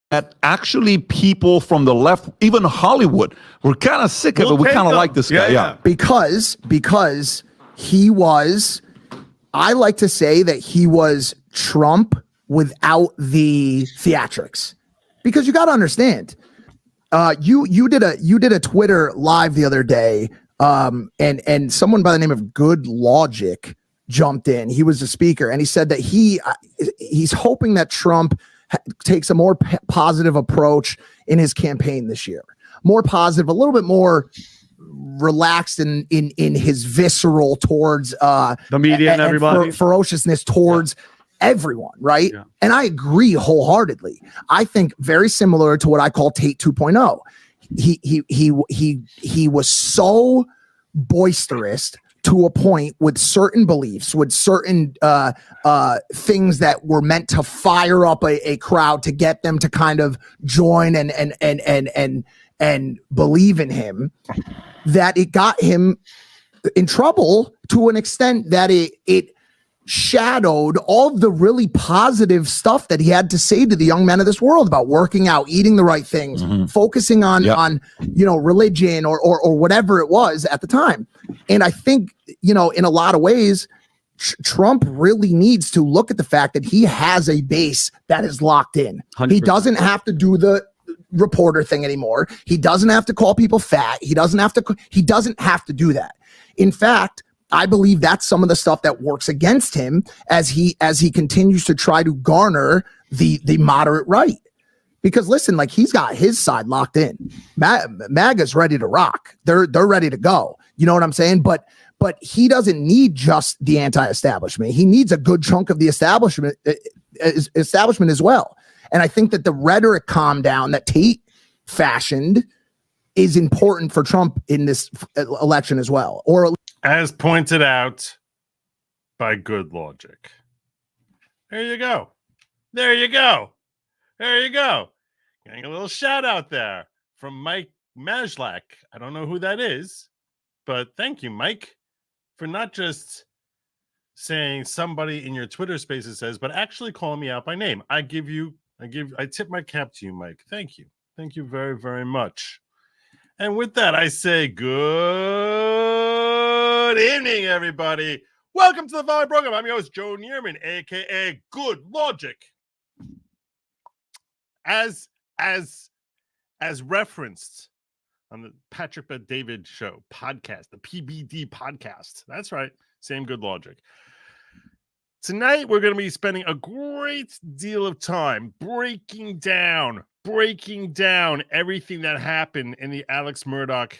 that actually people from the left, even Hollywood, were kind of sick of it. We kind of like this guy. Yeah. Because he was, I like to say that he was Trump without the theatrics. Because you got to understand, you did a Twitter live the other day, and someone by the name of Good Lawgic jumped in. He was the speaker, and he said that he's hoping that Trump takes a more positive approach in his campaign this year. More positive, a little bit more relaxed in his visceral towards the media and everybody, ferociousness towards everyone, right? Yeah. And I agree wholeheartedly. I think very similar to what I call Tate 2.0. He was so boisterous to a point with certain beliefs, with certain things that were meant to fire up a crowd to get them to kind of join and believe in him, that it got him in trouble to an extent that it shadowed all of the really positive stuff that he had to say to the young men of this world about working out, eating the right things, focusing on religion or whatever it was at the time. And I think, in a lot of ways, Trump really needs to look at the fact that he has a base that is locked in. 100%. He doesn't have to do the reporter thing anymore. He doesn't have to call people fat. He doesn't have to do that. In fact, I believe that's some of the stuff that works against him as he continues to try to garner the moderate right. Because listen, like, he's got his side locked in. MAGA's ready to rock. They're ready to go. You know what I'm saying? But he doesn't need just the anti-establishment. He needs a good chunk of the establishment as well. And I think that the rhetoric calm down that Tate fashioned is important for Trump in this election as well. Or as pointed out by Good Logic. There you go. There you go. There you go. Getting a little shout out there from Mike Majlak. I don't know who that is, but thank you, Mike, for not just saying somebody in your Twitter spaces says, but actually calling me out by name. I tip my cap to you, Mike. Thank you. Thank you very, very much. And with that, I say good evening, everybody. Welcome to the following program. I'm your host, Joe Neerman, a.k.a. Good Logic. As referenced on the Patrick Bet David Show podcast, the PBD podcast. That's right. Same Good Logic. Tonight, we're going to be spending a great deal of time breaking down everything that happened in the Alex Murdoch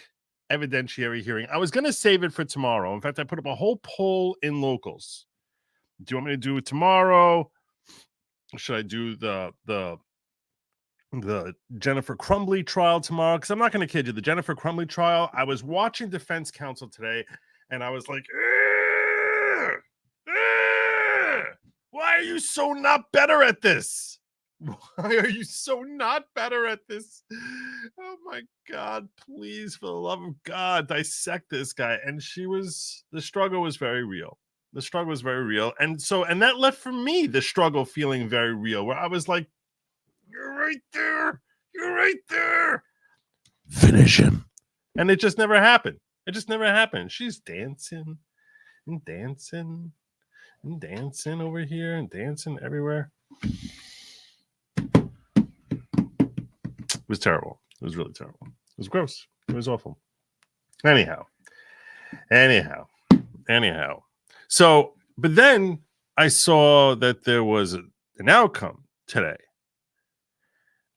evidentiary hearing. I was going to save it for tomorrow. In fact, I put up a whole poll in locals. Do you want me to do it tomorrow? Or should I do the Jennifer Crumbley trial tomorrow? Because I'm not going to kid you. The Jennifer Crumbley trial, I was watching defense counsel today, and I was like, why are you so not better at this? Why are you so not better at this? Oh my God, please, for the love of God, dissect this guy. And the struggle was very real. The struggle was very real. And that left for me the struggle feeling very real, where I was like, you're right there. You're right there. Finish him. And it just never happened. It just never happened. She's dancing and dancing and dancing over here and dancing everywhere. It was terrible. It was really terrible. It was gross. It was awful. Anyhow. So, but then I saw that there was an outcome today.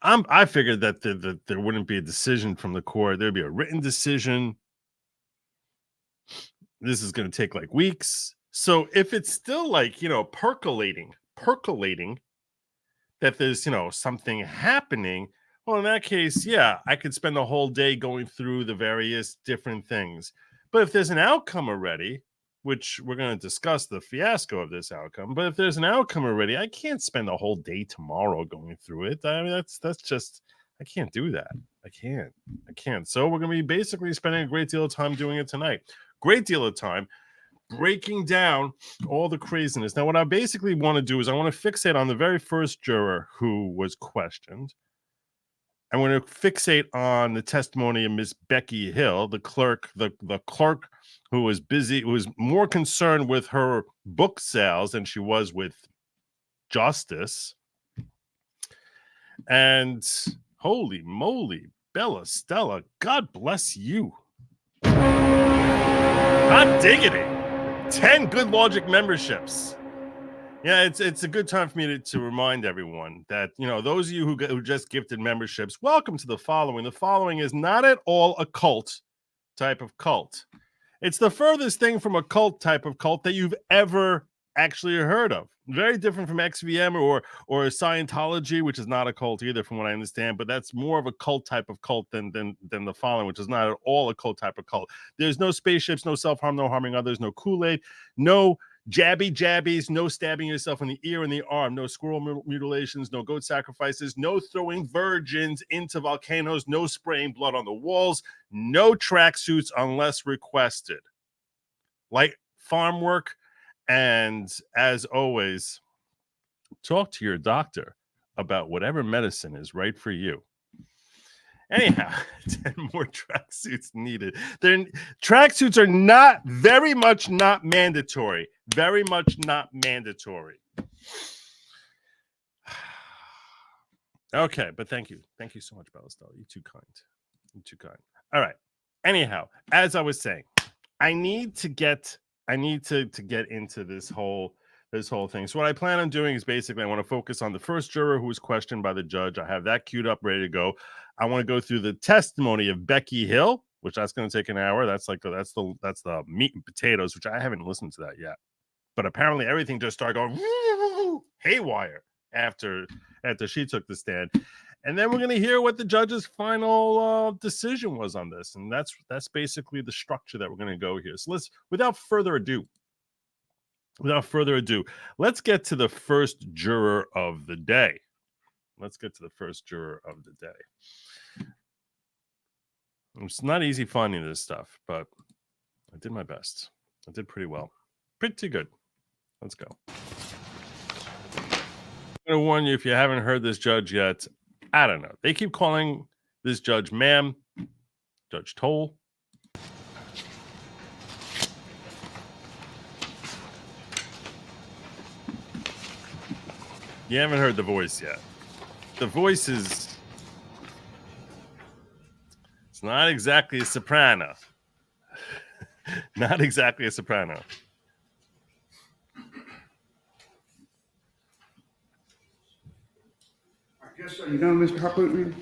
I figured that there wouldn't be a decision from the court. There'd be a written decision. This is going to take like weeks. So if it's still like, percolating that there's, something happening, well, in that case, yeah, I could spend the whole day going through the various different things. But if there's an outcome already, which we're going to discuss the fiasco of this outcome, but if there's an outcome already, I can't spend the whole day tomorrow going through it. I mean, that's just, I can't do that. I can't. So we're going to be basically spending a great deal of time doing it tonight. Great deal of time breaking down all the craziness. Now, what I basically want to do is I want to fixate on the very first juror who was questioned. I'm going to fixate on the testimony of Miss Becky Hill, the clerk, the clerk who was busy, who was more concerned with her book sales than she was with justice. And holy moly, Bella Stella, God bless you. Hot diggity. 10 Good Lawgic memberships. Yeah, it's a good time for me to remind everyone that, you know, those of you who just gifted memberships, welcome to the following. The following is not at all a cult type of cult. It's the furthest thing from a cult type of cult that you've ever actually heard of. Very different from XVM or Scientology, which is not a cult either, from what I understand. But that's more of a cult type of cult than the following, which is not at all a cult type of cult. There's no spaceships, no self-harm, no harming others, no Kool-Aid, no jabbies, no stabbing yourself in the ear and the arm, no squirrel mutilations, no goat sacrifices, no throwing virgins into volcanoes, no spraying blood on the walls, no tracksuits unless requested. Light farm work. And as always, talk to your doctor about whatever medicine is right for you. Anyhow, 10 more tracksuits needed. Tracksuits are very much not mandatory. Very much not mandatory. Okay, but thank you. Thank you so much, Bella Stella. You're too kind. You're too kind. All right. Anyhow, as I was saying, I need to get into this whole thing. So what I plan on doing is basically I want to focus on the first juror who was questioned by the judge. I have that queued up, ready to go. I want to go through the testimony of Becky Hill, which that's going to take an hour. That's the meat and potatoes, which I haven't listened to that yet. But apparently everything just started going haywire after she took the stand. And then we're going to hear what the judge's final decision was on this. And that's basically the structure that we're going to go here. So without further ado, let's get to the first juror of the day. It's not easy finding this stuff, but I did my best. I did pretty well. Pretty good. Let's go. I'm going to warn you, if you haven't heard this judge yet, I don't know. They keep calling this judge ma'am, Judge Toll. You haven't heard the voice yet. The voice it's not exactly a soprano. Not exactly a soprano. Just so you know, Mr. Harpootman,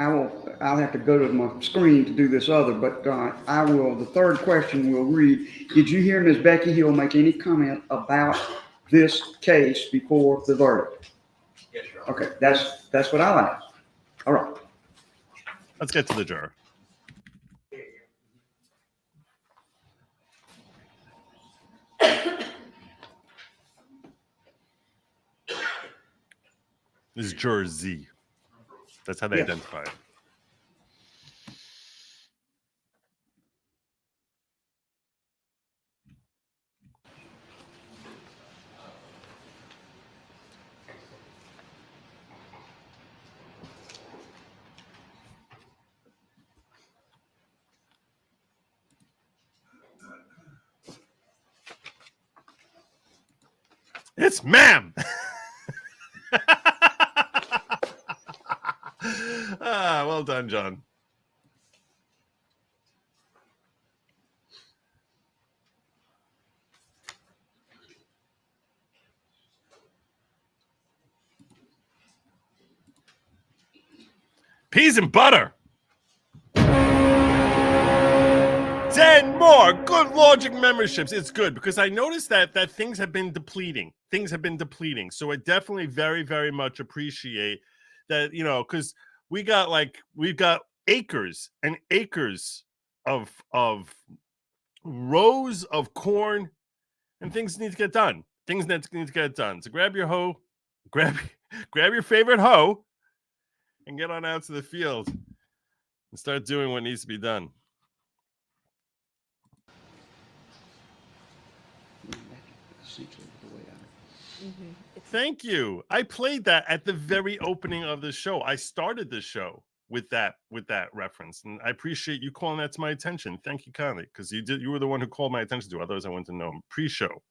I'll have to go to my screen to do this other, but the third question will read, did you hear Ms. Becky Hill make any comment about this case before the verdict? Yes, Your Honor. Okay, that's what I'll ask. All right. Let's get to the juror. This is juror Z. That's how they identify it. It's ma'am. Well done, John. Peas and butter. 10 more Good Lawgic memberships. It's good because I noticed that things have been depleting. So I definitely very, very much appreciate that, you know, because we've got acres and acres of rows of corn, and things need to get done. So grab your hoe, grab your favorite hoe, and get on out to the field and start doing what needs to be done. Essentially the way It's Thank you. I played that at the very opening of the show. I started the show with that reference, and I appreciate you calling that to my attention. Thank you kindly, because you were the one who called my attention to it. Otherwise, I wouldn't have known pre-show.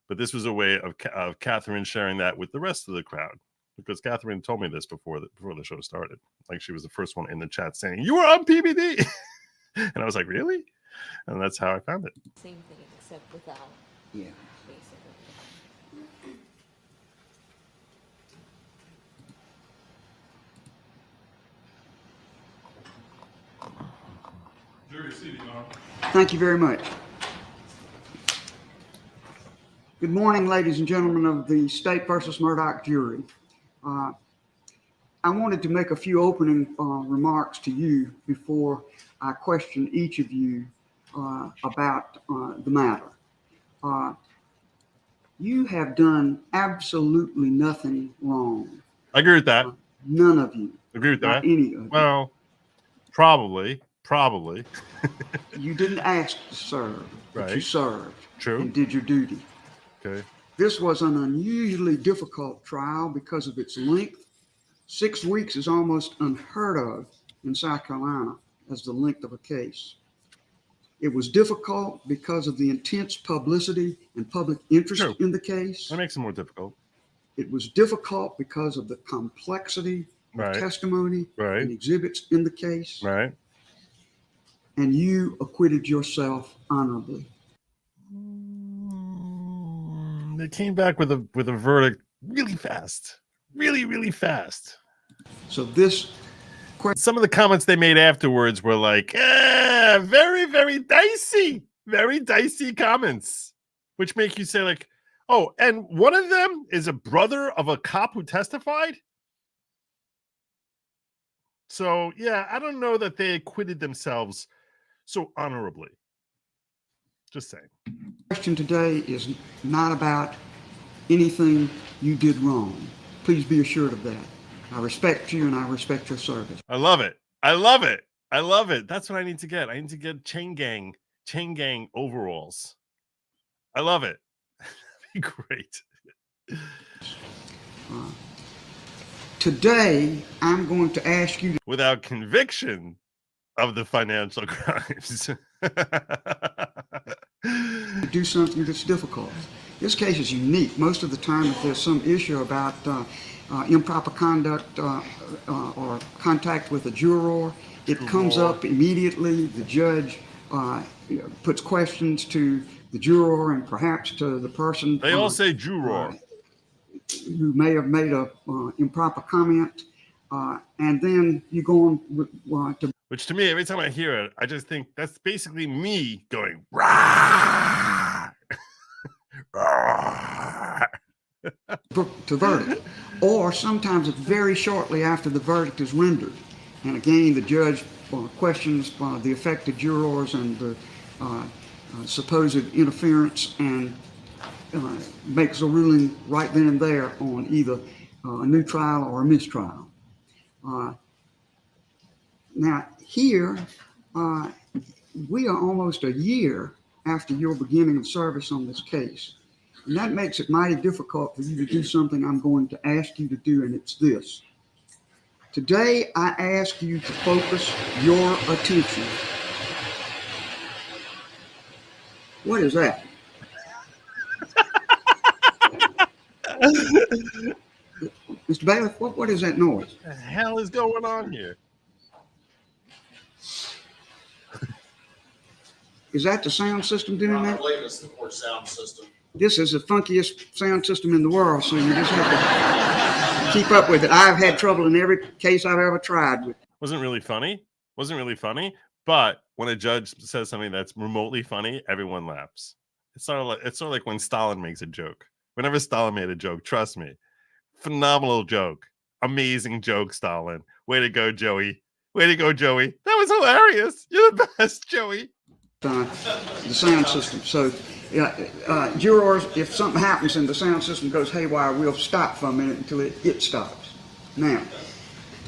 But this was a way of Catherine sharing that with the rest of the crowd, because Catherine told me this before the show started. Like, she was the first one in the chat saying, "You were on PBD," and I was like, "Really?" And that's how I found it. Same thing, except without. Yeah. Thank you very much. Good morning, ladies and gentlemen of the State versus Murdoch jury. I wanted to make a few opening remarks to you before I question each of you about the matter. You have done absolutely nothing wrong. I agree with that. None of you. Agree with Not that. any of you. Well, probably. You didn't ask to serve, but you Right. served. True. And did your duty. Okay. This was an unusually difficult trial because of its length. 6 weeks is almost unheard of in South Carolina as the length of a case. It was difficult because of the intense publicity and public interest True. in the case. That makes it more difficult. It was difficult because of the complexity of Right. testimony Right. and exhibits in the case. Right. And you acquitted yourself honorably. They came back with a verdict really fast. Really fast. So this Some of the comments they made afterwards were like, very dicey. Very dicey comments. Which make you say, like, oh, and one of them is a brother of a cop who testified? So, yeah, I don't know that they acquitted themselves so honorably. Just saying. question today is not about anything you did wrong. Please be assured of that. I respect you and I respect your service. I love it. I love it. I love it. That's what I need to get. I need to get chain gang overalls. I love it. That'd be great. Today, I'm going to ask you Without conviction of the financial crimes. to do something that's difficult. This case is unique. Most of the time, if there's some issue about improper conduct or contact with a juror, it comes up immediately. The judge puts questions to the juror and perhaps to the person. They all say juror. Who may have made a improper comment, and then you go on to Which to me, every time I hear it, I just think that's basically me going, rah! Rah! to verdict, or sometimes it's very shortly after the verdict is rendered, and again the judge questions the affected jurors and the supposed interference and makes a ruling right then and there on either a new trial or a mistrial. Now here, we are almost a year after your beginning of service on this case. And that makes it mighty difficult for you to do something I'm going to ask you to do, and it's this. Today, I ask you to focus your attention. What is that? Mr. Bailiff, what is that noise? What the hell is going on here? Is that the sound system doing I that? believe it's the port sound system. This is the funkiest sound system in the world, so you just have to keep up with it. I've had trouble in every case I've ever tried with. Wasn't really funny. But when a judge says something that's remotely funny, everyone laughs. It's sort of like when Stalin makes a joke. Whenever Stalin made a joke, trust me, phenomenal joke, amazing joke, Stalin. Way to go, Joey. Way to go, Joey. That was hilarious. You're the best, Joey. The sound system. So, jurors, if something happens and the sound system goes haywire, we'll stop for a minute until it stops. Now,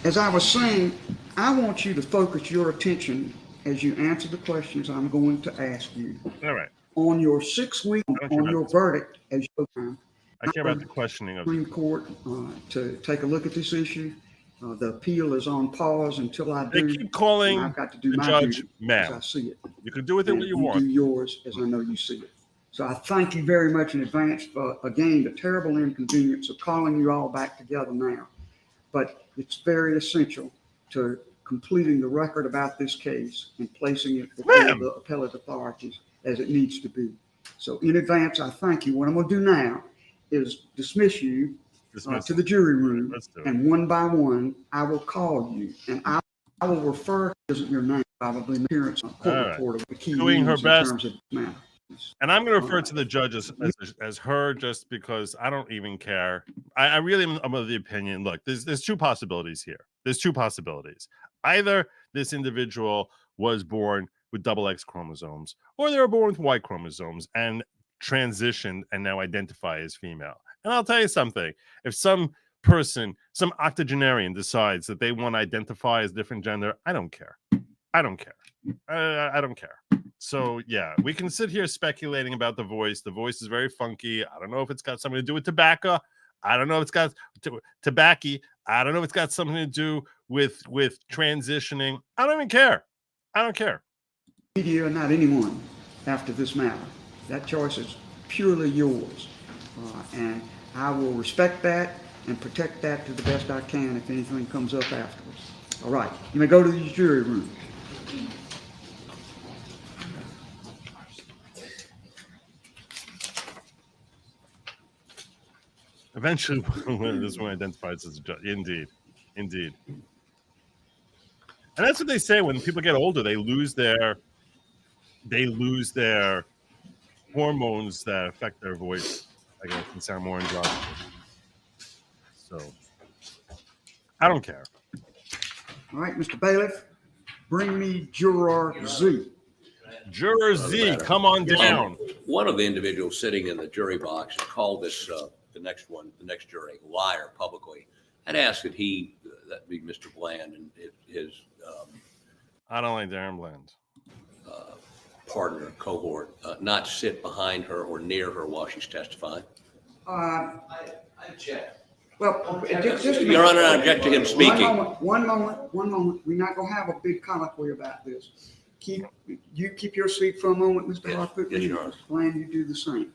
as I was saying, I want you to focus your attention as you answer the questions I'm going to ask you. All right. On your 6 week, on your verdict, as you time, I care about the questioning of Supreme Court to take a look at this issue. The appeal is on pause until I They do. keep calling and I've got to do the my judge duty as ma'am. I see it. You can do with it And what you you want. do yours as I know you see it. So I thank you very much in advance for, again, the terrible inconvenience of calling you all back together now. But it's very essential to completing the record about this case and placing it before the appellate authorities as it needs to be. So in advance, I thank you. What I'm going to do now is dismiss you to the jury room, and one by one, I will call you, and I will refer to your name, probably in appearance on court report of the key Doing her names in best. terms of matter. And I'm going to refer to the judge as her, just because I don't even care. I really am of the opinion. Look, there's two possibilities here. There's two possibilities. Either this individual was born with double X chromosomes, or they were born with Y chromosomes and transitioned and now identify as female. And I'll tell you something. If some person, some octogenarian decides that they want to identify as different gender, I don't care. I don't care. I don't care. So, yeah, we can sit here speculating about the voice. The voice is very funky. I don't know if it's got something to do with tobacco. I don't know if it's got tobacco. I don't know if it's got something to do with transitioning. I don't even care. I don't care. Media or not anyone after this matter. That choice is purely yours. And I will respect that and protect that to the best I can if anything comes up afterwards. All right. You may go to the jury room. Eventually, this one identifies as a judge. Indeed. Indeed. And that's what they say when people get older. They lose their hormones that affect their voice. I guess can sound more androgynous. So I don't care. All right, Mr. Bailiff, bring me Juror Z. Juror Z, come on down. One of the individuals sitting in the jury box called this the next jury liar publicly. I'd ask that that be Mr. Bland and his I don't like Darren Bland. Partner, cohort, not sit behind her or near her while she's testifying. I object. Well, just a minute. Your Honor, I object to him speaking. One moment. We're not going to have a big colloquy about this. Keep your seat for a moment, Mr. Harcourt. Yes, Your Honor. Mr. Bland, you do the same.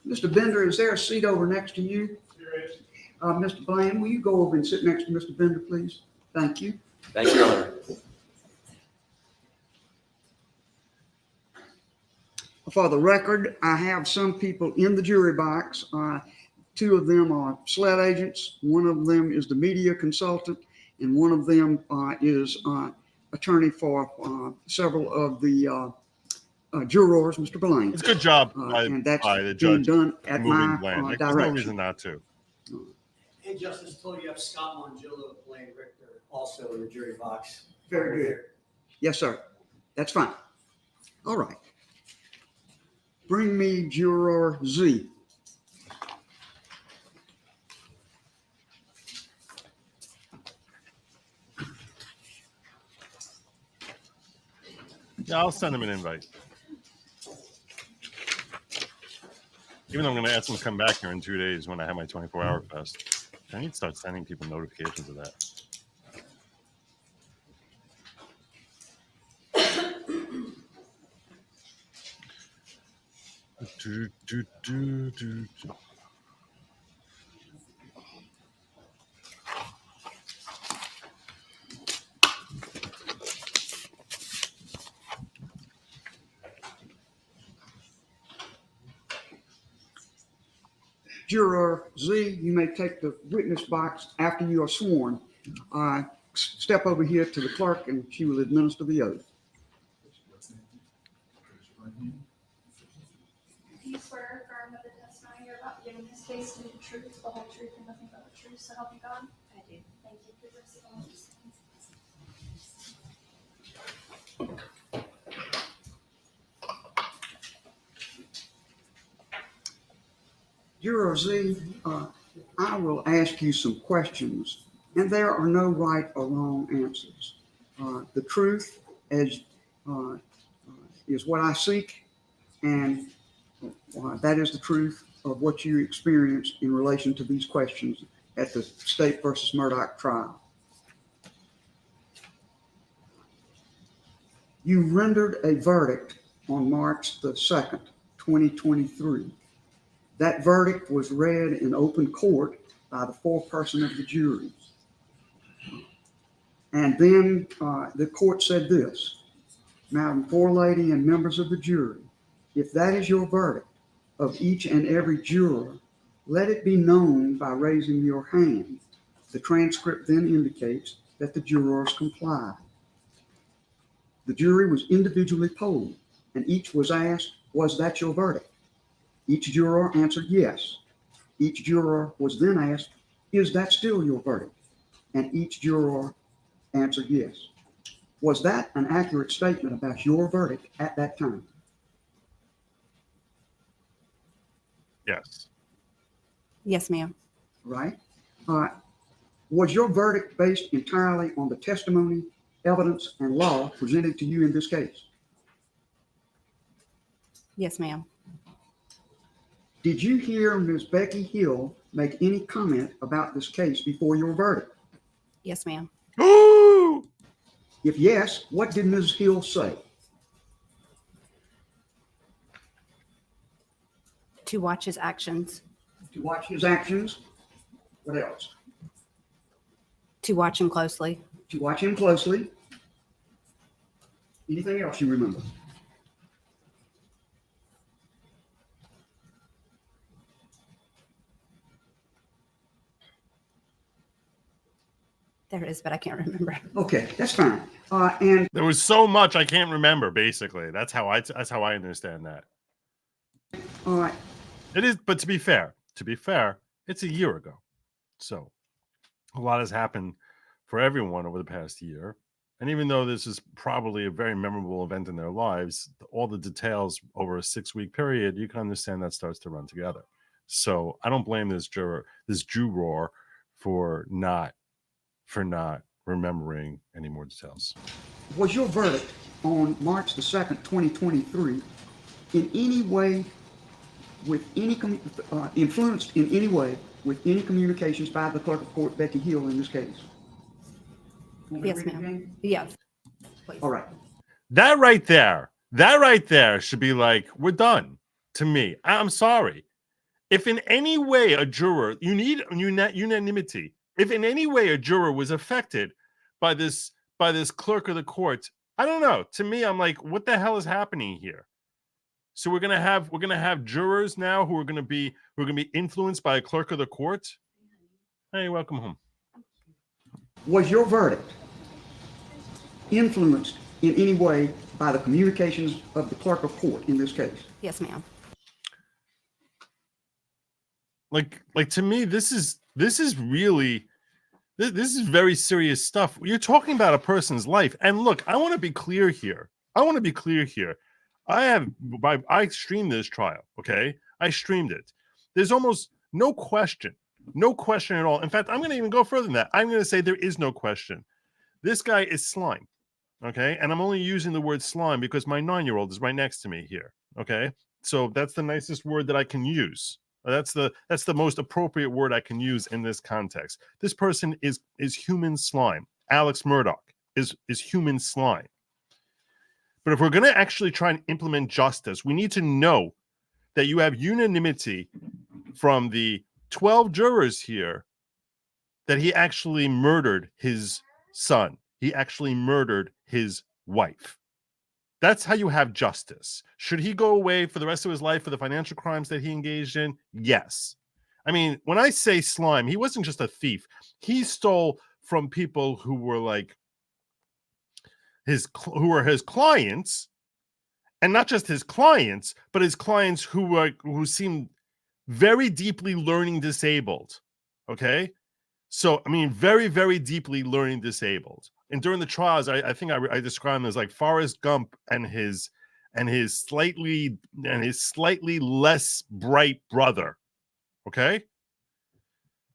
Mr. Bender, is there a seat over next to you? There is. Mr. Bland, will you go over and sit next to Mr. Bender, please? Thank you. Thank you, Your Honor. For the record, I have some people in the jury box. Two of them are SLED agents. One of them is the media consultant, and one of them is attorney for several of the jurors, Mr. Bland. It's a good job and that's by the being judge done at moving my Bland. There's direction. no reason not to. Hey, Justice, told you have Scott Mongillo, Blaine Richter, also in the jury box. Very good. Yes, sir. That's fine. All right. Bring me Juror Z. Yeah, I'll send him an invite. Even though I'm going to ask him to come back here in 2 days when I have my 24-hour fest. I need to start sending people notifications of that. Juror Z, you may take the witness box after you are sworn. Step over here to the clerk and she will administer the oath. Do you swear or affirm that the testimony you're about to give in this case to be the truth, the whole truth, and nothing but the truth, so help you God? I do. Thank you. Please receive all of these things. Juror Z, I will ask you some questions, and there are no right or wrong answers. The truth is what I seek, and that is the truth of what you experienced in relation to these questions at the State versus Murdoch trial. You rendered a verdict on March the 2nd, 2023. That verdict was read in open court by the foreperson of the jury. And then the court said this: Madam Forelady and members of the jury, if that is your verdict of each and every juror, let it be known by raising your hand. The transcript then indicates that the jurors complied. The jury was individually polled, and each was asked, was that your verdict? Each juror answered yes. Each juror was then asked, is that still your verdict? And each juror answered yes. Was that an accurate statement about your verdict at that time? Yes. Yes, ma'am. Right? Was your verdict based entirely on the testimony, evidence, and law presented to you in this case? Yes, ma'am. Did you hear Ms. Becky Hill make any comment about this case before your verdict? Yes, ma'am. If yes, what did Ms. Hill say? To watch his actions. To watch his actions. What else? To watch him closely. To watch him closely. Anything else you remember? There is, but I can't remember. Okay, that's fine. And There was so much I can't remember. Basically, that's how I understand that. all right, It is, but to be fair, it's a year ago, so a lot has happened for everyone over the past year. And even though this is probably a very memorable event in their lives, all the details over a 6-week period, you can understand that starts to run together. So I don't blame this juror for not remembering any more details. was your verdict on March the 2nd, 2023 in any way with any influenced in any way with any communications by the clerk of court, Becky Hill, in this case? Yes, ma'am. Yes. Please. All right. That right there should be like, we're done. To me, I'm sorry. If in any way a juror, you need unanimity. If in any way a juror was affected by this clerk of the court, I don't know. To me, I'm like, what the hell is happening here? So we're gonna have jurors now who are gonna be influenced by a clerk of the court. Hey, welcome home. Was your verdict influenced in any way by the communications of the clerk of court in this case? Yes, ma'am. Like to me, this is really this is very serious stuff. You're talking about a person's life. And look, I want to be clear here. I streamed this trial. Okay, I streamed it. There's almost no question at all. In fact, I'm going to even go further than that. I'm going to say there is no question. This guy is slime. Okay, and I'm only using the word slime because my 9-year-old is right next to me here. Okay, so that's the nicest word that I can use. That's the most appropriate word I can use in this context. This person is human slime. Alex Murdoch is human slime. But if we're going to actually try and implement justice, we need to know that you have unanimity from the 12 jurors here that he actually murdered his son. He actually murdered his wife. That's how you have justice. Should he go away for the rest of his life for the financial crimes that he engaged in? Yes. I mean, when I say slime, he wasn't just a thief. He stole from people who were like who were his clients, and not just his clients, but his clients who seemed very deeply learning disabled. Okay? So, I mean, very, very deeply learning disabled. And during the trials, I think I described him as like Forrest Gump and his slightly less bright brother. Okay?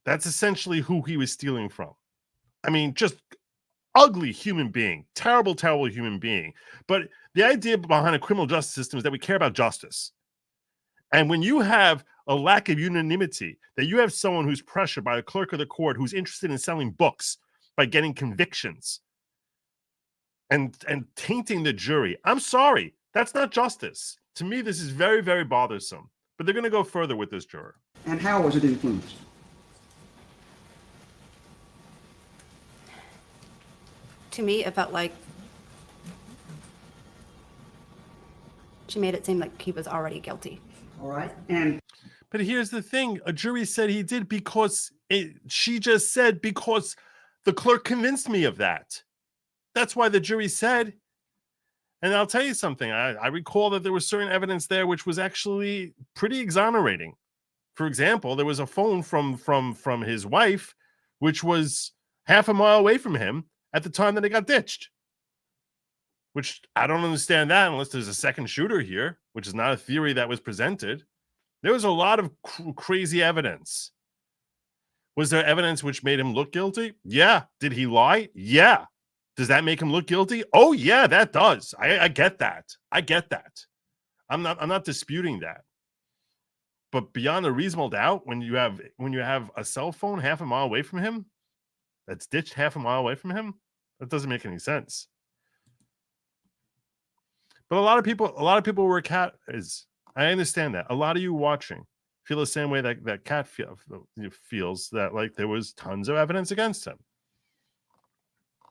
That's essentially who he was stealing from. I mean, just ugly human being, terrible human being. But the idea behind a criminal justice system is that we care about justice. And when you have a lack of unanimity, that you have someone who's pressured by the clerk of the court who's interested in selling books by getting convictions and tainting the jury, I'm sorry, that's not justice. To me, this is very, very bothersome. But they're going to go further with this juror. And how was it influenced? To me, it felt like she made it seem like he was already guilty. All right. And But here's the thing. A jury said he did because she just said, because the clerk convinced me of that. That's why the jury said. And I'll tell you something. I recall that there was certain evidence there which was actually pretty exonerating. For example, there was a phone from his wife, which was half a mile away from him at the time that it got ditched. Which I don't understand that unless there's a second shooter here, which is not a theory that was presented. There was a lot of crazy evidence. Was there evidence which made him look guilty? Yeah. Did he lie? Yeah. Does that make him look guilty? Oh yeah, that does. I get that. I get that. I'm not disputing that. But beyond a reasonable doubt, when you have a cell phone half a mile away from him, that's ditched half a mile away from him, that doesn't make any sense. But a lot of people were I understand that. A lot of you watching feel the same way that Kat feels, that like there was tons of evidence against him.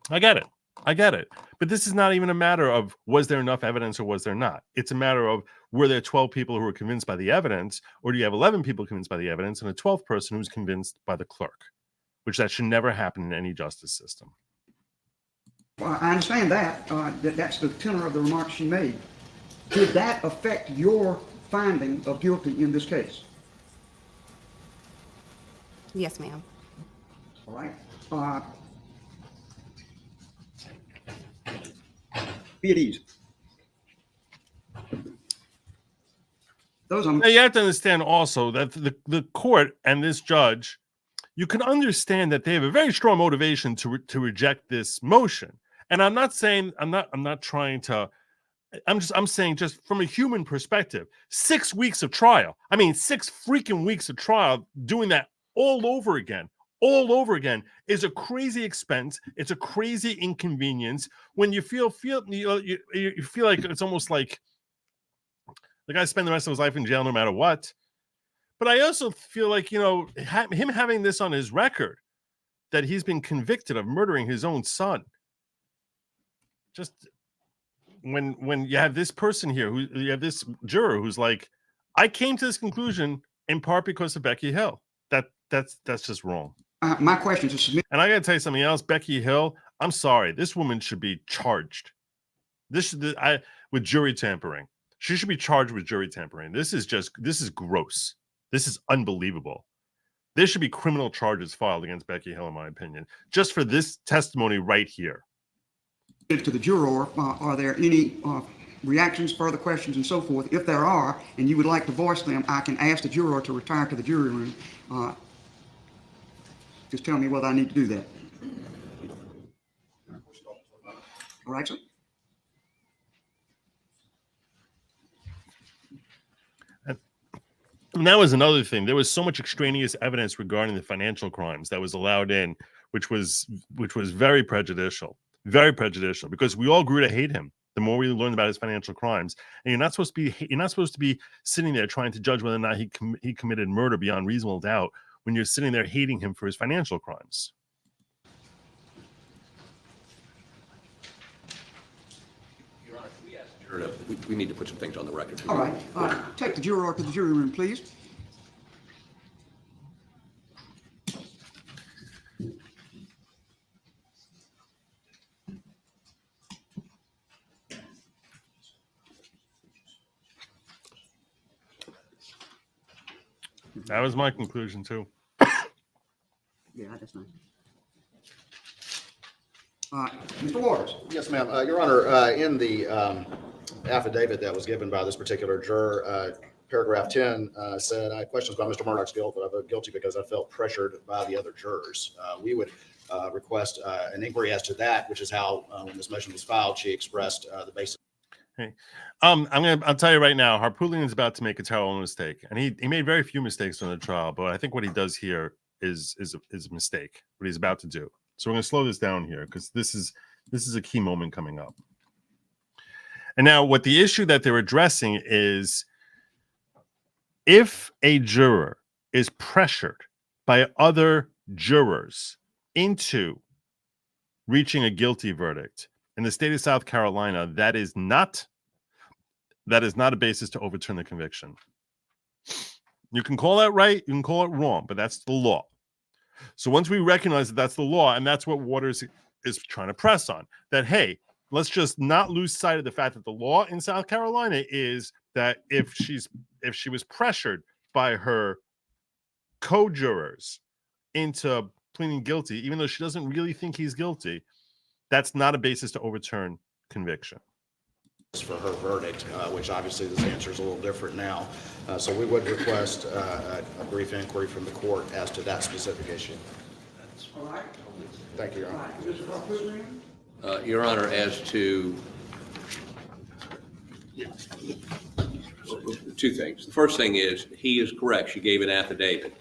I get it. But this is not even a matter of was there enough evidence or was there not. It's a matter of were there 12 people who were convinced by the evidence, or do you have 11 people convinced by the evidence and a 12th person who's convinced by the clerk, which that should never happen in any justice system. well, I understand that. That's the tenor of the remarks she made. Did that affect your finding of guilty in this case? Yes, ma'am. All right. Be at ease. Now you have to understand also that the court and this judge, you can understand that they have a very strong motivation to reject this motion. And I'm not saying I'm saying just from a human perspective, 6 weeks of trial. I mean, 6 freaking weeks of trial, doing that all over again is a crazy expense. It's a crazy inconvenience. When you feel you feel like it's almost like the guy spend the rest of his life in jail no matter what. But I also feel like, him having this on his record, that he's been convicted of murdering his own son. Just when you have this person here, you have this juror who's like, I came to this conclusion in part because of Becky Hill. That's just wrong. My question is to submit. And I got to tell you something else. Becky Hill, I'm sorry, this woman should be charged. With jury tampering. She should be charged with jury tampering. This is gross. This is unbelievable. There should be criminal charges filed against Becky Hill, in my opinion, just for this testimony right here. To the juror, are there any reactions, further questions, and so forth? If there are, and you would like to voice them, I can ask the juror to retire to the jury room. Just tell me whether I need to do that. All right, sir? And that was another thing. There was so much extraneous evidence regarding the financial crimes that was allowed in, which was very prejudicial, because we all grew to hate him the more we learned about his financial crimes. And you're not supposed to be sitting there trying to judge whether or not he committed murder beyond reasonable doubt when you're sitting there hating him for his financial crimes. Your Honor, can we ask the juror we need to put some things on the record. All right. Take the juror to the jury room, please. That was my conclusion too. Yeah, that's nice. Mr. Waters. Yes, ma'am. Your Honor, in the affidavit that was given by this particular juror, paragraph 10 said, I had questions about Mr. Murdoch's guilt, but I voted guilty because I felt pressured by the other jurors. We would request an inquiry as to that, which is how, when this motion was filed, she expressed the basis. Okay. I'll tell you right now, Harpootlian is about to make a terrible mistake, and he made very few mistakes in the trial, but I think what he does here is a mistake. What he's about to do. So we're going to slow this down here because this is a key moment coming up. And now, what the issue that they're addressing is, if a juror is pressured by other jurors into reaching a guilty verdict in the state of South Carolina, that is not a basis to overturn the conviction. You can call that right, you can call it wrong, but that's the law. So once we recognize that that's the law, and that's what Waters is trying to press on, that, hey, let's just not lose sight of the fact that the law in South Carolina is that if she was pressured by her co-jurors into pleading guilty, even though she doesn't really think he's guilty, that's not a basis to overturn conviction. For her verdict, which obviously this answer is a little different now. So we would request a brief inquiry from the court as to that specific issue. All right. Thank you, Your Honor. Mr. Harpootlian? Your Honor, as to two things. The first thing is, he is correct. She gave an affidavit.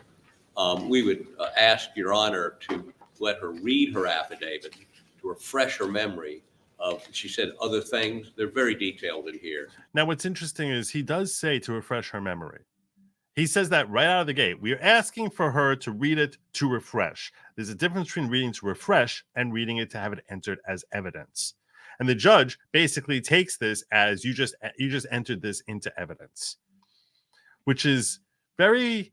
We would ask Your Honor to let her read her affidavit to refresh her memory of, she said other things. They're very detailed in here. Now, what's interesting is he does say to refresh her memory. He says that right out of the gate. We are asking for her to read it to refresh. There's a difference between reading to refresh and reading it to have it entered as evidence. And the judge basically takes this as you just entered this into evidence, which is it's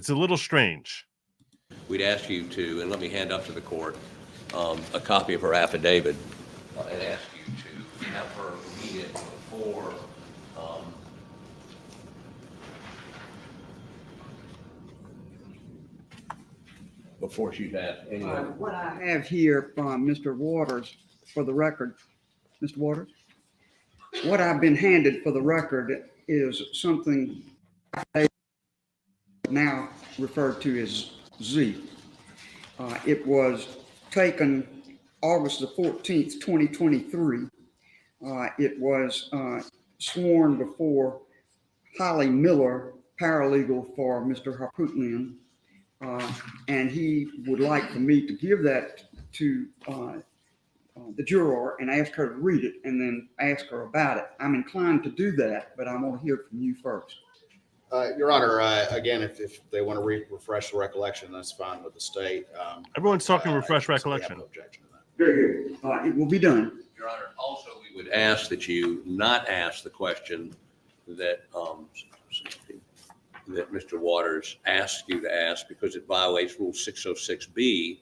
a little strange. We'd ask you to, and let me hand up to the court a copy of her affidavit, and ask you to have her read it before she's asked any other. What I have here from Mr. Waters, for the record, Mr. Waters, what I've been handed for the record is something now referred to as Z. It was taken August the 14th, 2023. It was sworn before Holly Miller, paralegal for Mr. Harpootlian, and he would like for me to give that to the juror and ask her to read it and then ask her about it. I'm inclined to do that, but I want to hear from you first. Your Honor, again, if they want to refresh the recollection, that's fine with the state. Everyone's talking refresh recollection. No objection to that. Very good. It will be done. Your Honor, also we would ask that you not ask the question that that Mr. Waters asked you to ask, because it violates Rule 606B,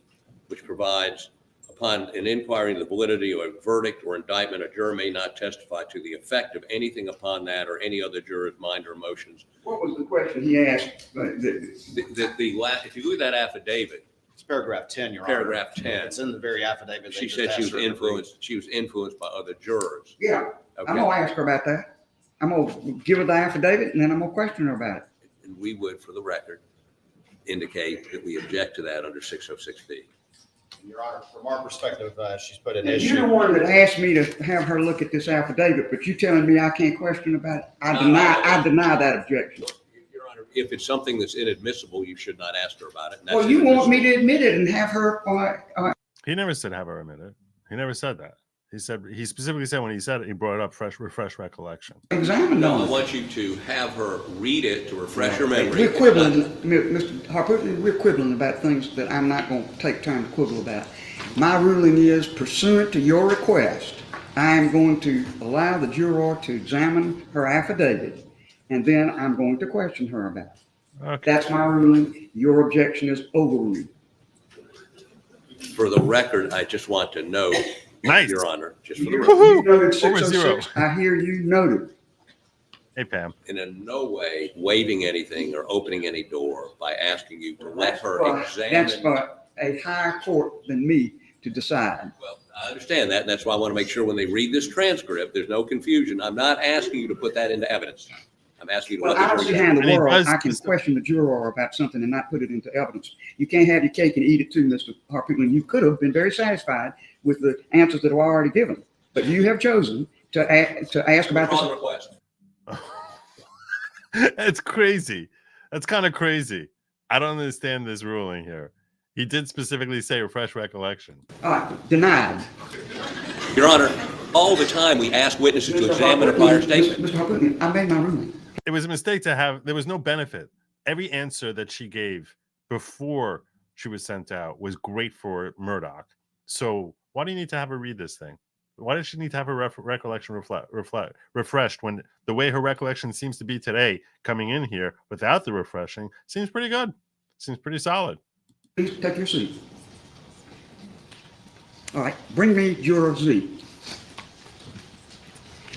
which provides, upon an inquiry into the validity of a verdict or indictment, a juror may not testify to the effect of anything upon that or any other juror's mind or emotions. What was the question he asked? If you look at that affidavit, It's paragraph 10, Your Honor. paragraph 10, It's in the very affidavit. she said she was influenced by other jurors. Yeah, Okay. I'm gonna ask her about that. I'm gonna give her the affidavit and then I'm gonna question her about it. And we would, for the record, indicate that we object to that under 606B. Your Honor, from our perspective, she's put an And issue. you're the one that asked me to have her look at this affidavit, but you telling me I can't question about it? I deny that objection. Your Honor, if it's something that's inadmissible, you should not ask her about it. and that's Well, you want me inadmissible. to admit it and have her, He never said have her admit it. He never said that. He specifically said when he said it, he brought it up refresh recollection. examine No, I on want you to have her read it to refresh her it. memory. We're quibbling, Mr. Harpootlian, we're quibbling about things that I'm not gonna take time to quibble about. My ruling is pursuant to your request, I am going to allow the juror to examine her affidavit, and then I'm going to question her about it. Okay. That's my ruling. Your objection is overruled. For the record, I just want to note, Nice. Your Honor, just for the You record, noted Over 606. I hear you noted. Hey, Pam. and in no way waiving anything or opening any door by asking you to let her examine. That's for a higher court than me to decide. Well, I understand that, and that's why I want to make sure when they read this transcript, there's no confusion. I'm not asking you to put that into evidence. I'm asking you to Well, let I the don't see jury. how in the And he world does I can this- question the juror about something and not put it into evidence. You can't have your cake and eat it too, Mr. Harpootlian. You could have been very satisfied with the answers that were already given. But you have chosen to ask about Withdraw the this. request. It's crazy. That's kind of crazy. I don't understand this ruling here. He did specifically say refresh recollection. Denied. Your Honor, all the time we ask witnesses to examine a prior statement. Mr. Harpootlian, I made my ruling. It was a mistake to have, there was no benefit. Every answer that she gave before she was sent out was great for Murdoch. So why do you need to have her read this thing? Why does she need to have her recollection refreshed when the way her recollection seems to be today, coming in here without the refreshing, seems pretty good. Seems pretty solid. Please take your seat. All right, bring me juror Z.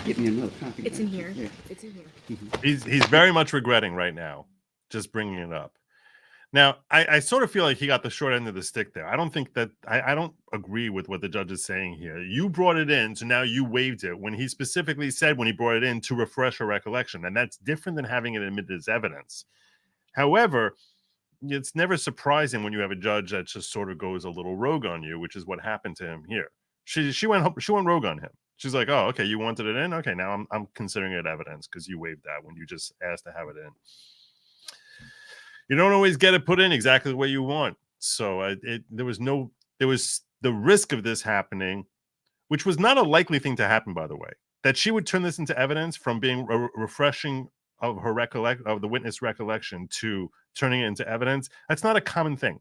Get me another copy. It's in here. Yeah. It's in here. He's very much regretting right now, just bringing it up. Now, I sort of feel like he got the short end of the stick there. I don't think that I don't agree with what the judge is saying here. You brought it in, so now you waived it when he specifically said when he brought it in to refresh a recollection, and that's different than having it admitted as evidence. However, it's never surprising when you have a judge that just sort of goes a little rogue on you, which is what happened to him here. She went rogue on him. She's like, oh, okay, you wanted it in? Okay, now I'm considering it evidence because you waived that when you just asked to have it in. You don't always get it put in exactly the way you want. So there was the risk of this happening, which was not a likely thing to happen, by the way, that she would turn this into evidence from being refreshing of her of the witness recollection to turning it into evidence. That's not a common thing.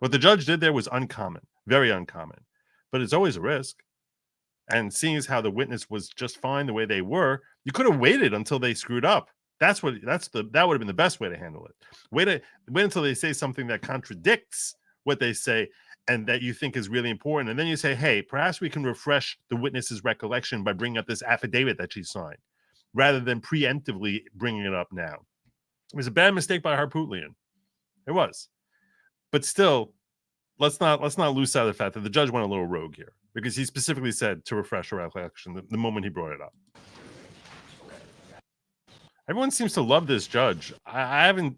What the judge did there was uncommon, very uncommon, but it's always a risk. And seeing as how the witness was just fine the way they were, you could have waited until they screwed up. That would have been the best way to handle it. Wait until they say something that contradicts what they say and that you think is really important. And then you say, hey, perhaps we can refresh the witness's recollection by bringing up this affidavit that she signed, rather than preemptively bringing it up now. It was a bad mistake by Harpootlian. It was. But still, let's not lose sight of the fact that the judge went a little rogue here, because he specifically said to refresh her recollection the moment he brought it up. Everyone seems to love this judge. I don't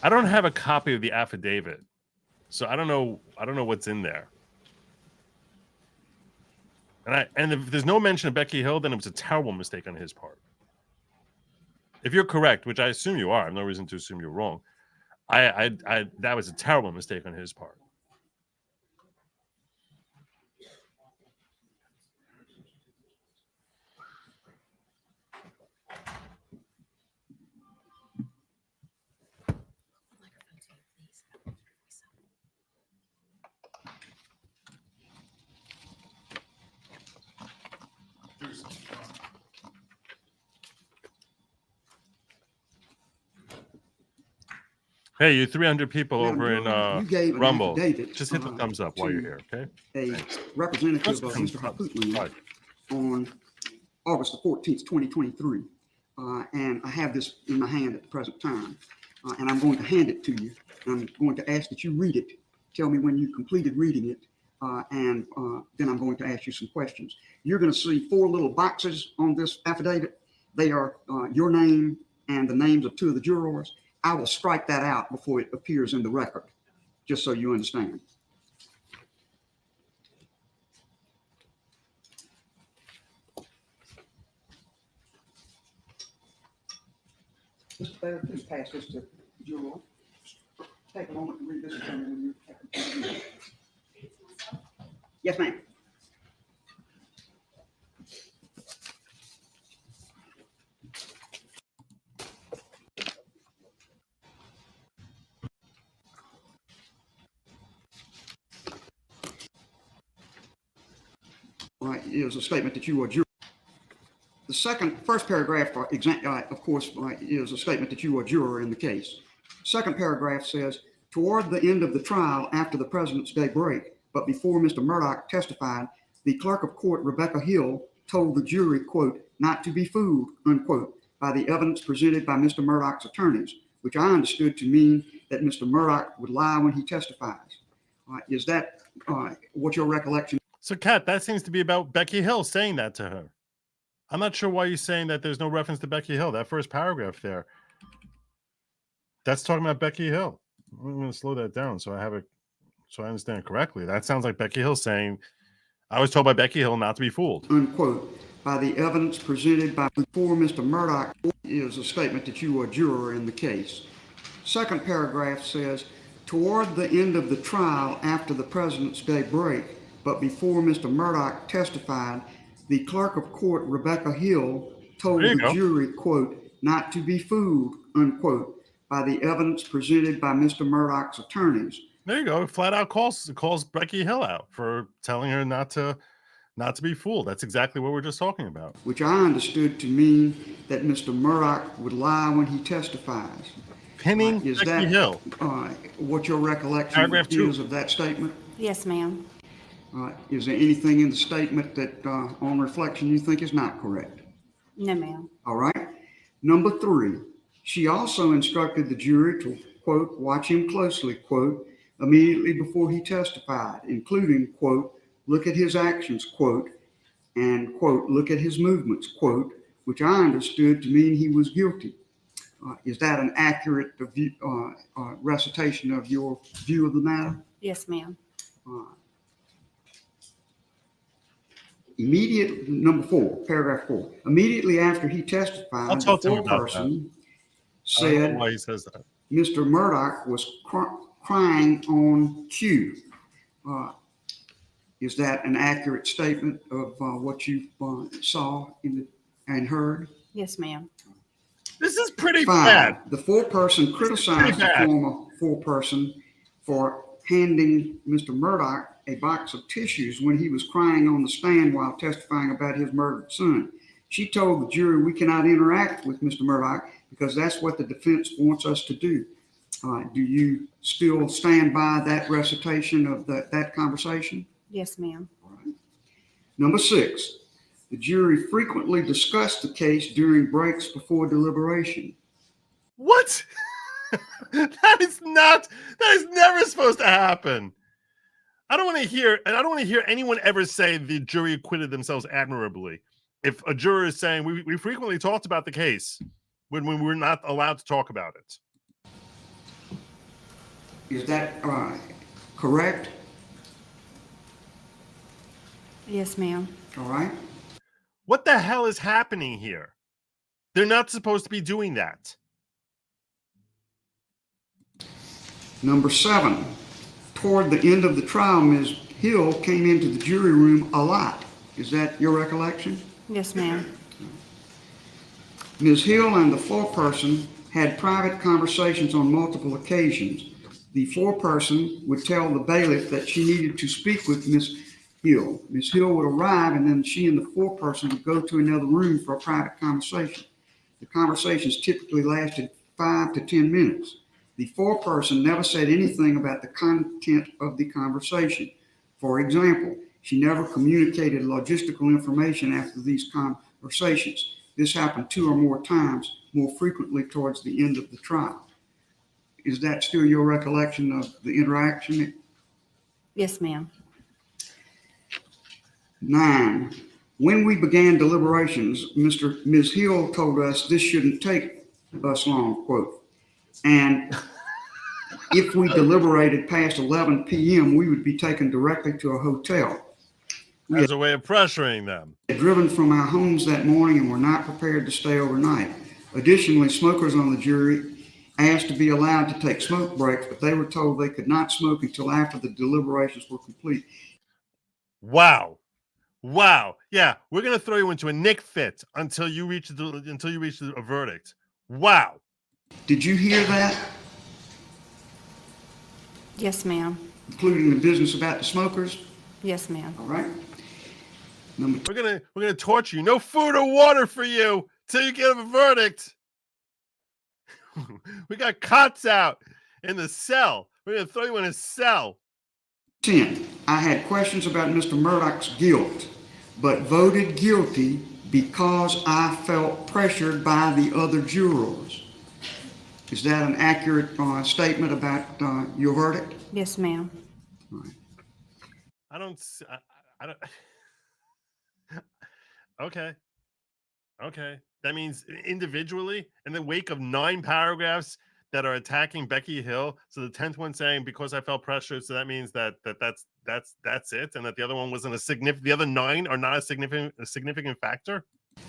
have a copy of the affidavit, so I don't know what's in there. And if there's no mention of Becky Hill, then it was a terrible mistake on his part. If you're correct, which I assume you are, I have no reason to assume you're wrong. That was a terrible mistake on his part. Hey, you 300 people Now, over in you gave an Rumble. affidavit, Just hit the thumbs up while you're here, okay? A Thanks. representative of Thumbs Mr. up. Harpootlian Right. on August the 14th, 2023. And I have this in my hand at the present time. And I'm going to hand it to you. I'm going to ask that you read it. Tell me when you completed reading it. And then I'm going to ask you some questions. You're going to see 4 little boxes on this affidavit. They are your name and the names of 2 of the jurors. I will strike that out before it appears in the record, just so you understand. Mr. Baird, please pass this to the juror. Take a moment to read this. When you yes, ma'am. Right, is a statement that you are juror. The first paragraph, of course, is a statement that you are juror in the case. Second paragraph says, toward the end of the trial after the President's Day break, but before Mr. Murdoch testified, the clerk of court, Rebecca Hill, told the jury, quote, not to be fooled, unquote, by the evidence presented by Mr. Murdoch's attorneys, which I understood to mean that Mr. Murdoch would lie when he testifies. Is that what your recollection? So, Kat, that seems to be about Becky Hill saying that to her. I'm not sure why you're saying that there's no reference to Becky Hill. That first paragraph there. That's talking about Becky Hill. I'm going to slow that down so I understand it correctly. That sounds like Becky Hill saying, I was told by Becky Hill not to be fooled. Unquote. By the evidence presented by before Mr. Murdoch is a statement that you were a juror in the case. Second paragraph says, toward the end of the trial after the President's Day break, but before Mr. Murdoch testified, the clerk of court, Rebecca Hill, told the jury, quote, not to be fooled, unquote, by the evidence presented by Mr. Murdoch's attorneys. There you go. Flat out calls Becky Hill out for telling her not to be fooled. That's exactly what we're just talking about. Which I understood to mean that Mr. Murdoch would lie when he testifies. Pinning Is Becky that Hill. What your recollection Paragraph 2. is of that statement? Yes, ma'am. Is there anything in the statement that on reflection you think is not correct? No, ma'am. All right. Number 3, she also instructed the jury to, quote, watch him closely, quote, immediately before he testified, including, quote, look at his actions, quote, and, quote, look at his movements, quote, which I understood to mean he was guilty. Is that an accurate recitation of your view of the matter? Yes, ma'am. Number 4, paragraph 4. Immediately after he testified, the foreperson said why he says that. Mr. Murdoch was crying on cue. Is that an accurate statement of what you saw and heard? Yes, ma'am. This is pretty 5, bad. the foreperson criticized the former foreperson for handing Mr. Murdoch a box of tissues when he was crying on the stand while testifying about his murdered son. She told the jury, we cannot interact with Mr. Murdoch because that's what the defense wants us to do. Do you still stand by that recitation of that conversation? Yes, ma'am. All right. Number 6, the jury frequently discussed the case during breaks before deliberation. What? That is never supposed to happen. I don't want to hear anyone ever say the jury acquitted themselves admirably. If a juror is saying we frequently talked about the case when we were not allowed to talk about it. Is that correct? Yes, ma'am. All right. What the hell is happening here? They're not supposed to be doing that. Number 7, toward the end of the trial, Ms. Hill came into the jury room a lot. Is that your recollection? Yes, ma'am. Ms. Hill and the foreperson had private conversations on multiple occasions. The foreperson would tell the bailiff that she needed to speak with Ms. Hill. Ms. Hill would arrive, and then she and the foreperson would go to another room for a private conversation. The conversations typically lasted 5 to 10 minutes. The foreperson never said anything about the content of the conversation. For example, she never communicated logistical information after these conversations. This happened 2 or more times, more frequently towards the end of the trial. Is that still your recollection of the interaction? Yes, ma'am. 9, when we began deliberations, Ms. Hill told us this shouldn't take us long, quote. And if we deliberated past 11 p.m., we would be taken directly to a hotel. As a way of pressuring them. We had driven from our homes that morning and were not prepared to stay overnight. Additionally, smokers on the jury asked to be allowed to take smoke breaks, but they were told they could not smoke until after the deliberations were complete. Wow. Yeah, we're gonna throw you into a Nick fit until you reach a verdict. Wow. Did you hear that? Yes, ma'am. Including the business about the smokers? Yes, ma'am. All right. We're gonna torture you. No food or water for you till you get a verdict. We got cots out in the cell. We're gonna throw you in a cell. 10, I had questions about Mr. Murdoch's guilt, but voted guilty because I felt pressured by the other jurors. Is that an accurate statement about your verdict? Yes, ma'am. All right. I don't. Okay. That means individually, in the wake of 9 paragraphs that are attacking Becky Hill. So the 10th one saying because I felt pressured, so that means that's it, and that the other one wasn't a significant. The other 9 are not a significant factor. I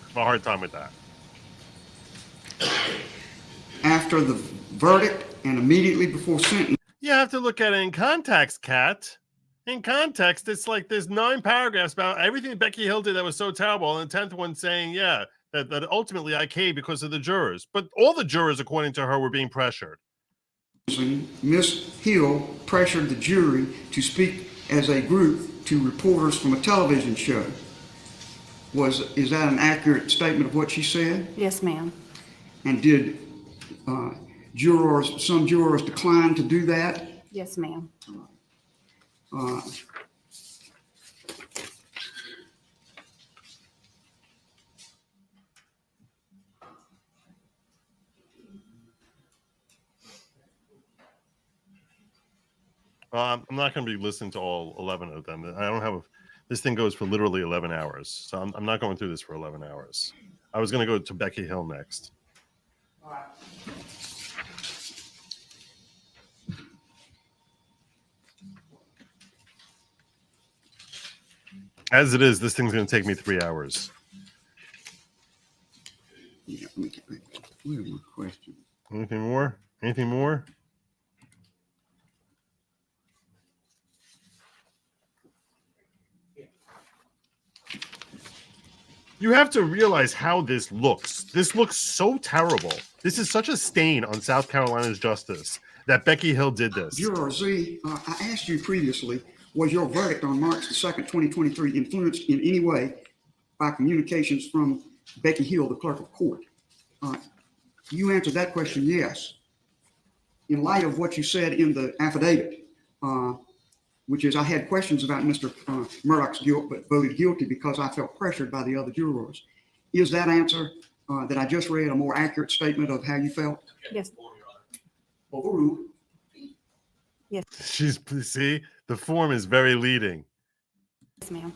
have a hard time with that. After the verdict and immediately before sentence. You have to look at it in context, Kat. In context, it's like there's 9 paragraphs about everything Becky Hill did that was so terrible, and the 10th one saying, yeah, that ultimately I caved because of the jurors. But all the jurors, according to her, were being pressured. Ms. Hill pressured the jury to speak as a group to reporters from a television show. Is that an accurate statement of what she said? Yes, ma'am. And did some jurors decline to do that? Yes, ma'am. I'm not going to be listening to all 11 of them. I don't have this thing goes for literally 11 hours. So I'm not going through this for 11 hours. I was going to go to Becky Hill next. All right. As it is, this thing's going to take me 3 hours. Yeah, where's my question? Anything more? Anything more? You have to realize how this looks. This looks so terrible. This is such a stain on South Carolina's justice that Becky Hill did this. Juror Z, I asked you previously, was your verdict on March the 2nd, 2023 influenced in any way by communications from Becky Hill, the clerk of court? You answered that question, yes. In light of what you said in the affidavit, which is I had questions about Mr. Murdoch's guilt, but voted guilty because I felt pressured by the other jurors. Is that answer that I just read a more accurate statement of how you felt? Yes. Overruled. Yes. See, the form is very leading. Yes, ma'am.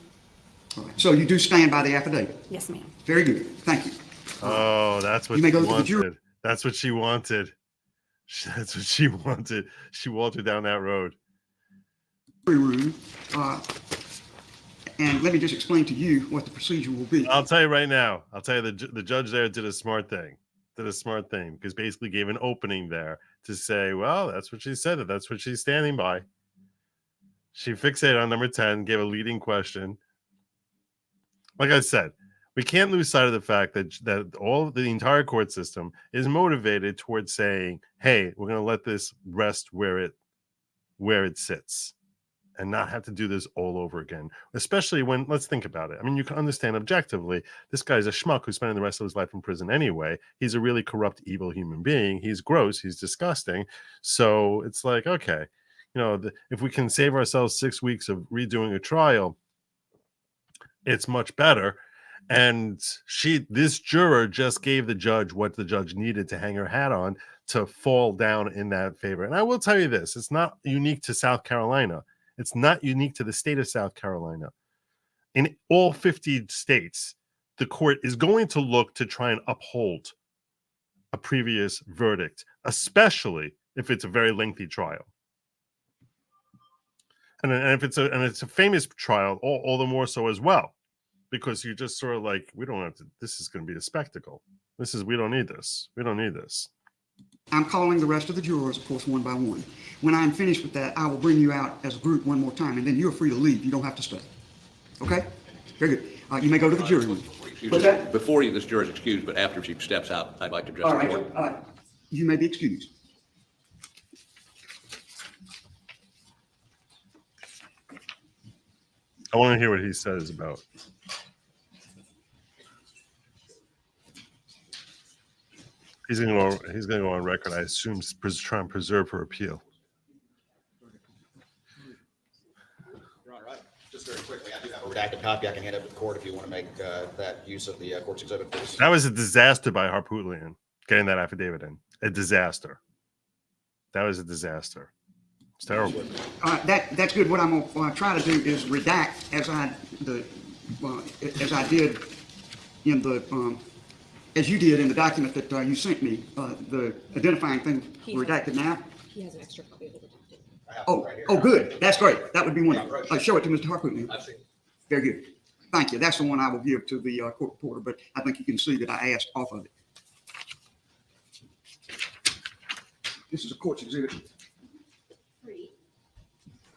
All right. So you do stand by the affidavit? Yes, ma'am. Very good. Thank you. Oh, that's what You may she go to the jury. wanted. That's what she wanted. That's what she wanted. She wanted down that road. Room, and let me just explain to you what the procedure will be. I'll tell you right now. I'll tell you the judge there did a smart thing. Because basically gave an opening there to say, well, that's what she said. That's what she's standing by. She fixated on number 10, gave a leading question. Like I said, we can't lose sight of the fact that the entire court system is motivated towards saying, hey, we're going to let this rest where it sits and not have to do this all over again. Especially when, let's think about it. I mean, you can understand objectively, this guy's a schmuck who's spending the rest of his life in prison anyway. He's a really corrupt, evil human being. He's gross. He's disgusting. So it's like, okay, if we can save ourselves 6 weeks of redoing a trial, it's much better. And this juror just gave the judge what the judge needed to hang her hat on to fall down in that favor. And I will tell you this, it's not unique to South Carolina. It's not unique to the state of South Carolina. In all 50 states, the court is going to look to try and uphold a previous verdict, especially if it's a very lengthy trial. And if it's a famous trial, all the more so as well. Because you're just sort of like, we don't have to, this is going to be a spectacle. We don't need this. We don't need this. I'm calling the rest of the jurors, of course, one by one. When I'm finished with that, I will bring you out as a group one more time, and then you're free to leave. You don't have to stay. Okay? Very good. You may go to the jury room. Before this juror is excused, but after she steps out, I'd like to address the court. All right. You may be excused. I want to hear what he says about. He's going to go on record, I assume, try and preserve her appeal. Just very quickly, I do have a redacted copy. I can hand it to the court if you want to make that use of the court's exhibit, please. That was a disaster by Harpootlian, getting that affidavit in. A disaster. That was a disaster. It's terrible. That's good. What I'm going to try to do is redact as I did in the as you did in the document that you sent me, the identifying thing redacted now. He has an extra copy of the document. Oh, good. That's great. That would be wonderful. Show it to Mr. Harpootlian. Very good. Thank you. That's the one I will give to the court reporter, but I think you can see that I asked off of it. This is a court's exhibit. 3.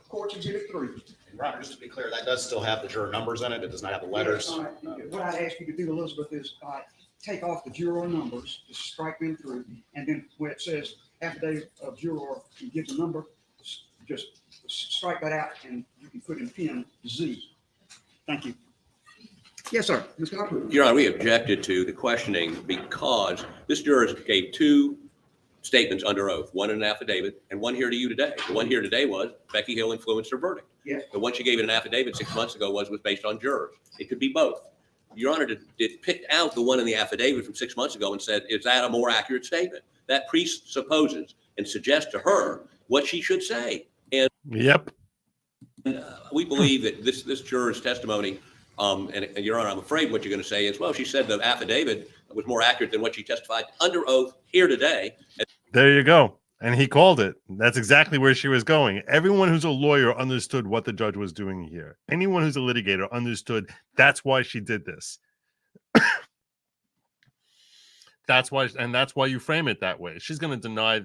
Court's exhibit 3. And Robert, just to be clear, that does still have the juror numbers in it. It does not have the letters. What I'd ask you to do, Elizabeth, is take off the juror numbers, just strike them through, and then where it says affidavit of juror, you give the number, just strike that out, and you can put in pen Z. Thank you. Yes, sir. Mr. Harper. Your Honor, we objected to the questioning because this juror gave 2 statements under oath, one in an affidavit and one here to you today. The one here today was Becky Hill influenced her verdict. Yes. The one she gave in an affidavit 6 months ago was based on jurors. It could be both. Your Honor, it picked out the one in the affidavit from 6 months ago and said, is that a more accurate statement? That presupposes and suggests to her what she should say. And Yep. we believe that this juror's testimony, and Your Honor, I'm afraid what you're going to say is, well, she said the affidavit was more accurate than what she testified under oath here today. There you go. And he called it. That's exactly where she was going. Everyone who's a lawyer understood what the judge was doing here. Anyone who's a litigator understood that's why she did this. That's why you frame it that way. She's going to deny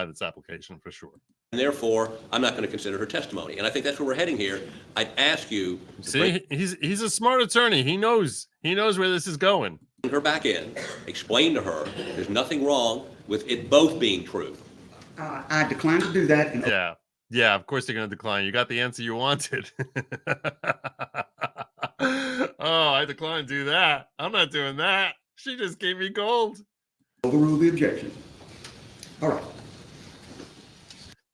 this application for sure. And therefore, I'm not going to consider her testimony. And I think that's where we're heading here. I'd ask you to See, he's a smart attorney. He knows where this is going. bring her back in, explain to her there's nothing wrong with it both being true. I decline to do that. And Yeah, of course they're going to decline. You got the answer you wanted. Oh, I decline to do that. I'm not doing that. She just gave me gold. overrule the objection. All right.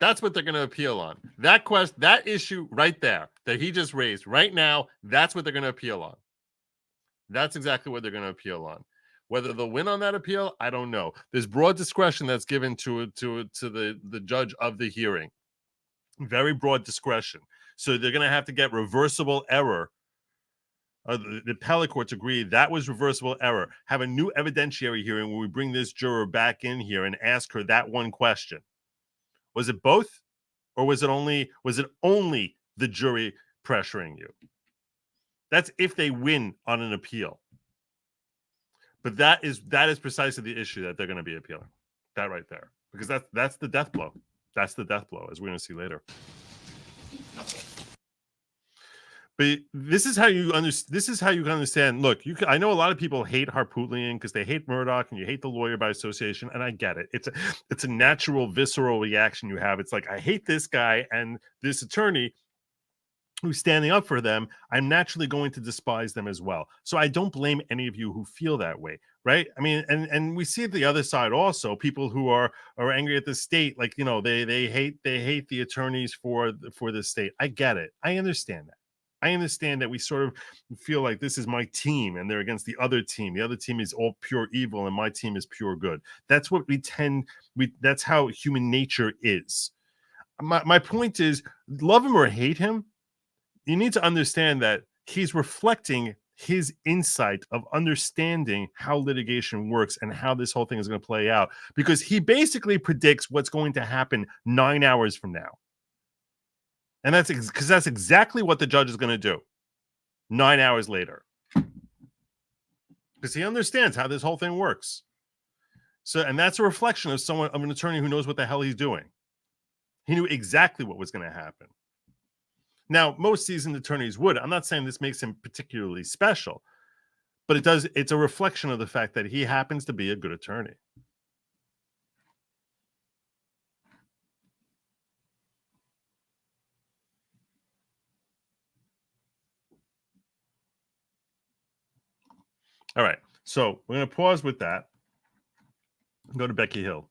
That's what they're going to appeal on. That issue right there that he just raised right now, that's what they're going to appeal on. That's exactly what they're going to appeal on. Whether they'll win on that appeal, I don't know. There's broad discretion that's given to the judge of the hearing. Very broad discretion. So they're going to have to get reversible error. The appellate courts agree that was reversible error. Have a new evidentiary hearing where we bring this juror back in here and ask her that one question. Was it both, or was it only the jury pressuring you? That's if they win on an appeal. But that is precisely the issue that they're going to be appealing. That right there, because that's the death blow. That's the death blow, as we're going to see later. But this is how you understand. Look, I know a lot of people hate Harpootlian because they hate Murdoch and you hate the lawyer by association, and I get it. It's a natural, visceral reaction you have. It's like, I hate this guy and this attorney who's standing up for them. I'm naturally going to despise them as well. So I don't blame any of you who feel that way, right? I mean, and we see the other side also. People who are angry at the state, like, you know, they hate the attorneys for the state. I get it. I understand that. I understand that we sort of feel like this is my team and they're against the other team. The other team is all pure evil and my team is pure good. That's what that's how human nature is. My point is, love him or hate him, you need to understand that he's reflecting his insight of understanding how litigation works and how this whole thing is going to play out, because he basically predicts what's going to happen 9 hours from now. And that's because that's exactly what the judge is going to do 9 hours later. Because he understands how this whole thing works. So, and that's a reflection of an attorney who knows what the hell he's doing. He knew exactly what was going to happen. Now, most seasoned attorneys would. I'm not saying this makes him particularly special, but it's a reflection of the fact that he happens to be a good attorney. All right, so we're going to pause with that. Go to Becky Hill.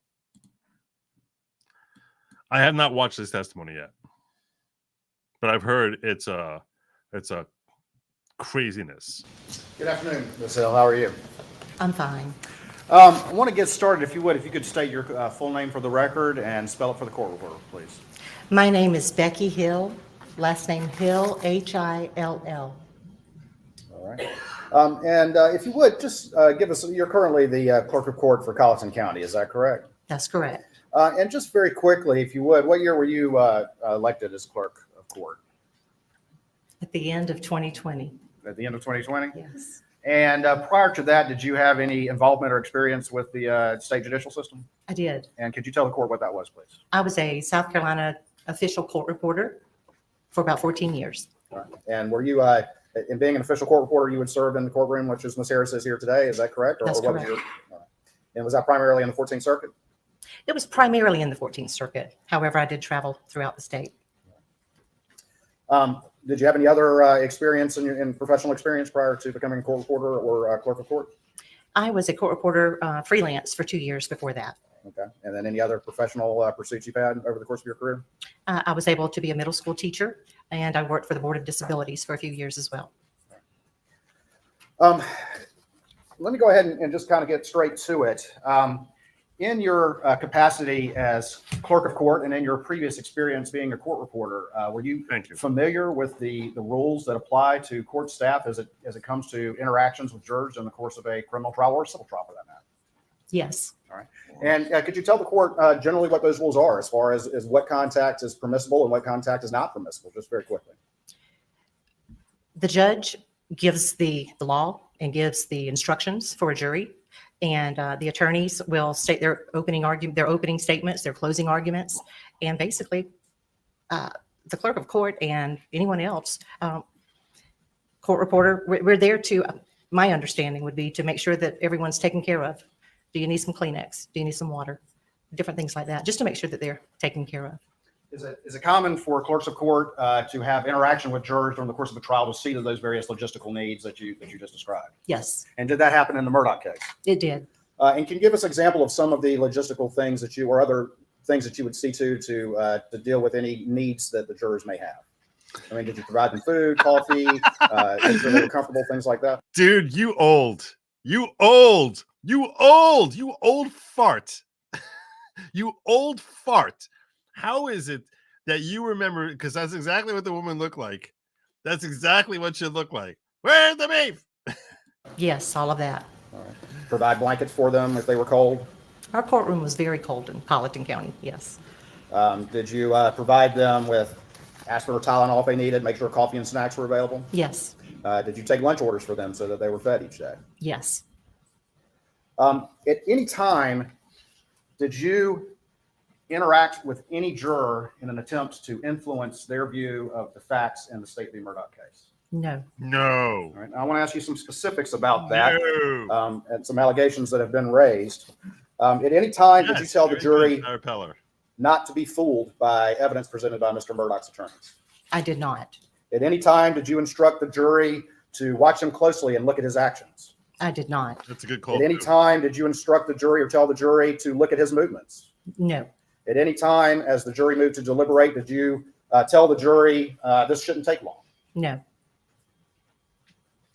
I have not watched this testimony yet, but I've heard it's a craziness. Good afternoon, Ms. Hill. How are you? I'm fine. I want to get started, if you could state your full name for the record and spell it for the court reporter, please. My name is Becky Hill, last name Hill, Hill. All right. And if you would, just give us, you're currently the clerk of court for Colleton County, is that correct? That's correct. And just very quickly, if you would, what year were you elected as clerk of court? At the end of 2020. At the end of 2020? Yes. And prior to that, did you have any involvement or experience with the state judicial system? I did. And could you tell the court what that was, please? I was a South Carolina official court reporter for about 14 years. All right. And were you, in being an official court reporter, you would serve in the courtroom, which is Ms. Harris is here today, is that correct? That's what was correct. all right. And was that primarily in the 14th Circuit? It was primarily in the 14th Circuit. However, I did travel throughout the state. Did you have any other experience in professional experience prior to becoming a court reporter or clerk of court? I was a court reporter freelance for 2 years before that. Okay. And then any other professional pursuits you've had over the course of your career? I was able to be a middle school teacher, and I worked for the Board of Disabilities for a few years as well. Let me go ahead and just kind of get straight to it. In your capacity as clerk of court and in your previous experience being a court reporter, were you familiar with the rules that apply to court staff as it comes to interactions with jurors in the course of a criminal trial or civil trial for that matter? Yes. All right. And could you tell the court generally what those rules are as far as what contact is permissible and what contact is not permissible, just very quickly? The judge gives the law and gives the instructions for a jury. And the attorneys will state their opening argument, their opening statements, their closing arguments, and basically the clerk of court and anyone else, court reporter, we're there to, my understanding would be to make sure that everyone's taken care of. Do you need some Kleenex? Do you need some water? Different things like that, just to make sure that they're taken care of. Is it common for clerks of court to have interaction with jurors during the course of a trial to see to those various logistical needs that you just described? Yes. And did that happen in the Murdoch case? It did. And can you give us an example of some of the logistical things that you or other things that you would see to deal with any needs that the jurors may have? I mean, did you provide them food, coffee, make sure they were comfortable, things like that? Dude, you old fart. You old fart. How is it that you remember? Because that's exactly what the woman looked like. That's exactly what she looked like. Where's the beef? Yes, all of that. All right. Provide blankets for them if they were cold? Our courtroom was very cold in Colleton County, yes. Did you provide them with aspirin or Tylenol if they needed, make sure coffee and snacks were available? Yes. Did you take lunch orders for them so that they were fed each day? Yes. At any time, did you interact with any juror in an attempt to influence their view of the facts in the State v. Murdoch case? No. No. All right. I want to ask you some specifics about that No. and some allegations that have been raised. At any time, did you tell the jury not to be fooled by evidence presented by Mr. Murdoch's attorneys? I did not. At any time, did you instruct the jury to watch him closely and look at his actions? I did not. That's a good call. At any time, did you instruct the jury or tell the jury to look at his movements? No. At any time, as the jury moved to deliberate, did you tell the jury this shouldn't take long? No.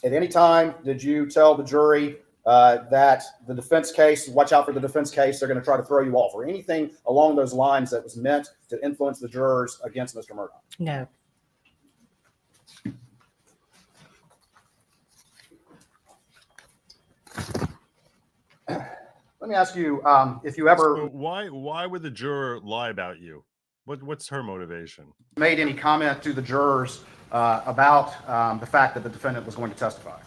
At any time, did you tell the jury that the defense case, watch out for the defense case, they're going to try to throw you off, or anything along those lines that was meant to influence the jurors against Mr. Murdoch? No. Let me ask you if you ever So why would the juror lie about you? What's her motivation? made any comment to the jurors about the fact that the defendant was going to testify.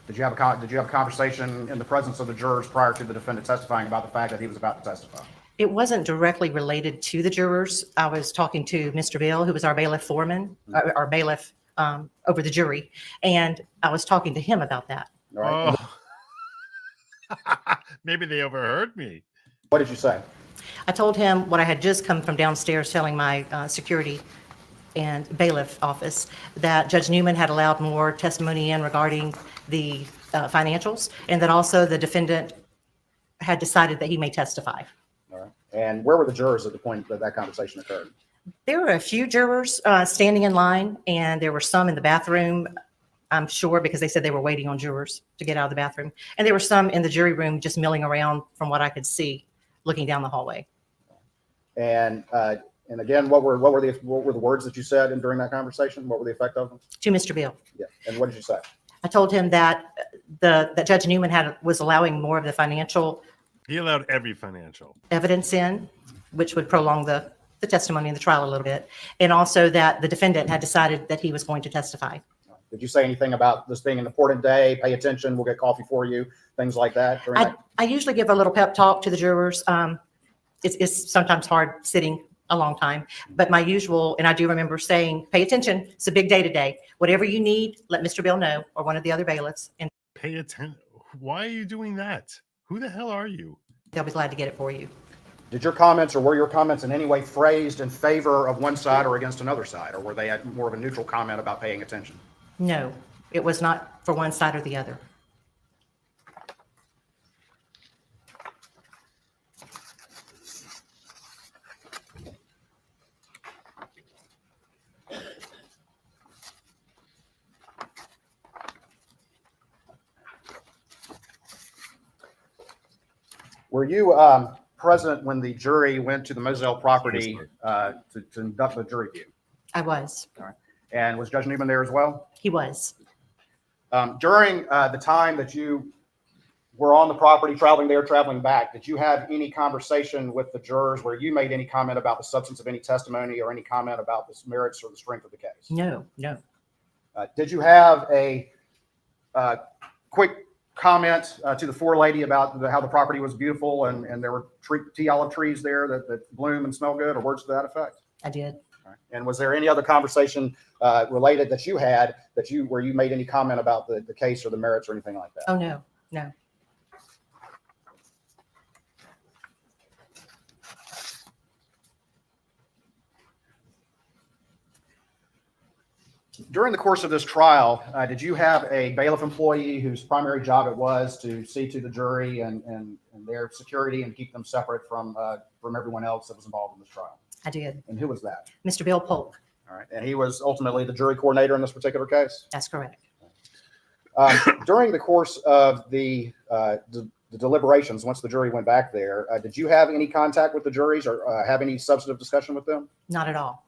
Did you have a conversation in the presence of the jurors prior to the defendant testifying about the fact that he was about to testify? It wasn't directly related to the jurors. I was talking to Mr. Bill, who was our bailiff foreman, our bailiff over the jury, and I was talking to him about that. All right. Oh. Maybe they overheard me. What did you say? I told him what I had just come from downstairs telling my security and bailiff office, that Judge Newman had allowed more testimony in regarding the financials, and that also the defendant had decided that he may testify. All right. And where were the jurors at the point that that conversation occurred? There were a few jurors standing in line, and there were some in the bathroom, I'm sure, because they said they were waiting on jurors to get out of the bathroom. And there were some in the jury room just milling around from what I could see, looking down the hallway. And And again, what were the words that you said during that conversation? What were the effect of them? To Mr. Bill. Yeah. And what did you say? I told him that that Judge Newman was allowing more of the financial He allowed every financial. evidence in, which would prolong the testimony in the trial a little bit, and also that the defendant had decided that he was going to testify. Did you say anything about this being an important day? Pay attention. We'll get coffee for you. Things like that. I usually give a little pep talk to the jurors. It's sometimes hard sitting a long time, but my usual, and I do remember saying, pay attention. It's a big day today. Whatever you need, let Mr. Bill know, or one of the other bailiffs, and Pay attention. Why are you doing that? Who the hell are you? they'll be glad to get it for you. Did your comments, or were your comments in any way phrased in favor of one side or against another side, or were they more of a neutral comment about paying attention? No, it was not for one side or the other. Were you present when the jury went to the Moselle property to conduct the jury view? I was. All right. And was Judge Newman there as well? He was. During the time that you were on the property, traveling there, traveling back, did you have any conversation with the jurors where you made any comment about the substance of any testimony or any comment about the merits or the strength of the case? No. Did you have a quick comment to the forelady about how the property was beautiful and there were tea olive trees there that bloom and smell good, or words to that effect? I did. All right. And was there any other conversation related that you had where you made any comment about the case or the merits or anything like that? Oh, no. During the course of this trial, did you have a bailiff employee whose primary job it was to see to the jury and their security and keep them separate from everyone else that was involved in this trial? I did. And who was that? Mr. Bill Polk. All right. And he was ultimately the jury coordinator in this particular case? That's correct. During the course of the deliberations, once the jury went back there, did you have any contact with the juries or have any substantive discussion with them? Not at all.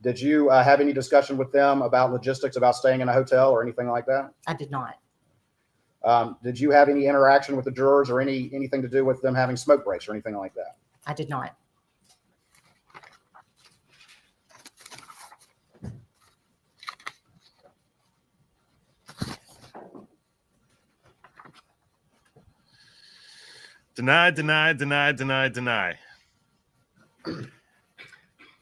Did you have any discussion with them about logistics, about staying in a hotel or anything like that? I did not. Did you have any interaction with the jurors or anything to do with them having smoke breaks or anything like that? I did not. Deny.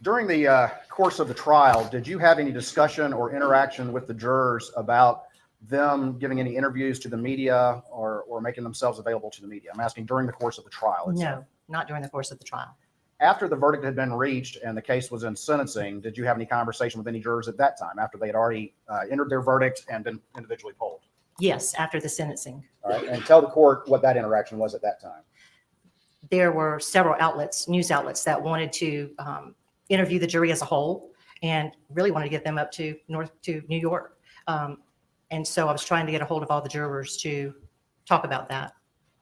During the course of the trial, did you have any discussion or interaction with the jurors about them giving any interviews to the media or making themselves available to the media? I'm asking during the course of the trial itself. No, not during the course of the trial. After the verdict had been reached and the case was in sentencing, did you have any conversation with any jurors at that time after they had already entered their verdict and been individually polled? Yes, after the sentencing. All right. And tell the court what that interaction was at that time. There were several news outlets that wanted to interview the jury as a whole and really wanted to get them up to New York. And so I was trying to get a hold of all the jurors to talk about that.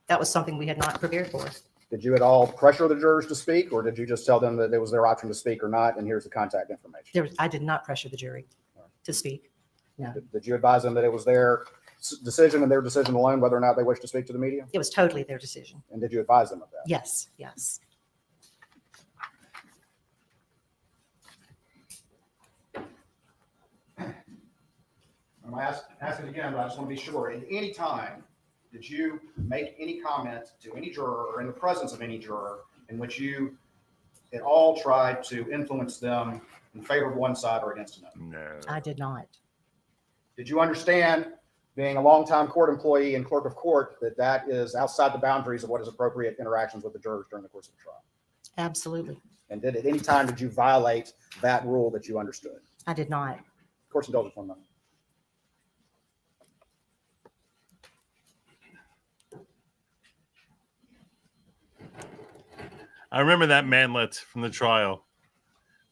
That was something we had not prepared for. Did you at all pressure the jurors to speak, or did you just tell them that it was their option to speak or not, and here's the contact information? I did not pressure the jury to speak. No. Did you advise them that it was their decision and their decision alone whether or not they wish to speak to the media? It was totally their decision. And did you advise them of that? Yes. I'm going to ask it again, but I just want to be sure. At any time, did you make any comment to any juror or in the presence of any juror in which you at all tried to influence them in favor of one side or against another? No. I did not. Did you understand, being a longtime court employee and clerk of court, that is outside the boundaries of what is appropriate interactions with the jurors during the course of the trial? Absolutely. And at any time did you violate that rule that you understood? I did not. Court's indulgence 1 minute. I remember that manlet from the trial.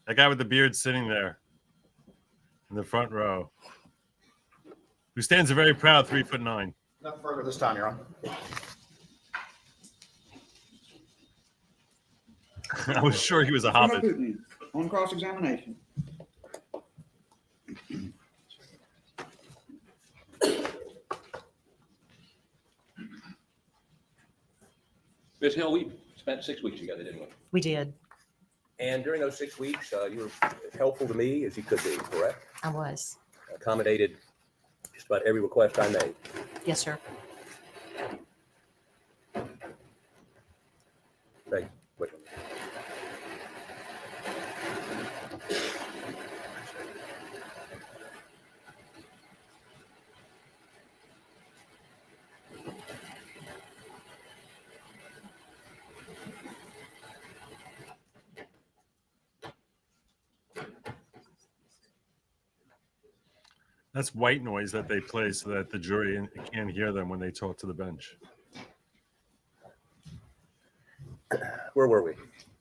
That guy with the beard sitting there in the front row, who stands a very proud 3'9". Nothing further this time, Your Honor. I was sure he was a hobbit. on cross-examination. Ms. Hill, we spent 6 weeks together, didn't we? We did. And during those 6 weeks, you were as helpful to me as you could be, correct? I was. Accommodated just about every request I made. Yes, sir. Right. Which one? That's white noise that they play so that the jury can't hear them when they talk to the bench. Where were we?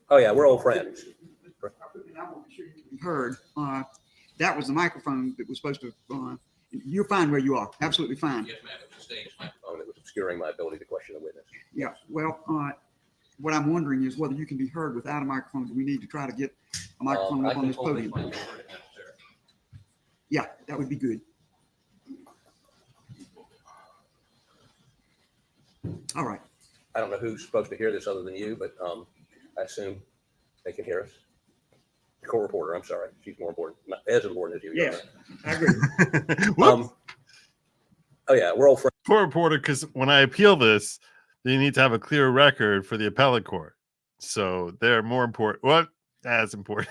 Oh, yeah, we're old friends. Heard. That was the microphone that was supposed to. You're fine where you are. Absolutely fine. Yes, ma'am. It was a stage microphone that was obscuring my ability to question a witness. Yeah. Well, what I'm wondering is whether you can be heard without a microphone. Do we need to try to get a microphone I up on can this hold these podium? mics if necessary. Yeah, that would be good. All right. I don't know who's supposed to hear this other than you, but I assume they can hear us. The court reporter, I'm sorry. She's more important, not as important as you. Yes, I agree. Oh, yeah, we're old friends. Court reporter, because when I appeal this, you need to have a clear record for the appellate court. So they're more important. What? That's important.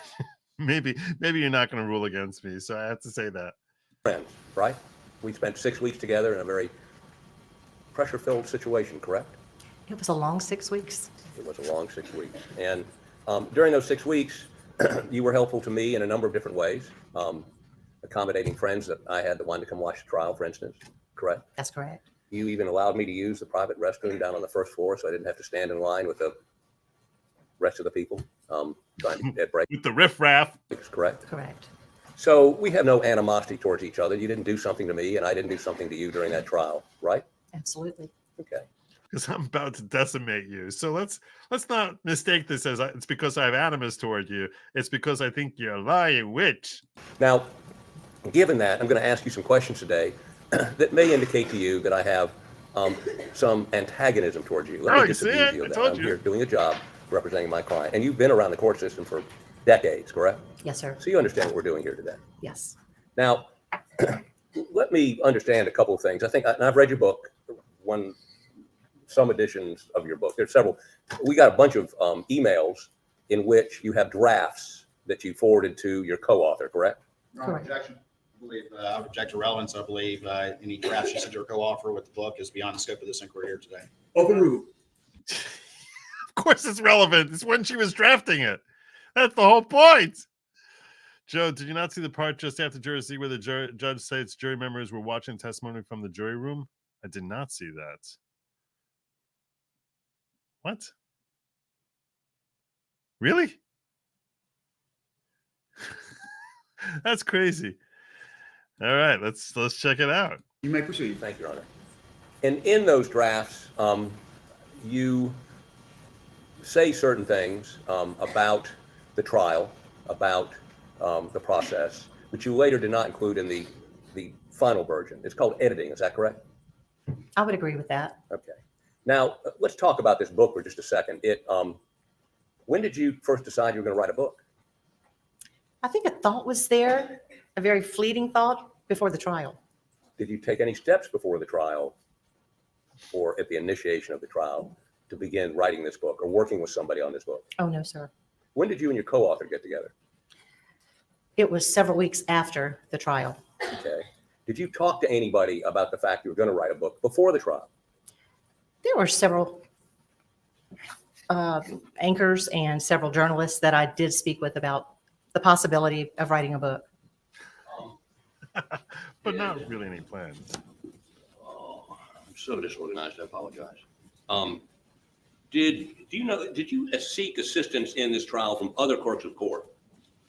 maybe you're not going to rule against me. So I have to say that. Friends, right? We spent 6 weeks together in a very pressure-filled situation, correct? It was a long 6 weeks. It was a long 6 weeks. And during those 6 weeks, you were helpful to me in a number of different ways. Accommodating friends that I had that wanted to come watch the trial, for instance, correct? That's correct. You even allowed me to use the private restroom down on the first floor, so I didn't have to stand in line with the rest of the people trying to get breaks. With the riffraff. Correct? Correct. So we have no animosity towards each other. You didn't do something to me, and I didn't do something to you during that trial, right? Absolutely. Okay. Because I'm about to decimate you. So let's not mistake this as it's because I have animus toward you. It's because I think you're a lying witch. Now, given that, I'm going to ask you some questions today that may indicate to you that I have some antagonism towards you. Let me disabuse you of that. I'm here doing a job representing my client, and you've been around the court system for decades, correct? Yes, sir. So you understand what we're doing here today. Yes. Now, let me understand a couple of things. I think, and I've read your book, some editions of your book. There's several. We got a bunch of emails in which you have drafts that you forwarded to your co-author, correct? Correct. Objection. I believe I would object to relevance. I believe any draft you sent your co-author with the book is beyond the scope of this inquiry here today. Overruled. Of course it's relevant. It's when she was drafting it. That's the whole point. Joe, did you not see the part just after jury C where the judge states jury members were watching testimony from the jury room? I did not see that. What? Really? That's crazy. All right, let's check it out. You may proceed. Thank you, Your Honor. And in those drafts, you say certain things about the trial, about the process, which you later did not include in the final version. It's called editing. Is that correct? I would agree with that. Okay. Now, let's talk about this book for just a second. When did you first decide you were going to write a book? I think a thought was there, a very fleeting thought before the trial. Did you take any steps before the trial or at the initiation of the trial to begin writing this book or working with somebody on this book? Oh, no, sir. When did you and your co-author get together? It was several weeks after the trial. Okay. Did you talk to anybody about the fact you were going to write a book before the trial? There were several anchors and several journalists that I did speak with about the possibility of writing a book. But not really any plans. Oh, I'm so disorganized. I apologize. Did you seek assistance in this trial from other clerks of court?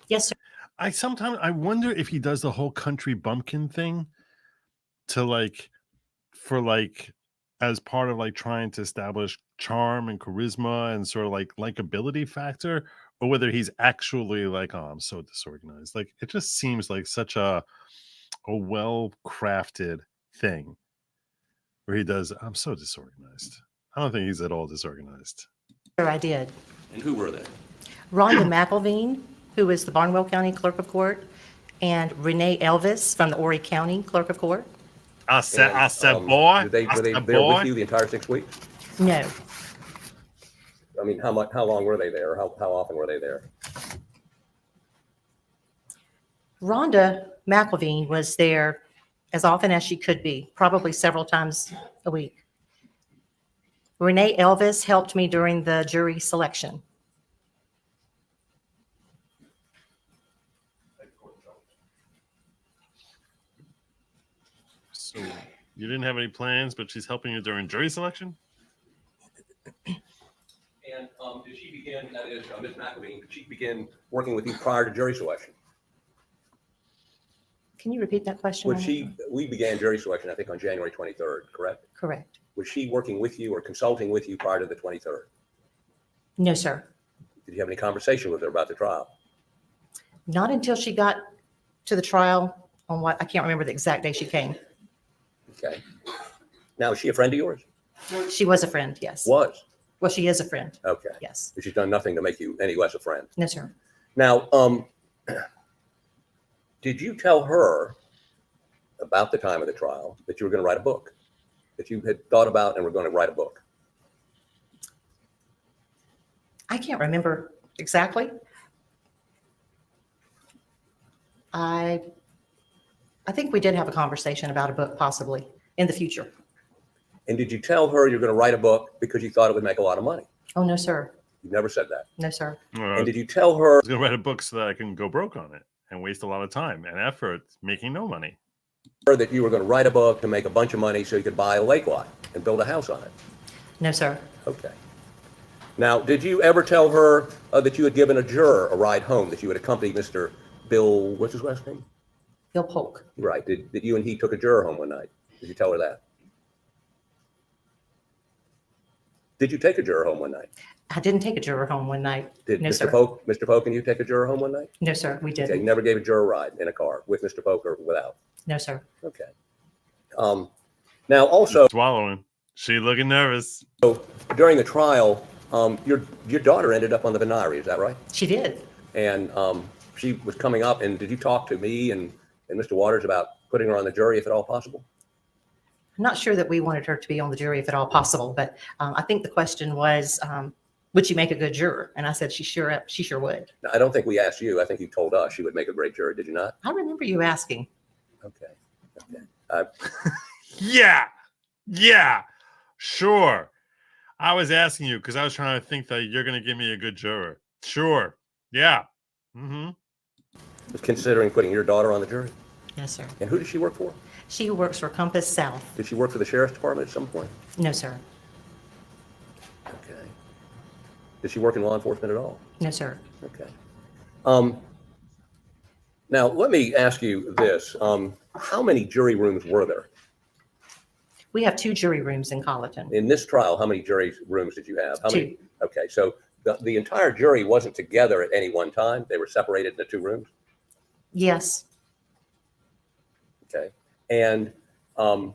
Yes, sir. I wonder if he does the whole country bumpkin thing as part of trying to establish charm and charisma and sort of likability factor, or whether he's actually like, oh, I'm so disorganized. Like, it just seems like such a well-crafted thing where he does, I'm so disorganized. I don't think he's at all disorganized. Sure, I did. And who were they? Rhonda McElveen, who is the Barnwell County Clerk of Court, and Renee Elvis from the Horry County Clerk of Court. I said, And, boy. Were they I there said, with boy. you the entire 6 weeks? No, I mean, how long were they there? How often were they there? Rhonda McElveen was there as often as she could be, probably several times a week. Renee Elvis helped me during the jury selection. So you didn't have any plans, but she's helping you during jury selection? And did she begin, that is, Ms. McElveen, did she begin working with you prior to jury selection? Can you repeat that question? We began jury selection, I think, on January 23rd, correct? Correct. Was she working with you or consulting with you prior to the 23rd? No, sir. Did you have any conversation with her about the trial? Not until she got to the trial on what, I can't remember the exact day she came. Okay. Now, is she a friend of yours? She was a friend, yes. Was? Well, she is a friend, Okay. yes. But she's done nothing to make you any less a friend. No, sir. Now, did you tell her about the time of the trial that you were going to write a book? That you had thought about and were going to write a book? I can't remember exactly. I think we did have a conversation about a book possibly in the future. And did you tell her you're going to write a book because you thought it would make a lot of money? Oh, no, sir. You never said that. No, sir. And did you tell her I was going to write a book so that I can go broke on it and waste a lot of time and effort making no money. that you were going to write a book to make a bunch of money so you could buy a lake lot and build a house on it? No, sir. Okay. Now, did you ever tell her that you had given a juror a ride home, that you had accompanied Mr. Bill, what's his last name? Bill Polk. Right. That you and he took a juror home one night? Did you tell her that? Did you take a juror home one night? I didn't take a juror home one night. Did No, Mr. sir. Mr. Polk and you take a juror home one night? No, sir, we Okay, you didn't. never gave a juror a ride in a car with Mr. Polk or without? No, sir. Okay. Now also, Swallowing. She looking nervous. during the trial, your daughter ended up on the venire, is that right? She did. And she was coming up, and did you talk to me and Mr. Waters about putting her on the jury if at all possible? I'm not sure that we wanted her to be on the jury if at all possible, but I think the question was, would she make a good juror? And I said, she sure would. Now, I don't think we asked you. I think you told us she would make a great juror. Did you not? I remember you asking. Okay. Okay. Yeah, sure. I was asking you because I was trying to think that you're going to give me a good juror. Sure. Yeah. Mm-hmm. Considering putting your daughter on the jury? Yes, sir. And who does she work for? She works for Compass South. Did she work for the sheriff's department at some point? No, sir. Okay. Did she work in law enforcement at all? No, sir. Okay. Now, let me ask you this. How many jury rooms were there? We have 2 jury rooms in Colleton. In this trial, how many jury rooms did you have? How 2. many? Okay, so the entire jury wasn't together at any one time? They were separated into 2 rooms? Yes. Okay. And when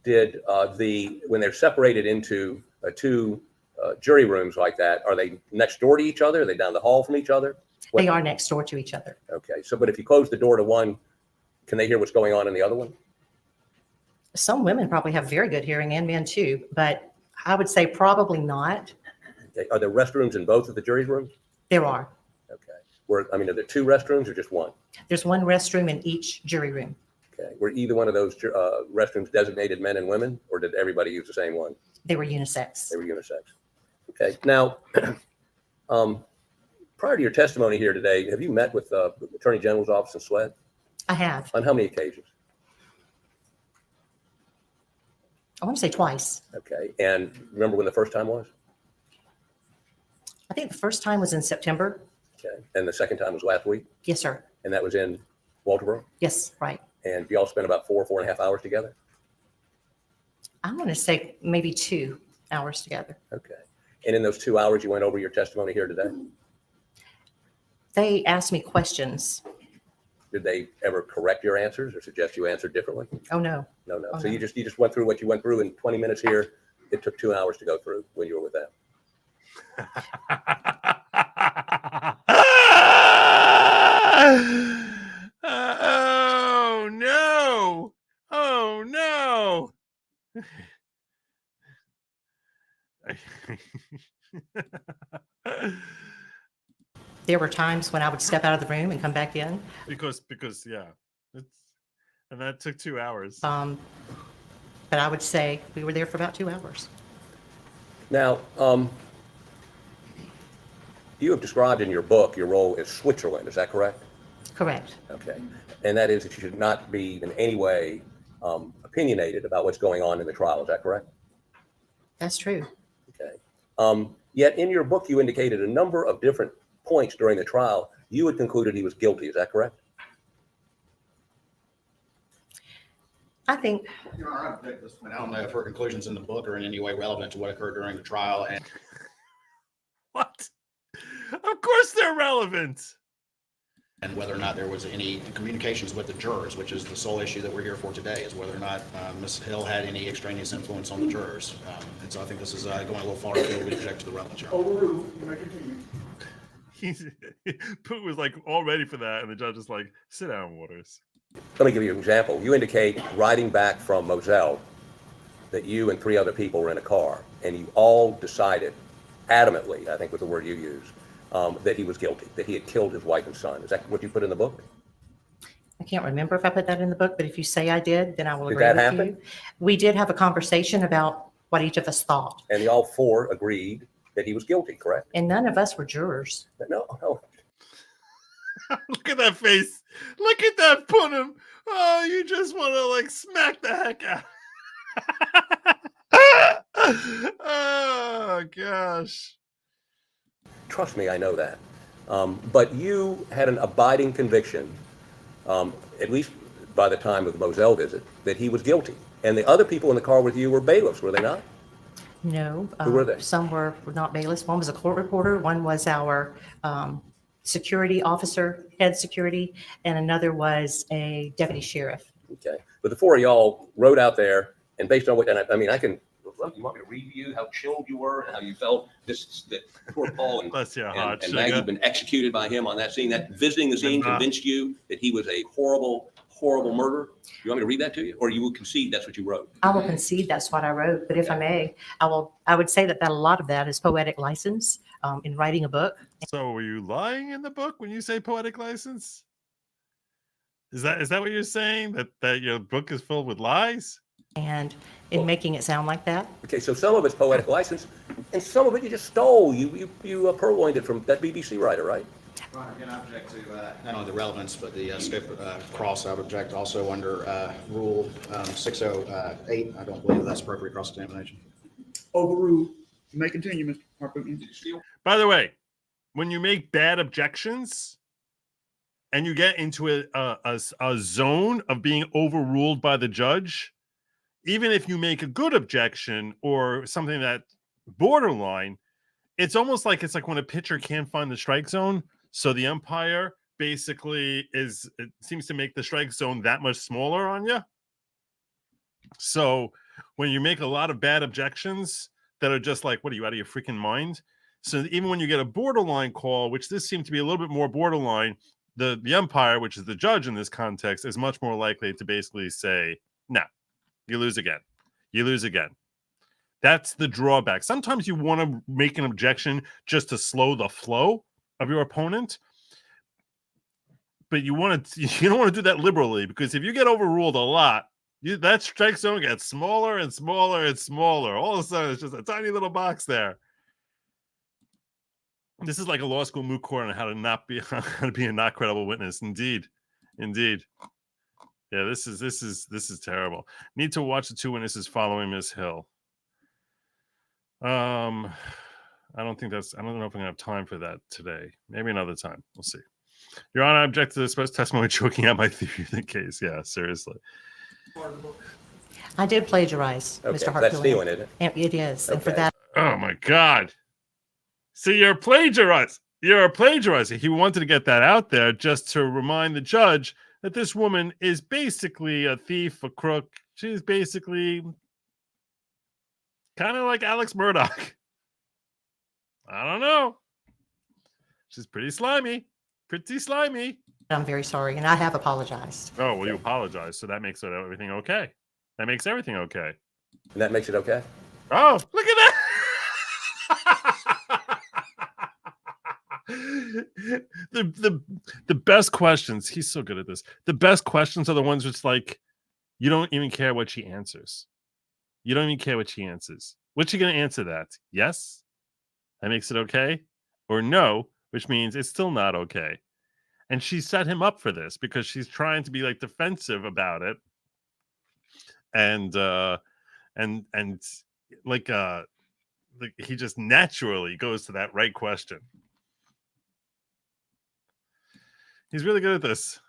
they're separated into 2 jury rooms like that, are they next door to each other? Are they down the hall from each other? They are next door to each other. Okay. So, but if you close the door to one, can they hear what's going on in the other one? Some women probably have very good hearing, and men too, but I would say probably not. Okay. Are there restrooms in both of the jury rooms? There are. Okay. Are there 2 restrooms or just one? There's 1 restroom in each jury room. Okay. Were either one of those restrooms designated men and women, or did everybody use the same one? They were unisex. They were unisex. Okay. Now, prior to your testimony here today, have you met with the Attorney General's office in Swed? I have. On how many occasions? I want to say twice. Okay. And remember when the first time was? I think the first time was in September. Okay. And the second time was last week? Yes, sir. And that was in Walterboro? Yes, right. And you all spent about 4.5 hours together? I want to say maybe 2 hours together. Okay. And in those 2 hours, you went over your testimony here today? They asked me questions. Did they ever correct your answers or suggest you answered differently? Oh, no. No, no. Oh, So no. you just went through what you went through in 20 minutes here. It took 2 hours to go through when you were with them. Oh no! Oh no! There were times when I would step out of the room and come back in. because yeah, and that took 2 hours. But I would say we were there for about 2 hours. Now, you have described in your book your role in Switzerland. Is that correct? Correct. Okay. And that is that you should not be in any way opinionated about what's going on in the trial. Is that correct? That's true. Okay. Yet in your book, you indicated a number of different points during the trial. You had concluded he was guilty. Is that correct? I think Your Honor, I object to this point. I don't know if her conclusions in the book are in any way relevant to what occurred during the trial, and What? Of course they're relevant. whether or not there was any communications with the jurors, which is the sole issue that we're here for today, is whether or not Ms. Hill had any extraneous influence on the jurors. And so I think this is going a little far afield. We object to the relevance, Your Honor. Overruled. You may continue. Pooh was like all ready for that, and the judge is like, "Sit down, Waters." Let me give you an example. You indicate riding back from Moselle that you and 3 other people were in a car, and you all decided adamantly, I think was the word you used, that he was guilty, that he had killed his wife and son. Is that what you put in the book? I can't remember if I put that in the book, but if you say I did, then I will Did agree that with happen? you. We did have a conversation about what each of us thought, And all 4 agreed that he was guilty, correct? and none of us were jurors. No, no. Look at that face. Look at that punim. Oh, you just want to like smack the heck out. Oh gosh. Trust me, I know that. But you had an abiding conviction, at least by the time of the Moselle visit, that he was guilty. And the other people in the car with you were bailiffs, were they not? No. Who were they? Some were not bailiffs. One was a court reporter. One was our security officer, head security, and another was a deputy sheriff. Okay. But the 4 of y'all rode out there, and based on what, and I mean, I can, you want me to read you how chilled you were and how you felt that poor Paul and, Bless your heart, and Maggie sugar. had been executed by him on that scene, that visiting the scene And, convinced you that he was a horrible, horrible murderer? You want me to read that to you? Or you will concede that's what you wrote? I will concede that's what I wrote, but if I may, I would say that a lot of that is poetic license in writing a book. So were you lying in the book when you say poetic license? Is that what you're saying? That your book is filled with lies? And in making it sound like that. Okay, so some of it's poetic license, and some of it you just stole. You purloined it from that BBC writer, right? Right, again, I object to not only the relevance, but the scope cross. I would object also under Rule 608. I don't believe that's appropriate cross-examination. Overruled. You may continue, Mr. Harpootlian. By the way, when you make bad objections and you get into a zone of being overruled by the judge, even if you make a good objection or something that borderline, it's almost like it's like when a pitcher can't find the strike zone. So the umpire basically it seems to make the strike zone that much smaller on you. So when you make a lot of bad objections that are just like, what are you, out of your freaking mind? So even when you get a borderline call, which this seemed to be a little bit more borderline, the umpire, which is the judge in this context, is much more likely to basically say, no, you lose again. You lose again. That's the drawback. Sometimes you want to make an objection just to slow the flow of your opponent, but you don't want to do that liberally, because if you get overruled a lot, that strike zone gets smaller and smaller and smaller. All of a sudden, it's just a tiny little box there. This is like a law school moot court on how to be a not credible witness. Indeed. Yeah, this is terrible. Need to watch the 2 witnesses following Ms. Hill. I don't know if I'm gonna have time for that today. Maybe another time. We'll see. Your Honor, I object to this testimony choking out my theory of the case. Yeah, seriously. I did plagiarize, Okay, Mr. Hartfield. that's stealing, isn't it? It is, and for Okay. that, Oh my God. See, you're plagiarizing. you're plagiarizing. He wanted to get that out there just to remind the judge that this woman is basically a thief, a crook. She's basically kind of like Alex Murdoch. I don't know. She's pretty slimy. Pretty slimy. I'm very sorry, and I have apologized. Oh, well, you apologize. So that makes everything okay. That makes everything okay. And that makes it okay? Oh, look at that. the best questions. He's so good at this. The best questions are the ones which, like, you don't even care what she answers. You don't even care what she answers. What's she going to answer that? Yes? That makes it okay? Or no, which means it's still not okay. And she set him up for this because she's trying to be like defensive about it. And like he just naturally goes to that right question. He's really good at this.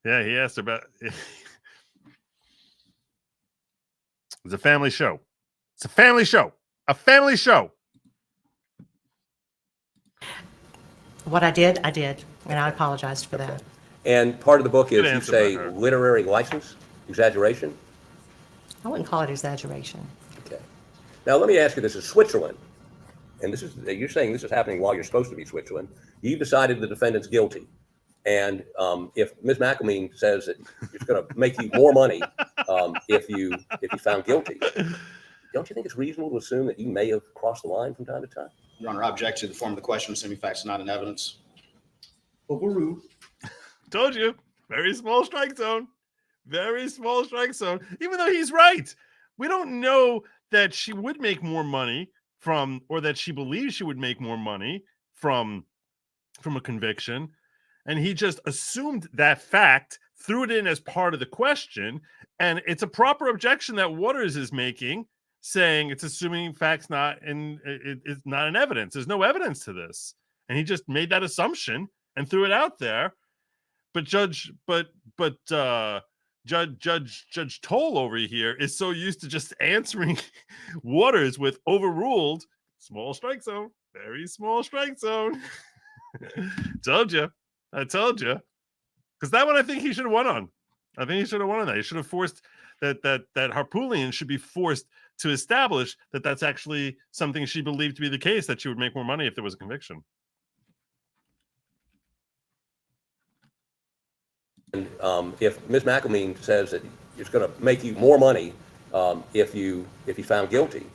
Yeah, he asked about it's a family show. It's a family show. A family show. What I did, and I apologized for that. And part of the book is, Good you answer say, by her. literary license, exaggeration. I wouldn't call it exaggeration. Okay. Now, let me ask you this. Is Switzerland, and this is, you're saying this is happening while you're supposed to be Switzerland. You decided the defendant's guilty. And if Ms. McElmeen says that it's going to make you more money if you found guilty, don't you think it's reasonable to assume that you may have crossed the line from time to time? Your Honor, I object to the form of the question, assuming facts not in evidence. Overruled. Told you. Very small strike zone. Very small strike zone. Even though he's right. We don't know that she would make more money from, or that she believes she would make more money from a conviction. And he just assumed that fact, threw it in as part of the question. And it's a proper objection that Waters is making, saying it's assuming facts not in, it's not in evidence. There's no evidence to this. And he just made that assumption and threw it out there. But Judge Toll over here is so used to just answering Waters with overruled, small strike zone, very small strike zone. Told you. I told you. Because that one I think he should have won on. I think he should have won on that. He should have forced that Harpootlian should be forced to establish that that's actually something she believed to be the case, that she would make more money if there was a conviction. And if Ms. McElmeen says that it's going to make you more money if you found guilty,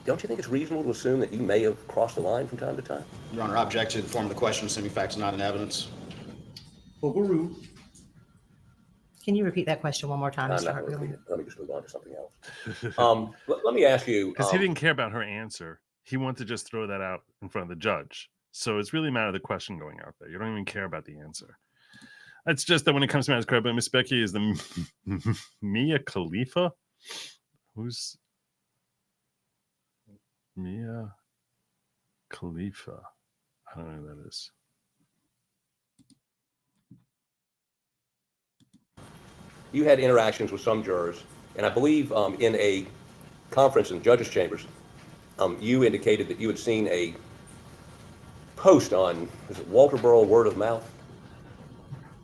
don't you think it's reasonable to assume that you may have crossed the line from time to time? Your Honor, I object to the form of the question, assuming facts not in evidence. Overruled. Can you repeat that question one more time, I'm Mr. not gonna repeat Hartwell? it. Let me just move on to something else. Let me ask you. Because he didn't care about her answer. He wanted to just throw that out in front of the judge. So it's really a matter of the question going out there. You don't even care about the answer. It's just that when it comes to matters credibility, Miss Becky is the Mia Khalifa. Who's Mia Khalifa? I don't know who that is. You had interactions with some jurors, and I believe in a conference in judges' chambers, you indicated that you had seen a post on, is it Walterboro Word of Mouth?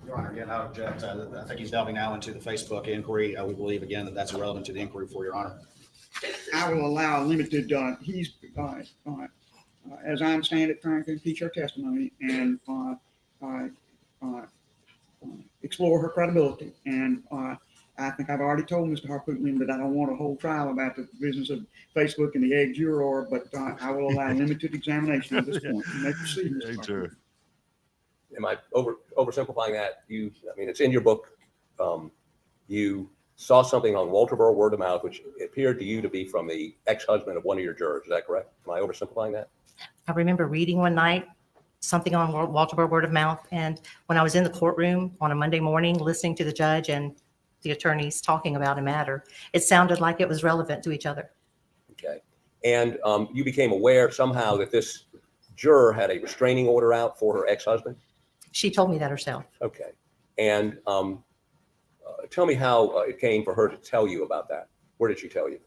Your Honor, again, I object. I think he's delving now into the Facebook inquiry. We believe, again, that that's irrelevant to the inquiry, for Your Honor. I will allow limited, as I understand it, trying to impeach her testimony and explore her credibility. And I think I've already told Mr. Harpootlian that I don't want a whole trial about the business of Facebook and the egg juror, but I will allow limited examination at this point. You may proceed, Mr. Harpootlian. Am I oversimplifying that? I mean, it's in your book. You saw something on Walterboro Word of Mouth, which appeared to you to be from the ex-husband of one of your jurors. Is that correct? Am I oversimplifying that? I remember reading one night something on Walterboro Word of Mouth, and when I was in the courtroom on a Monday morning listening to the judge and the attorneys talking about a matter, it sounded like it was relevant to each other. Okay. And you became aware somehow that this juror had a restraining order out for her ex-husband? She told me that herself. Okay. And tell me how it came for her to tell you about that. Where did she tell you?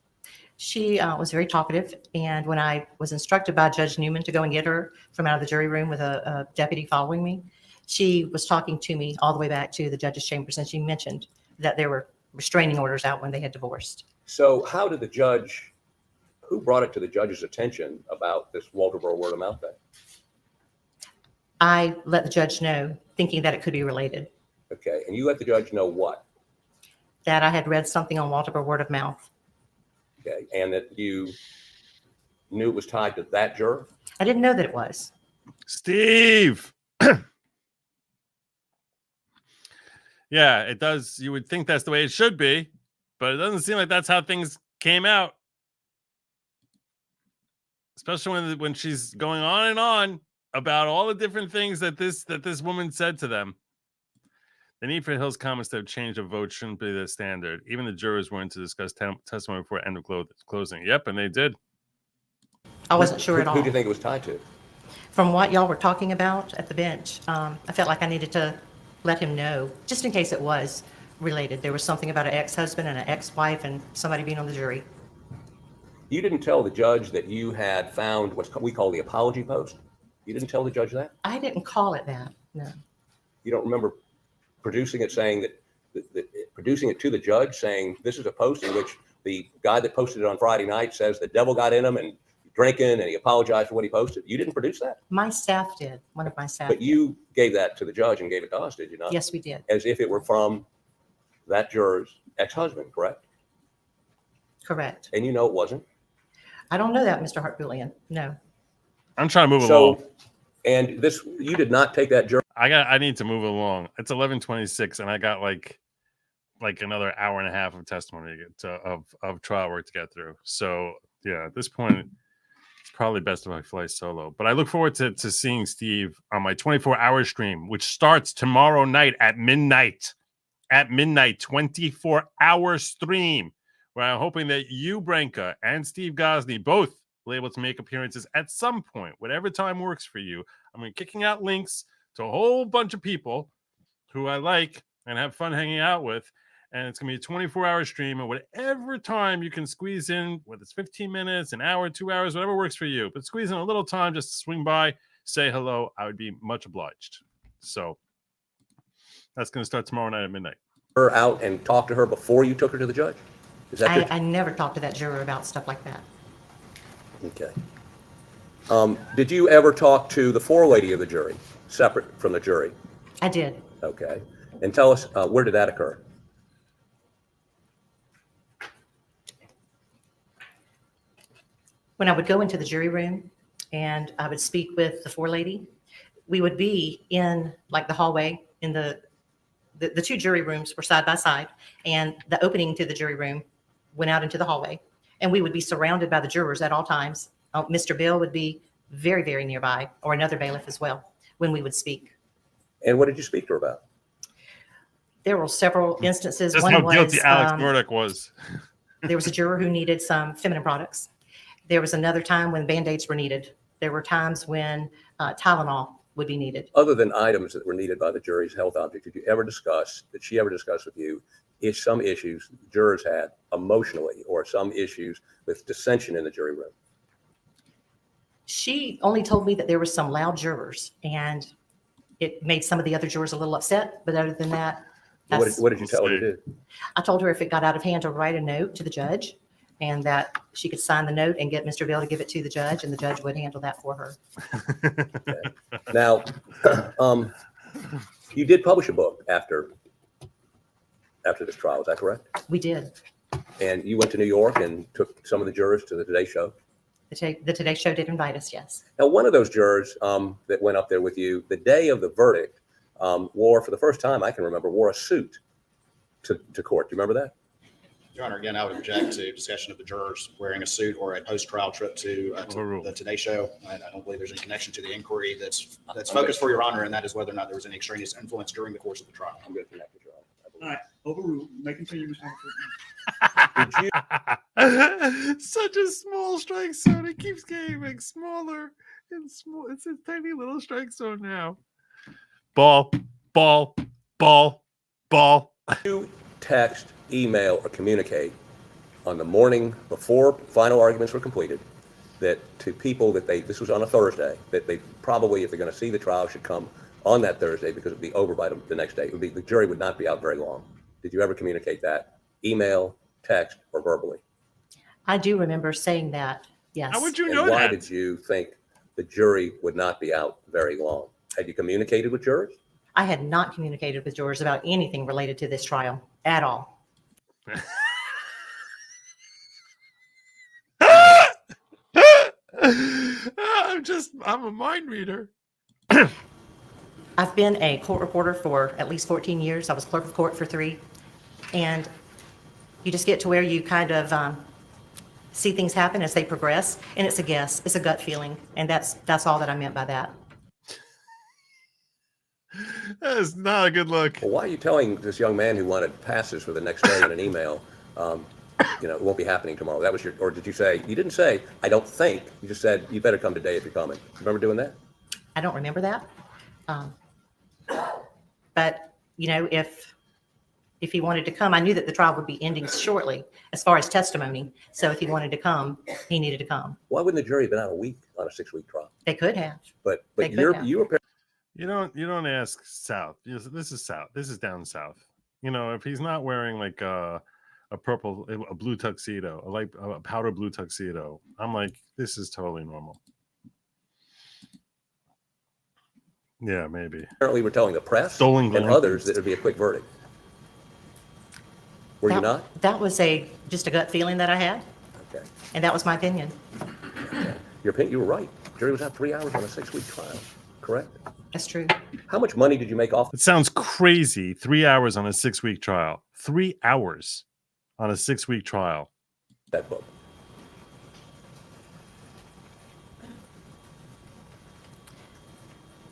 She was very talkative, and when I was instructed by Judge Newman to go and get her from out of the jury room with a deputy following me, she was talking to me all the way back to the judge's chambers, and she mentioned that there were restraining orders out when they had divorced. So how did the judge, who brought it to the judge's attention about this Walterboro word of mouth thing? I let the judge know, thinking that it could be related, Okay, and you let the judge know what? that I had read something on Walterboro word of mouth. Okay, and that you knew it was tied to that juror? I didn't know that it was. Steve. Yeah, it does. You would think that's the way it should be, but it doesn't seem like that's how things came out. Especially when she's going on and on about all the different things that this woman said to them. The need for Hill's comments to have changed a vote shouldn't be the standard. Even the jurors weren't to discuss testimony before end of closing. Yep, and they did. I wasn't sure at all. Who do you think it was tied to? From what y'all were talking about at the bench, I felt like I needed to let him know, just in case it was related. There was something about an ex-husband and an ex-wife and somebody being on the jury. You didn't tell the judge that you had found what we call the apology post? You didn't tell the judge that? I didn't call it that, no. You don't remember producing it, saying producing it to the judge, saying this is a post in which the guy that posted it on Friday night says the devil got in him and drinking and he apologized for what he posted? You didn't produce that? My staff did, one of my staff. But you gave that to the judge and gave it to us, did you not? Yes, we did. As if it were from that juror's ex-husband, correct? Correct. And you know it wasn't? I don't know that, Mr. Hartbulian, no. I'm trying to move along. And this, you did not take that juror. I need to move along. It's 11:26, and I got like another hour and a half of testimony to get of trial work to get through. So yeah, at this point, it's probably best if I fly solo. But I look forward to seeing Steve on my 24-hour stream, which starts tomorrow night at midnight. At midnight, 24-hour stream, where I'm hoping that you, Branka, and Steve Gosney both will be able to make appearances at some point, whatever time works for you. I'm going to be kicking out links to a whole bunch of people who I like and have fun hanging out with. And it's going to be a 24-hour stream, and whatever time you can squeeze in, whether it's 15 minutes, an hour, 2 hours, whatever works for you. But squeeze in a little time just to swing by, say hello. I would be much obliged. So that's going to start tomorrow night at midnight. Her out and talk to her before you took her to the judge? Is that I never talked to that juror about stuff like that. Okay. Did you ever talk to the forelady of the jury, separate from the jury? I did. Okay. And tell us, where did that occur? When I would go into the jury room and I would speak with the forelady, we would be in like the hallway in the two jury rooms were side by side, and the opening to the jury room went out into the hallway, and we would be surrounded by the jurors at all times. Mr. Bill would be very, very nearby, or another bailiff as well, when we would speak. And what did you speak to her about? There were several instances. Just One how was, guilty Alex Murdoch was. there was a juror who needed some feminine products. There was another time when Band-Aids were needed. There were times when Tylenol would be needed. Other than items that were needed by the jury's health object, did you ever discuss, did she ever discuss with you, if some issues jurors had emotionally or some issues with dissension in the jury room? She only told me that there were some loud jurors, and it made some of the other jurors a little upset. But other than that, What did you tell her to do? I told her if it got out of hand to write a note to the judge, and that she could sign the note and get Mr. Bill to give it to the judge, and the judge would handle that for her. Okay. Now, you did publish a book after this trial, is that correct? We did. And you went to New York and took some of the jurors to the Today Show? The Today Show did invite us, yes. Now, one of those jurors that went up there with you, the day of the verdict, wore, for the first time I can remember, wore a suit to court. Do you remember that? Your Honor, again, I would object to discussion of the jurors wearing a suit or a post-trial trip to the Today Show. I don't believe there's any connection to the inquiry that's focused for Your Honor, and that is whether or not there was any extraneous influence during the course of the trial. I'm going to connect with Your Honor. All right, overruled. May continue, Mr. Such a small strike zone. It keeps getting like smaller and small. It's a tiny little strike zone now. Ball. You text, email, or communicate on the morning before final arguments were completed, that to people that this was on a Thursday, that they probably, if they're going to see the trial, should come on that Thursday because it would be over by the next day. The jury would not be out very long. Did you ever communicate that? Email, text, or verbally? I do remember saying that, yes. How would you And know why that? did you think the jury would not be out very long? Had you communicated with jurors? I had not communicated with jurors about anything related to this trial at all. I'm a mind reader. I've been a court reporter for at least 14 years. I was clerk of court for 3. And you just get to where you kind of see things happen as they progress. And it's a guess, it's a gut feeling. And that's all that I meant by that. That is not a good look. Well, why are you telling this young man who wanted passes for the next day in an email, it won't be happening tomorrow? That was your, or did you say, you didn't say, I don't think, you just said, you better come today if you're coming. Remember doing that? I don't remember that. But, if he wanted to come, I knew that the trial would be ending shortly as far as testimony. So if he wanted to come, he needed to come. Why wouldn't the jury have been out a week on a 6-week trial? They could have. But They could have. you were. You don't ask South. This is South. This is down South. If he's not wearing like a blue tuxedo, a powder blue tuxedo, I'm like, this is totally normal. Yeah, maybe. Apparently, we're telling the press Stolen and glances. others that it would be a quick verdict. Were you not? That was just a gut feeling that I had. Okay. And that was my opinion. Okay. Your opinion, you were right. Jury was out 3 hours on a 6-week trial, correct? That's true. How much money did you make off? It sounds crazy. 3 hours on a 6-week trial. 3 hours on a 6-week trial. That book.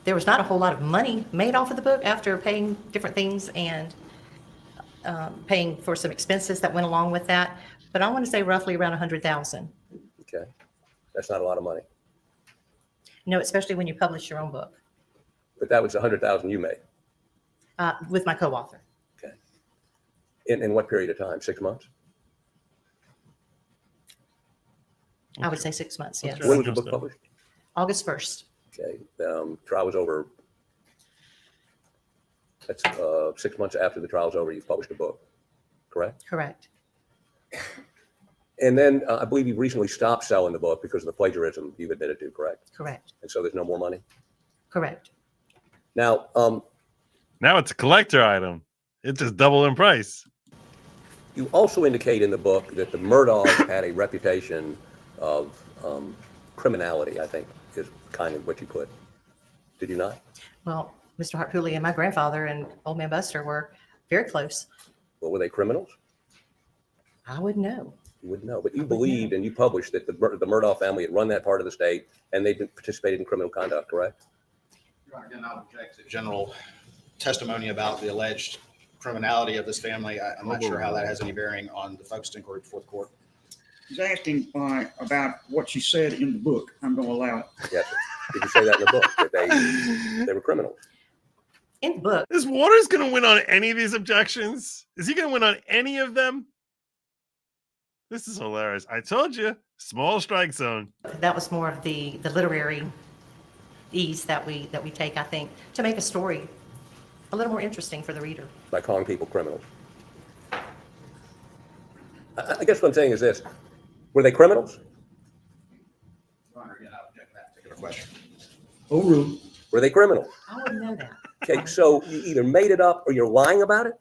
There was not a whole lot of money made off of the book after paying different things and paying for some expenses that went along with that. But I want to say roughly around $100,000. Okay. That's not a lot of money. No, especially when you publish your own book But that was $100,000 you made. with my co-author. Okay. In what period of time? 6 months? I would say 6 months, yes. When was the book published? August 1st. Okay. Trial was over. That's 6 months after the trial's over, you published a book, correct? Correct. And then I believe you recently stopped selling the book because of the plagiarism you've admitted to, correct? Correct. And so there's no more money? Correct. Now, Now it's a collector item. It's just double in price. you also indicate in the book that the Murdaugh had a reputation of criminality, I think, is kind of what you put. Did you not? Well, Mr. Hartpooley and my grandfather and Old Man Buster were very close. Well, were they criminals? I would know. You wouldn't know, but you believed and you published that the Murdaugh family had run that part of the state and they'd participated in criminal conduct, correct? Your Honor, again, I'll object to general testimony about the alleged criminality of this family. I'm not sure how that has any bearing on the focused inquiry before the court. He's asking about what she said in the book. I'm going to allow it. Yes. Did you say that in the book, that they were criminals? In the book, Is Waters going to win on any of these objections? Is he going to win on any of them? This is hilarious. I told you, small strike zone. that was more of the literary ease that we take, I think, to make a story a little more interesting for the reader. By calling people criminals. I guess what I'm saying is this. Were they criminals? Your Honor, again, I'll object to that particular question. Overruled. Were they criminals? I wouldn't know that. Okay, so you either made it up or you're lying about it?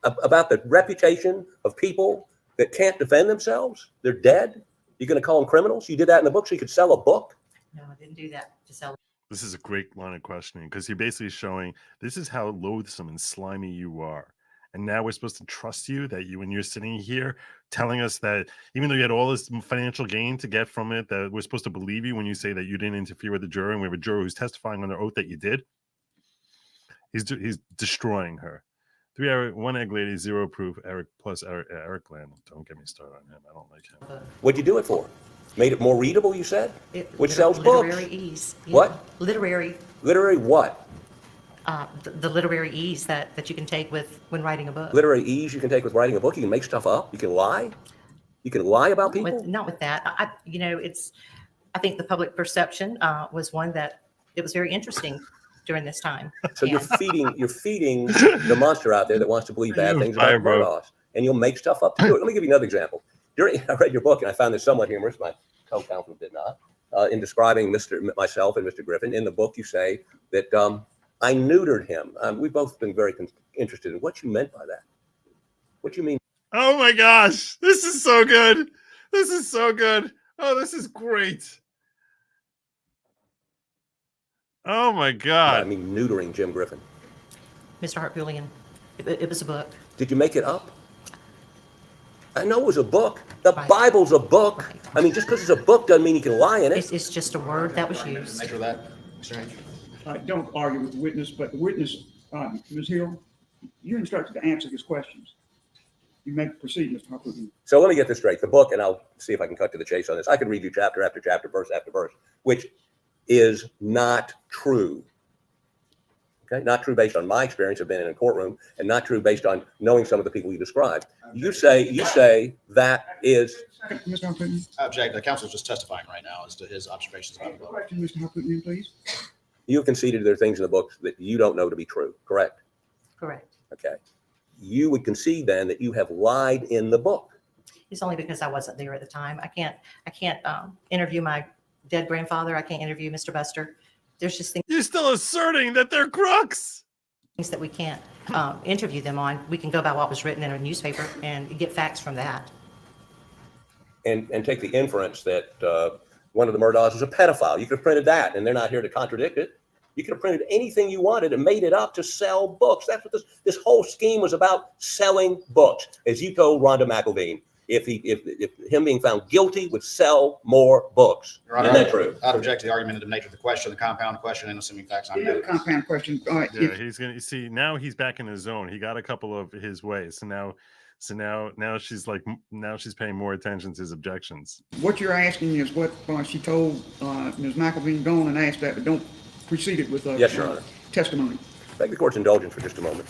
About the reputation of people that can't defend themselves? They're dead? You're going to call them criminals? You did that in the book so you could sell a book? No, I didn't do that to sell. This is a great line of questioning because you're basically showing this is how loathsome and slimy you are. And now we're supposed to trust you that when you're sitting here telling us that even though you had all this financial gain to get from it, that we're supposed to believe you when you say that you didn't interfere with the juror, and we have a juror who's testifying on their oath that you did. He's destroying her. 3 hour, 1 egg lady, 0 proof. Eric plus Eric Land. Don't get me started on him. I don't like him. What'd you do it for? Made it more readable, you said? Which sells literary books? Ease. Yeah. What? Literary. Literary what? The literary ease that you can take when writing a book. Literary ease you can take with writing a book? You can make stuff up? You can lie? You can lie about people? Not with that. I think the public perception was one that it was very interesting during this time. So you're feeding the monster out there that wants to believe bad things about Murdaugh, and you'll make stuff up to do it. Let me give you another example. I read your book, and I found this somewhat humorous. My co-counsel did not. In describing myself and Mr. Griffin, in the book you say that I neutered him. We've both been very interested in what you meant by that. What you mean? Oh my gosh, this is so good. This is so good. Oh, this is great. Oh my God. I mean, neutering Jim Griffin. Mr. Harpootlian, it was a book. Did you make it up? I know it was a book. The Bible's a book. Right. I mean, just because it's a book doesn't mean you can lie in it. It's just a word that was used. Nature of that exchange. Don't argue with the witness, but the witness, Ms. Hill, you're instructed to answer his questions. You may proceed, Mr. Harpootlian. So let me get this straight. The book, and I'll see if I can cut to the chase on this. I could read you chapter after chapter, verse after verse, which is not true. Okay, not true based on my experience of being in a courtroom, and not true based on knowing some of the people you described. You say that is. Mr. Harpootlian. Object. The counsel's just testifying right now as to his observations about the book. Question, Mr. Harpootlian, please. You conceded there are things in the book that you don't know to be true, correct? Correct. Okay. You would concede then that you have lied in the book. It's only because I wasn't there at the time. I can't interview my dead grandfather. I can't interview Mr. Buster. There's just You're still asserting that they're crooks. things that we can't interview them on. We can go by what was written in a newspaper and get facts from that. And take the inference that one of the Murdaughs was a pedophile. You could have printed that, and they're not here to contradict it. You could have printed anything you wanted and made it up to sell books. That's what this whole scheme was about, selling books. As you told Rhonda McElveen, if him being found guilty would sell more books. Right, Isn't that true? I'd object to the argumentative nature of the question, the compound question, and assuming facts on evidence. Compound question. All right. Yeah, he's gonna see now. He's back in his zone. He got a couple of his ways. So now she's paying more attention to his objections. What you're asking is what she told Ms. McElveen. Go on and ask that, but don't proceed it with Yes, Your Honor. testimony. Beg the court's indulgence for just a moment.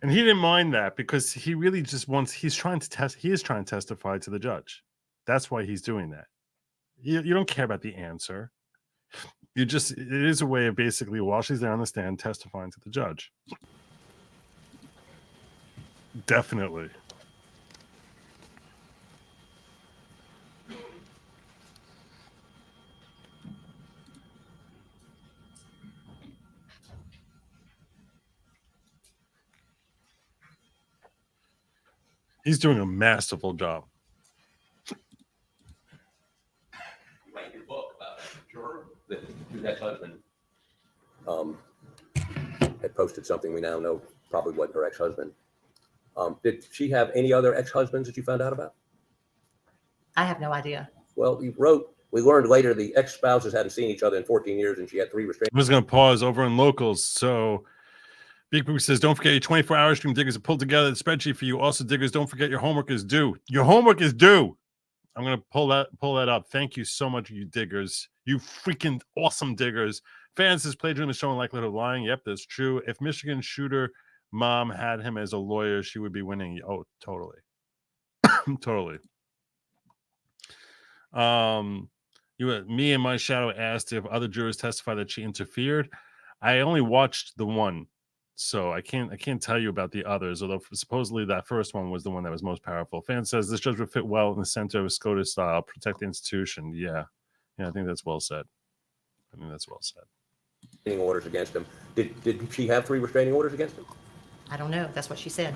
And he didn't mind that because he really just he is trying to testify to the judge. That's why he's doing that. You don't care about the answer. It is a way of basically, while she's there on the stand, testifying to the judge. Definitely. He's doing a masterful job. You write your book about a juror that whose ex-husband had posted something we now know probably wasn't her ex-husband. Did she have any other ex-husbands that you found out about? I have no idea. Well, you wrote, we learned later the ex-spouses hadn't seen each other in 14 years and she had 3 restraining. I'm just going to pause over in locals. So Big Boo says, don't forget your 24-hour stream. Diggers have pulled together the spreadsheet for you. Also, Diggers, don't forget your homework is due. Your homework is due. I'm going to pull that up. Thank you so much, you Diggers. You freaking awesome Diggers. Fans says plagiarism is showing likelihood of lying. Yep, that's true. If Michigan shooter mom had him as a lawyer, she would be winning. Oh, totally. Totally. Me and my shadow asked if other jurors testified that she interfered. I only watched the one, so I can't tell you about the others, although supposedly that first one was the one that was most powerful. Fan says this judge would fit well in the center of a SCOTUS style, protect the institution. Yeah, I think that's well said. Restraining orders against him. Did she have 3 restraining orders against him? I don't know. That's what she said.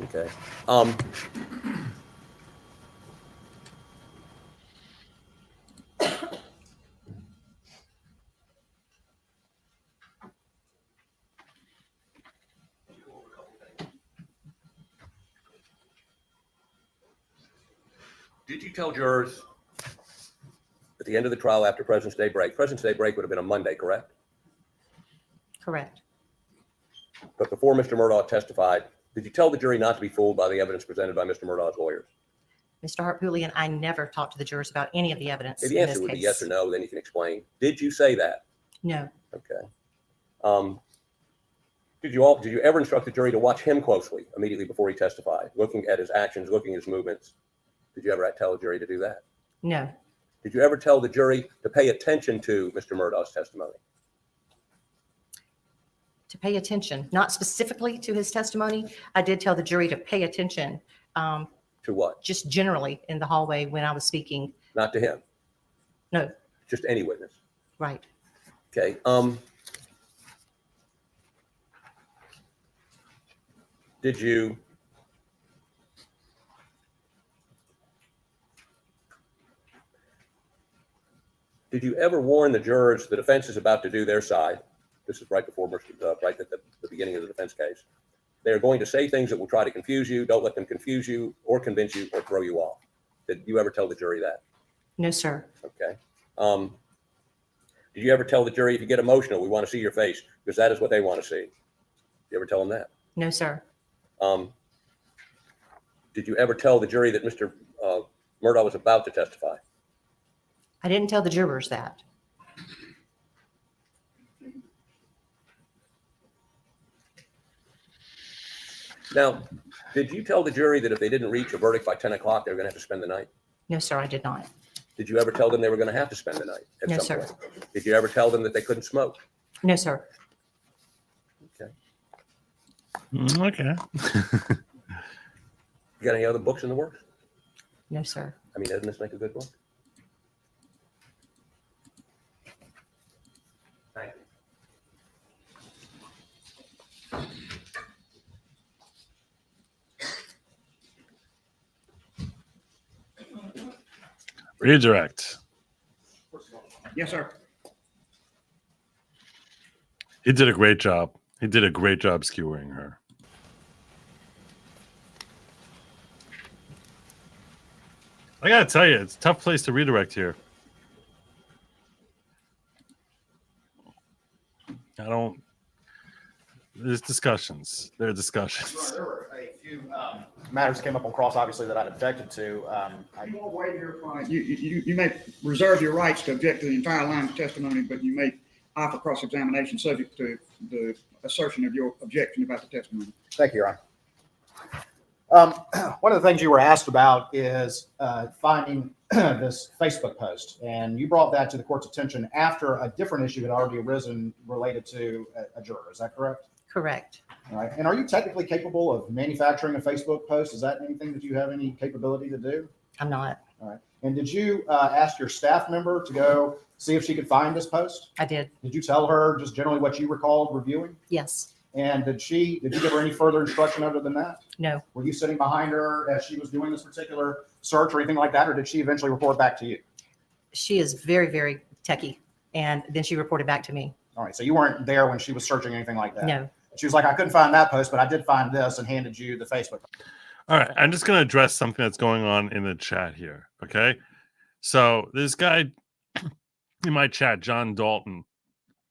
Okay. Did you tell jurors at the end of the trial after President's Day break? President's Day break would have been a Monday, correct? Correct. But before Mr. Murdoch testified, did you tell the jury not to be fooled by the evidence presented by Mr. Murdoch's lawyers? Mr. Harpootlian, I never talked to the jurors about any of the evidence. If the answer would be yes or no, then you can explain. Did you say that? No. Okay. Did you ever instruct the jury to watch him closely immediately before he testified, looking at his actions, looking at his movements? Did you ever tell the jury to do that? No, Did you ever tell the jury to pay attention to Mr. Murdaugh's testimony? to pay attention, not specifically to his testimony. I did tell the jury to pay attention, To what? just generally in the hallway when I was speaking. Not to him, No, just any witness. right. Okay. Did you ever warn the jurors the defense is about to do their side? This is right before, right at the beginning of the defense case. They're going to say things that will try to confuse you. Don't let them confuse you or convince you or throw you off. Did you ever tell the jury that? No, sir. Okay. Did you ever tell the jury, if you get emotional, we want to see your face because that is what they want to see? You ever tell them that? No, sir. Did you ever tell the jury that Mr. Murdaugh was about to testify? I didn't tell the jurors that. Now, did you tell the jury that if they didn't reach a verdict by 10 o'clock, they were going to have to spend the night? No, sir, I did not. Did you ever tell them they were going to have to spend the night at No, some sir. point? Did you ever tell them that they couldn't smoke? No, sir. Okay. Okay. You got any other books in the works? No, sir. I mean, doesn't this make a good book? Thank you. Redirect. Yes, sir. He did a great job. He did a great job skewering her. I gotta tell you, it's a tough place to redirect here. There's discussions. There are discussions. There were a few matters came up on cross, obviously, that I'd objected to. You won't wait here, client. You may reserve your rights to object to the entire line of testimony, but you may offer cross-examination subject to the assertion of your objection about the testimony. Thank you, Your Honor. One of the things you were asked about is finding this Facebook post, and you brought that to the court's attention after a different issue had already arisen related to a juror. Is that correct? Correct. All right. And are you technically capable of manufacturing a Facebook post? Is that anything that you have any capability to do? I'm not. All right. And did you ask your staff member to go see if she could find this post? I did. Did you tell her just generally what you recalled reviewing? Yes. And did you give her any further instruction other than that? No. Were you sitting behind her as she was doing this particular search or anything like that, or did she eventually report back to you? She is very, very techie. And then she reported back to me. All right. So you weren't there when she was searching anything like that? No. She was like, I couldn't find that post, but I did find this, and handed you the Facebook. All right, I'm just going to address something that's going on in the chat here, okay? So this guy in my chat, John Dalton,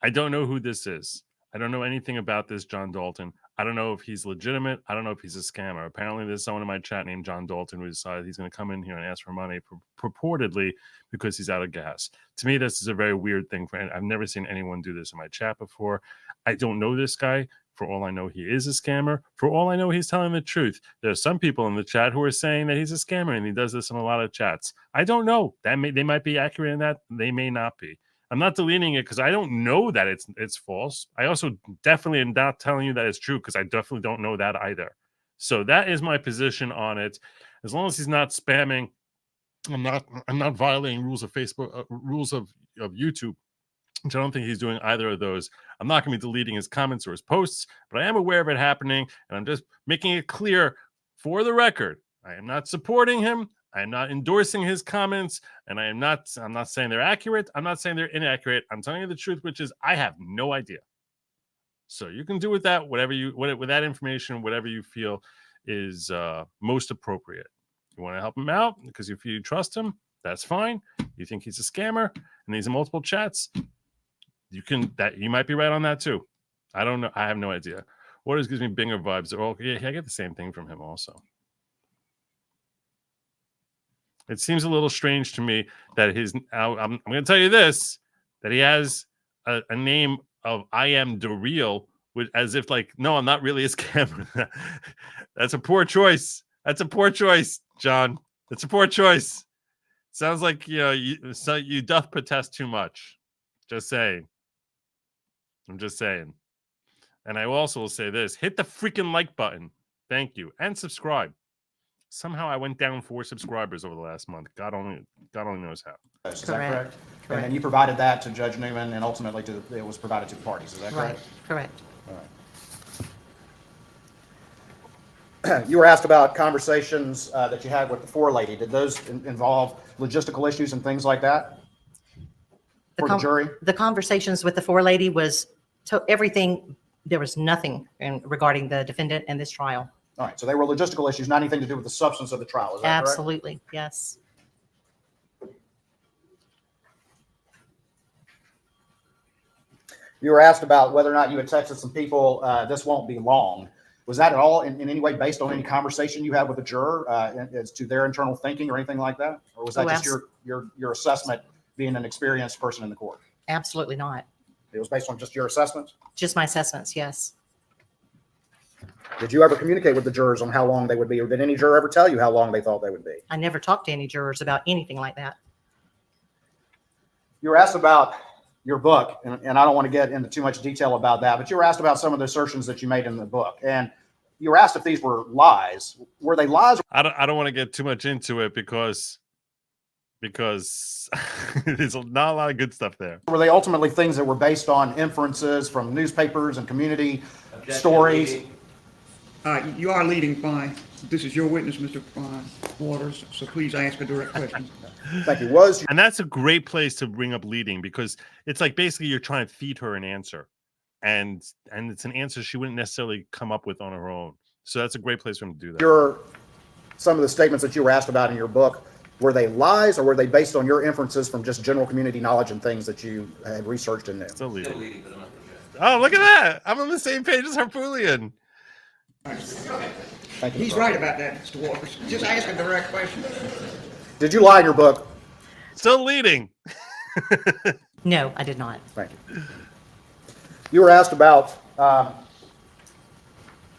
I don't know who this is. I don't know anything about this John Dalton. I don't know if he's legitimate. I don't know if he's a scammer. Apparently, there's someone in my chat named John Dalton who decided he's going to come in here and ask for money purportedly because he's out of gas. To me, this is a very weird thing. I've never seen anyone do this in my chat before. I don't know this guy. For all I know, he is a scammer. For all I know, he's telling the truth. There are some people in the chat who are saying that he's a scammer, and he does this in a lot of chats. I don't know. They might be accurate in that. They may not be. I'm not deleting it because I don't know that it's false. I also definitely am not telling you that it's true because I definitely don't know that either. So that is my position on it. As long as he's not spamming, I'm not violating rules of Facebook, rules of YouTube, which I don't think he's doing either of those. I'm not going to be deleting his comments or his posts, but I am aware of it happening, and I'm just making it clear for the record. I am not supporting him. I am not endorsing his comments, and I'm not saying they're accurate. I'm not saying they're inaccurate. I'm telling you the truth, which is I have no idea. So you can do with that with that information, whatever you feel is most appropriate. You want to help him out because if you trust him, that's fine. You think he's a scammer and he's in multiple chats, you might be right on that too. I don't know. I have no idea. Waters gives me Binger vibes. Yeah, I get the same thing from him also. It seems a little strange to me that I'm going to tell you this, that he has a name of I am the real as if like, no, I'm not really a scammer. That's a poor choice. That's a poor choice, John. That's a poor choice. Sounds like you doth protest too much. Just saying. I'm just saying. And I also will say this: hit the freaking like button. Thank you, and subscribe. Somehow I went down 4 subscribers over the last month. God only knows how. Is that correct? And then you provided that to Judge Newman, and ultimately it was provided to the parties. Is that correct? Correct. All right. You were asked about conversations that you had with the forelady. Did those involve logistical issues and things like that for the jury? The conversations with the forelady was everything. There was nothing regarding the defendant and this trial. All right. So they were logistical issues, not anything to do with the substance of the trial. Is that correct? Absolutely. Yes. You were asked about whether or not you had texted some people, this won't be long. Was that at all in any way based on any conversation you had with a juror as to their internal thinking or anything like that? Or was that just your assessment being an experienced person in the court? Absolutely not. It was based on just your assessments? Just my assessments, yes. Did you ever communicate with the jurors on how long they would be, or did any juror ever tell you how long they thought they would be? I never talked to any jurors about anything like that. You were asked about your book, and I don't want to get into too much detail about that, but you were asked about some of the assertions that you made in the book, and you were asked if these were lies. Were they lies? I don't want to get too much into it because there's not a lot of good stuff there. Were they ultimately things that were based on inferences from newspapers and community stories? You are leading by, this is your witness, Mr. Waters, so please ask a direct question. Thank you. And that's a great place to bring up leading, because it's like basically you're trying to feed her an answer, and it's an answer she wouldn't necessarily come up with on her own. So that's a great place for him to do that. Some of the statements that you were asked about in your book, were they lies or were they based on your inferences from just general community knowledge and things that you had researched and knew? Still leading. Oh, look at that. I'm on the same page as Harpoolian. Thank you. He's right about that, Mr. Waters. Just ask a direct question. Did you lie in your book? Still leading. No, I did not. Thank you. You were asked about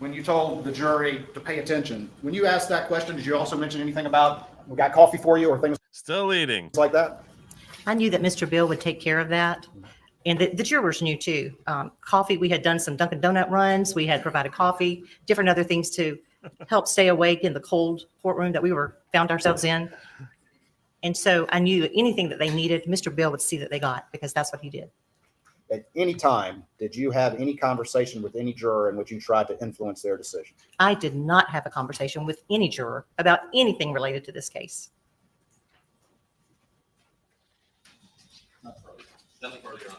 when you told the jury to pay attention. When you asked that question, did you also mention anything about we got coffee for you or things still leading like that? I knew that Mr. Bill would take care of that. And the jurors knew too. Coffee, we had done some Dunkin' Donut runs. We had provided coffee, different other things to help stay awake in the cold courtroom that we found ourselves in. And so I knew anything that they needed, Mr. Bill would see that they got, because that's what he did. At any time, did you have any conversation with any juror in which you tried to influence their decision? I did not have a conversation with any juror about anything related to this case. Nothing further, Your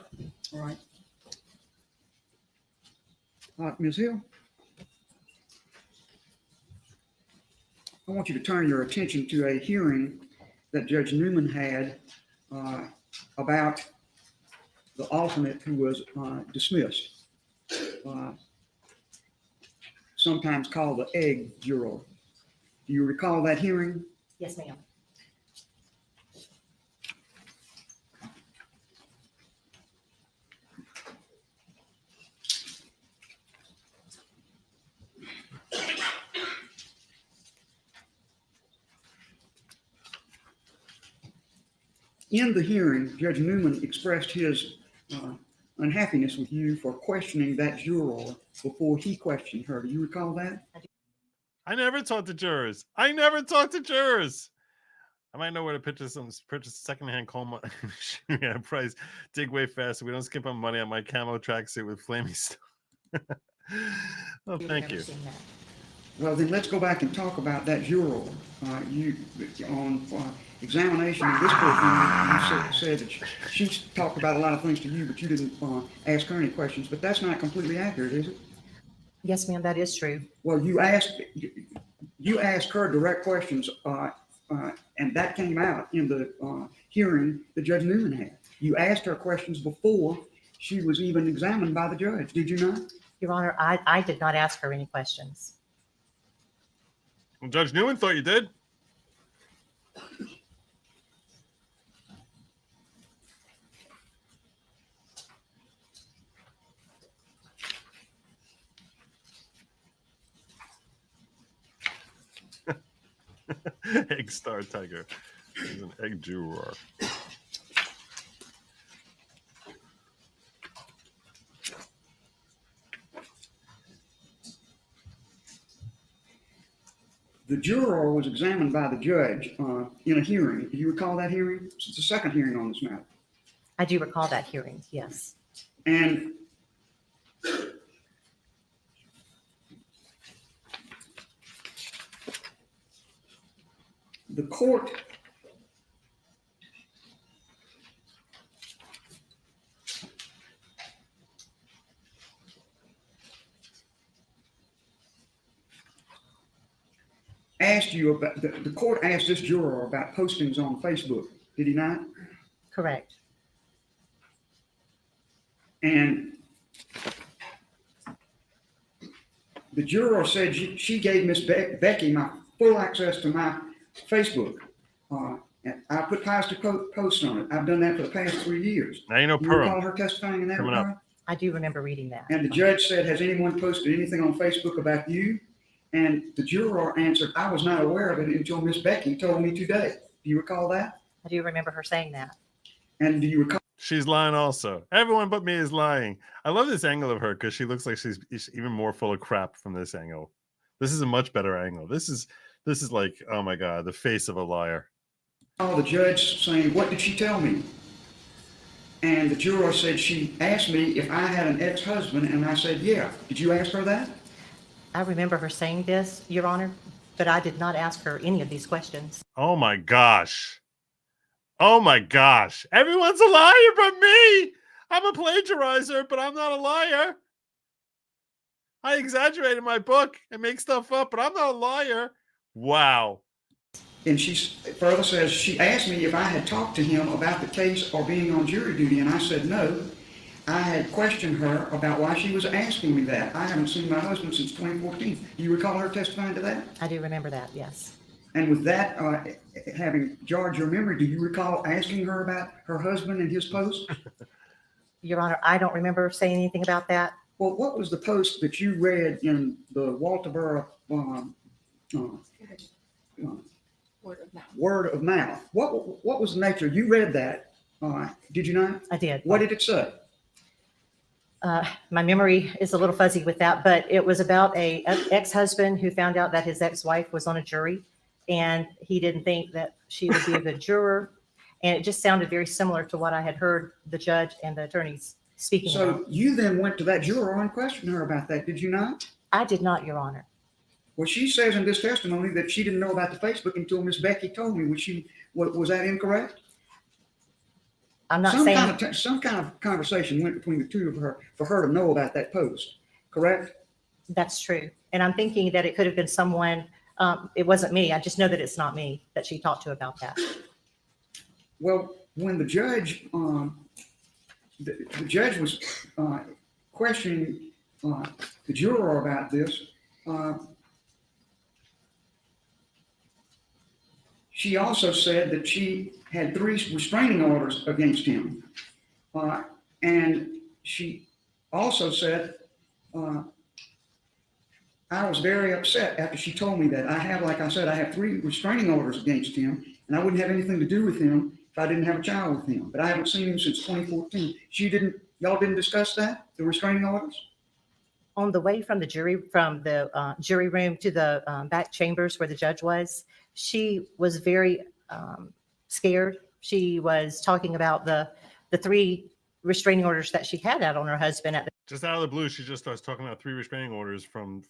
Honor. All right. Ms. Hill? I want you to turn your attention to a hearing that Judge Newman had about the alternate who was dismissed, sometimes called the egg juror. Do you recall that hearing? Yes, ma'am. In the hearing, Judge Newman expressed his unhappiness with you for questioning that juror before he questioned her. Do you recall that? I never talked to jurors. I might know where to purchase secondhand coal machine at a price. Dig way fast so we don't skip on money on my camo tracksuit with flaming stuff. Oh, thank you. Well, then let's go back and talk about that juror. You on examination in this courtroom, you said that she talked about a lot of things to you, but you didn't ask her any questions. But that's not completely accurate, is it? Yes, ma'am, that is true. Well, you asked her direct questions, and that came out in the hearing that Judge Newman had. You asked her questions before she was even examined by the judge, did you not? Your Honor, I did not ask her any questions. Well, Judge Newman thought you did. Egg Star Tiger. He's an egg juror. The juror was examined by the judge in a hearing. Do you recall that hearing? It's the second hearing on this matter. I do recall that hearing, yes. And the court asked you about, the court asked this juror about postings on Facebook, did he not? Correct. And the juror said she gave Miss Becky my full access to my Facebook. And I put positive posts on it. I've done that for the past 3 years. Now you know You recall Purim. her testifying in that Coming up. regard? I do remember reading that. And the judge said, has anyone posted anything on Facebook about you? And the juror answered, I was not aware of it until Miss Becky told me today. Do you recall that? I do remember her saying that. And do you recall? She's lying also. Everyone but me is lying. I love this angle of her because she looks like she's even more full of crap from this angle. This is a much better angle. This is like, oh my God, the face of a liar. The judge saying, what did she tell me? And the juror said, she asked me if I had an ex-husband, and I said, yeah. Did you ask her that? I remember her saying this, Your Honor, but I did not ask her any of these questions. Oh my gosh. Oh my gosh. Everyone's a liar but me. I'm a plagiarizer, but I'm not a liar. I exaggerate in my book and make stuff up, but I'm not a liar. Wow. And she further says, she asked me if I had talked to him about the case or being on jury duty, and I said no. I had questioned her about why she was asking me that. I haven't seen my husband since 2014. Do you recall her testifying to that? I do remember that, yes. And with that, having jarred your memory, do you recall asking her about her husband and his post? Your Honor, I don't remember saying anything about that. Well, what was the post that you read in the Walterboro Word of Mouth? What was the nature? You read that, did you not? I did. What did it say? My memory is a little fuzzy with that, but it was about an ex-husband who found out that his ex-wife was on a jury, and he didn't think that she would be a good juror. And it just sounded very similar to what I had heard the judge and the attorneys speaking So about. you then went to that juror and questioned her about that, did you not? I did not, Your Honor. Well, she says in this testimony that she didn't know about the Facebook until Miss Becky told me. Was that incorrect? I'm not saying. Some kind of conversation went between the two of her for her to know about that post, correct? That's true. And I'm thinking that it could have been someone, it wasn't me. I just know that it's not me that she talked to about that. Well, when the judge, the judge was questioning the juror about this, she also said that she had 3 restraining orders against him. And she also said, I was very upset after she told me that. Like I said, I have 3 restraining orders against him, and I wouldn't have anything to do with him if I didn't have a child with him. But I haven't seen him since 2014. Y'all didn't discuss that, the restraining orders? On the way from the jury room to the back chambers where the judge was, she was very scared. She was talking about the 3 restraining orders that she had out on her husband at the Just out of the blue, she just starts talking about 3 restraining orders from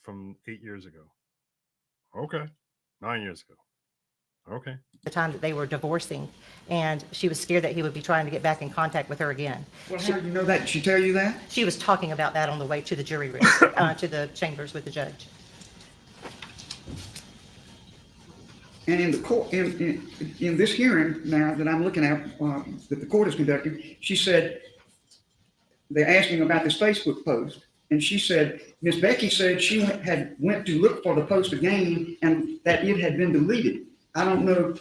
8 years ago. Okay. 9 years ago. Okay. time that they were divorcing, and she was scared that he would be trying to get back in contact with her again. Well, how do you know that? Did she tell you that? She was talking about that on the way to the jury room, to the chambers with the judge. And in the court, in this hearing now that I'm looking at, that the court is conducting, she said, they're asking about this Facebook post. And she said, Miss Becky said she went to look for the post again and that it had been deleted. I don't know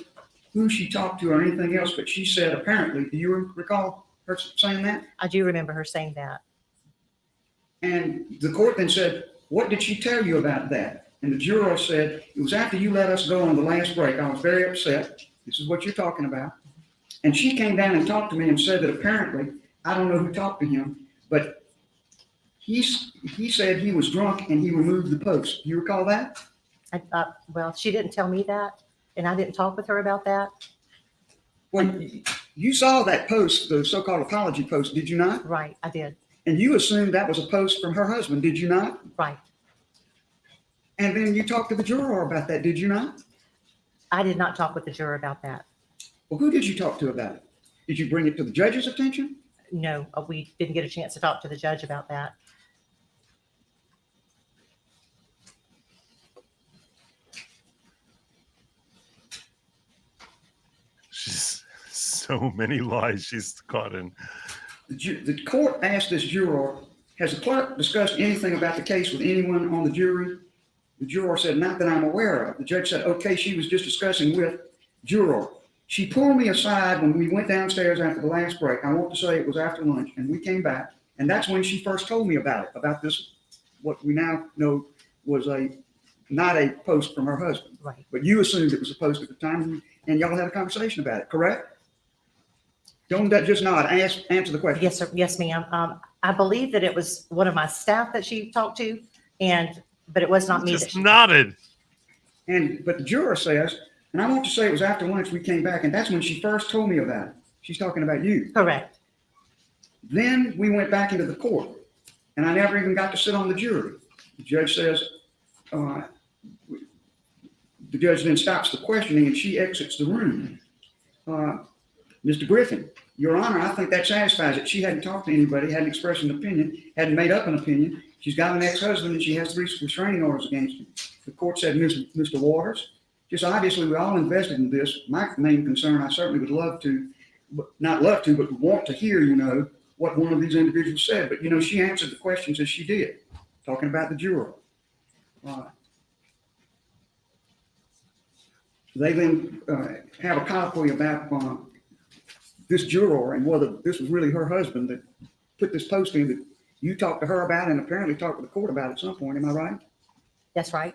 who she talked to or anything else, but she said apparently, do you recall her saying that? I do remember her saying that. And the court then said, what did she tell you about that? And the juror said, it was after you let us go on the last break. I was very upset. This is what you're talking about. And she came down and talked to me and said that apparently, I don't know who talked to him, but he said he was drunk and he removed the post. Do you recall that? Well, she didn't tell me that, and I didn't talk with her about that. Well, you saw that post, the so-called apology post, did you not? Right, I did. And you assumed that was a post from her husband, did you not? Right. And then you talked to the juror about that, did you not? I did not talk with the juror about that. Well, who did you talk to about it? Did you bring it to the judge's attention? No, we didn't get a chance to talk to the judge about that. She's so many lies she's caught in. The court asked this juror, has the clerk discussed anything about the case with anyone on the jury? The juror said, not that I'm aware of. The judge said, okay, she was just discussing with juror. She pulled me aside when we went downstairs after the last break. I want to say it was after lunch, and we came back. And that's when she first told me about it, about this, what we now know was not a post from her husband. Right. But you assumed it was a post at the time, and y'all had a conversation about it, correct? Don't that just nod, answer the question. Yes, sir. Yes, ma'am. I believe that it was one of my staff that she talked to, but it was not me. Just nodded. But the juror says, and I want to say it was after lunch we came back, and that's when she first told me about it. She's talking about you. Correct. Then we went back into the court, and I never even got to sit on the jury. The judge says, the judge then stops the questioning, and she exits the room. Mr. Griffin, Your Honor, I think that satisfies it. She hadn't talked to anybody, hadn't expressed an opinion, hadn't made up an opinion. She's got an ex-husband, and she has 3 restraining orders against him. The court said, Mr. Waters, just obviously we're all invested in this. My main concern, I certainly would love to, not love to, but want to hear, what one of these individuals said. But, she answered the questions as she did, talking about the juror. They then have a colloquy about this juror and whether this was really her husband that put this post in that you talked to her about and apparently talked to the court about at some point. Am I right? That's right.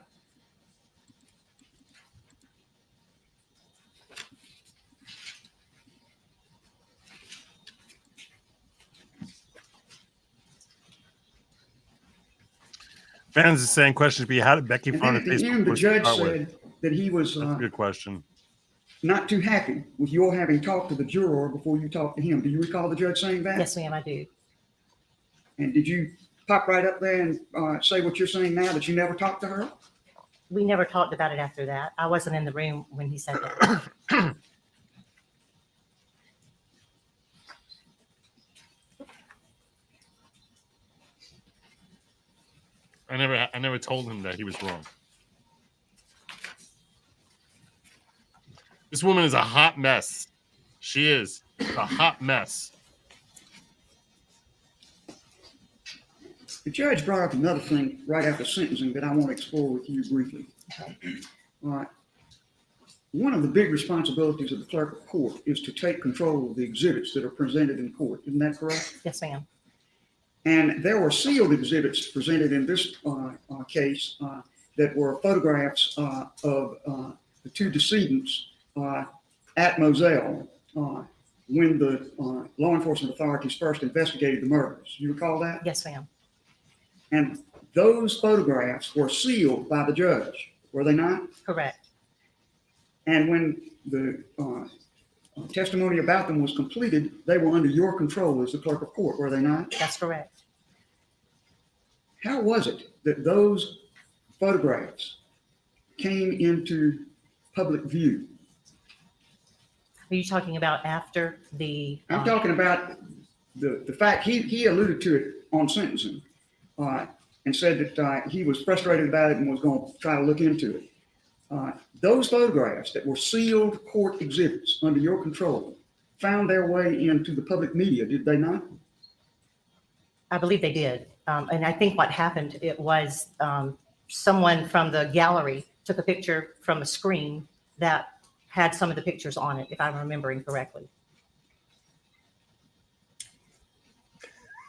Fans are saying questions be how did Becky And find then the at the Facebook end, the post to judge start with? said that he was That's a good question. not too happy with your having talked to the juror before you talked to him. Do you recall the judge saying that? Yes, ma'am, I do. And did you pop right up there and say what you're saying now, that you never talked to her? We never talked about it after that. I wasn't in the room when he said that. I never told him that he was wrong. This woman is a hot mess. She is a hot mess. The judge brought up another thing right after sentencing that I want to explore with you briefly. All right. One of the big responsibilities of the clerk of court is to take control of the exhibits that are presented in court. Isn't that correct? Yes, ma'am. And there were sealed exhibits presented in this case that were photographs of the 2 decedents at Moselle when the law enforcement authorities first investigated the murders. You recall that? Yes, ma'am. And those photographs were sealed by the judge, were they not? Correct. And when the testimony about them was completed, they were under your control as the clerk of court, were they not? That's correct. How was it that those photographs came into public view? Are you talking about after the? I'm talking about the fact he alluded to it on sentencing and said that he was frustrated about it and was going to try to look into it. Those photographs that were sealed court exhibits under your control found their way into the public media, did they not? I believe they did. And I think what happened, it was someone from the gallery took a picture from a screen that had some of the pictures on it, if I'm remembering correctly.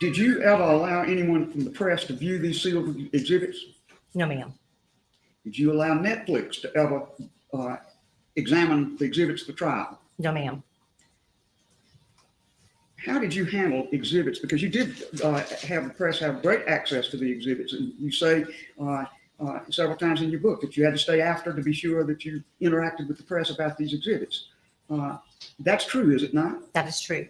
Did you ever allow anyone from the press to view these sealed exhibits? No, ma'am. Did you allow Netflix to ever examine the exhibits for trial? No, ma'am. How did you handle exhibits? Because you did have the press have great access to the exhibits, and you say several times in your book that you had to stay after to be sure that you interacted with the press about these exhibits. That's true, is it not? That is true.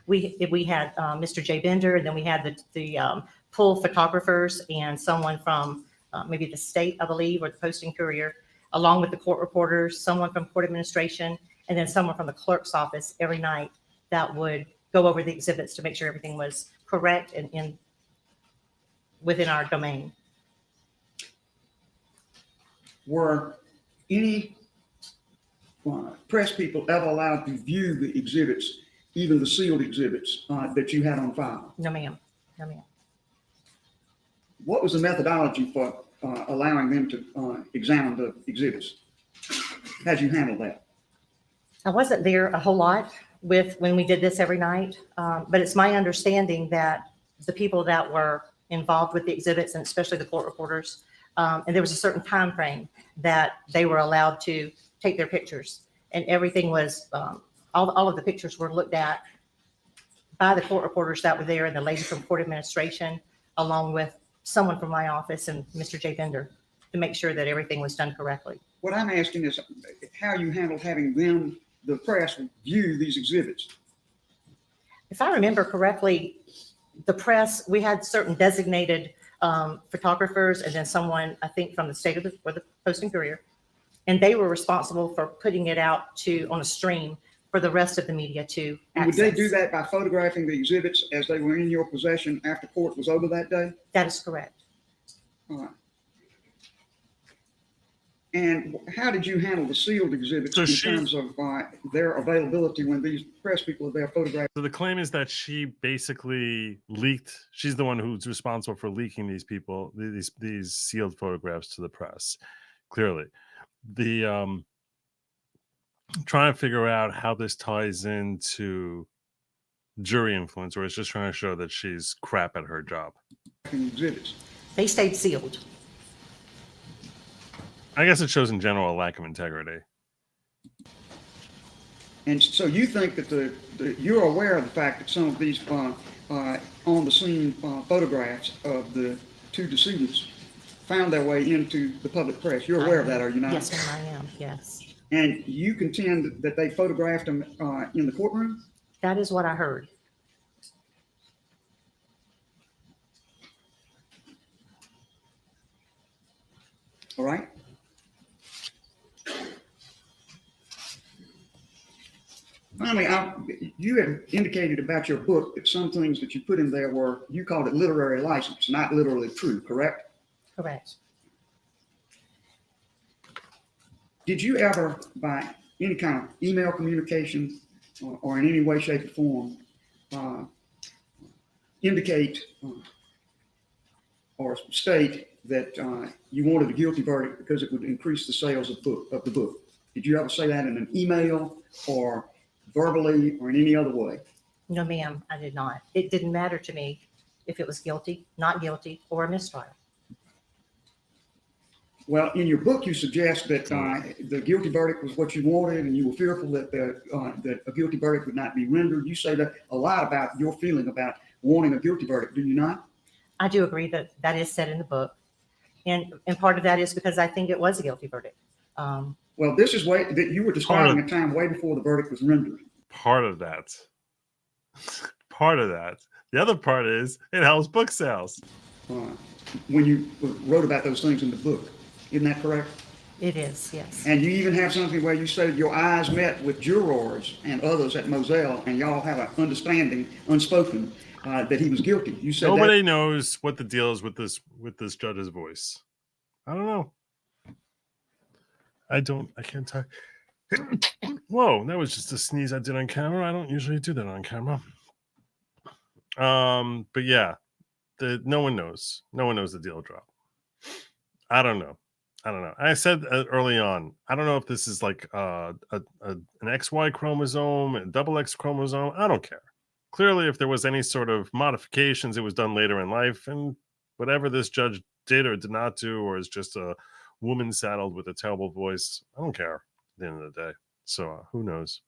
We had Mr. J. Bender, and then we had the pool photographers and someone from maybe the state, I believe, or the Posting Courier, along with the court reporters, someone from court administration, and then someone from the clerk's office every night that would go over the exhibits to make sure everything was correct and within our domain. Were any press people ever allowed to view the exhibits, even the sealed exhibits that you had on file? No, ma'am. No, ma'am. What was the methodology for allowing them to examine the exhibits? How'd you handle that? I wasn't there a whole lot when we did this every night, but it's my understanding that the people that were involved with the exhibits, and especially the court reporters, and there was a certain time frame that they were allowed to take their pictures, and everything was all of the pictures were looked at by the court reporters that were there, and the lady from court administration, along with someone from my office and Mr. J. Bender, to make sure that everything was done correctly. What I'm asking is how you handled having them, the press, view these exhibits. If I remember correctly, the press, we had certain designated photographers, and then someone, I think, from the state of the Posting Courier, and they were responsible for putting it out on a stream for the rest of the media to access. Would they do that by photographing the exhibits as they were in your possession after court was over that day? That is correct. All right. And how did you handle the sealed exhibits in terms of their availability when these press people are there photographing? So the claim is that she basically leaked. She's the one who's responsible for leaking these people, these sealed photographs to the press. Clearly, the trying to figure out how this ties into jury influence, or it's just trying to show that she's crap at her job. Exhibits. They stayed sealed. I guess it shows in general a lack of integrity. And so you think that you're aware of the fact that some of these on the scene photographs of the two decedents found their way into the public press. You're aware of that, are you not? Yes, ma'am, I am. Yes. And you contend that they photographed them in the courtroom? That is what I heard. All right. Finally, you had indicated about your book that some things that you put in there were, you called it literary license, not literally true, correct? Correct. Did you ever, by any kind of email communication or in any way, shape, or form, indicate or state that you wanted a guilty verdict because it would increase the sales of the book? Did you ever say that in an email or verbally or in any other way? No, ma'am, I did not. It didn't matter to me if it was guilty, not guilty, or a mistrial. Well, in your book, you suggest that the guilty verdict was what you wanted, and you were fearful that that a guilty verdict would not be rendered. You say that a lot about your feeling about wanting a guilty verdict, do you not? I do agree that that is said in the book, and part of that is because I think it was a guilty verdict. Well, this is that you were describing a time way before the verdict was rendered. Part of that. Part of that. The other part is it helps book sales. When you wrote about those things in the book, isn't that correct? It is, yes. And you even have something where you say your eyes met with jurors and others at Moselle, and y'all have an understanding, unspoken, that he was guilty. You said nobody knows what the deal is with this judge's voice. I don't know. I can't talk. Whoa, that was just a sneeze I did on camera. I don't usually do that on camera. But yeah, no one knows. No one knows the deal drop. I don't know. I said early on, I don't know if this is like an XY chromosome, a double X chromosome. I don't care. Clearly, if there was any sort of modifications, it was done later in life. And whatever this judge did or did not do, or is just a woman saddled with a terrible voice. I don't care at the end of the day. So who knows?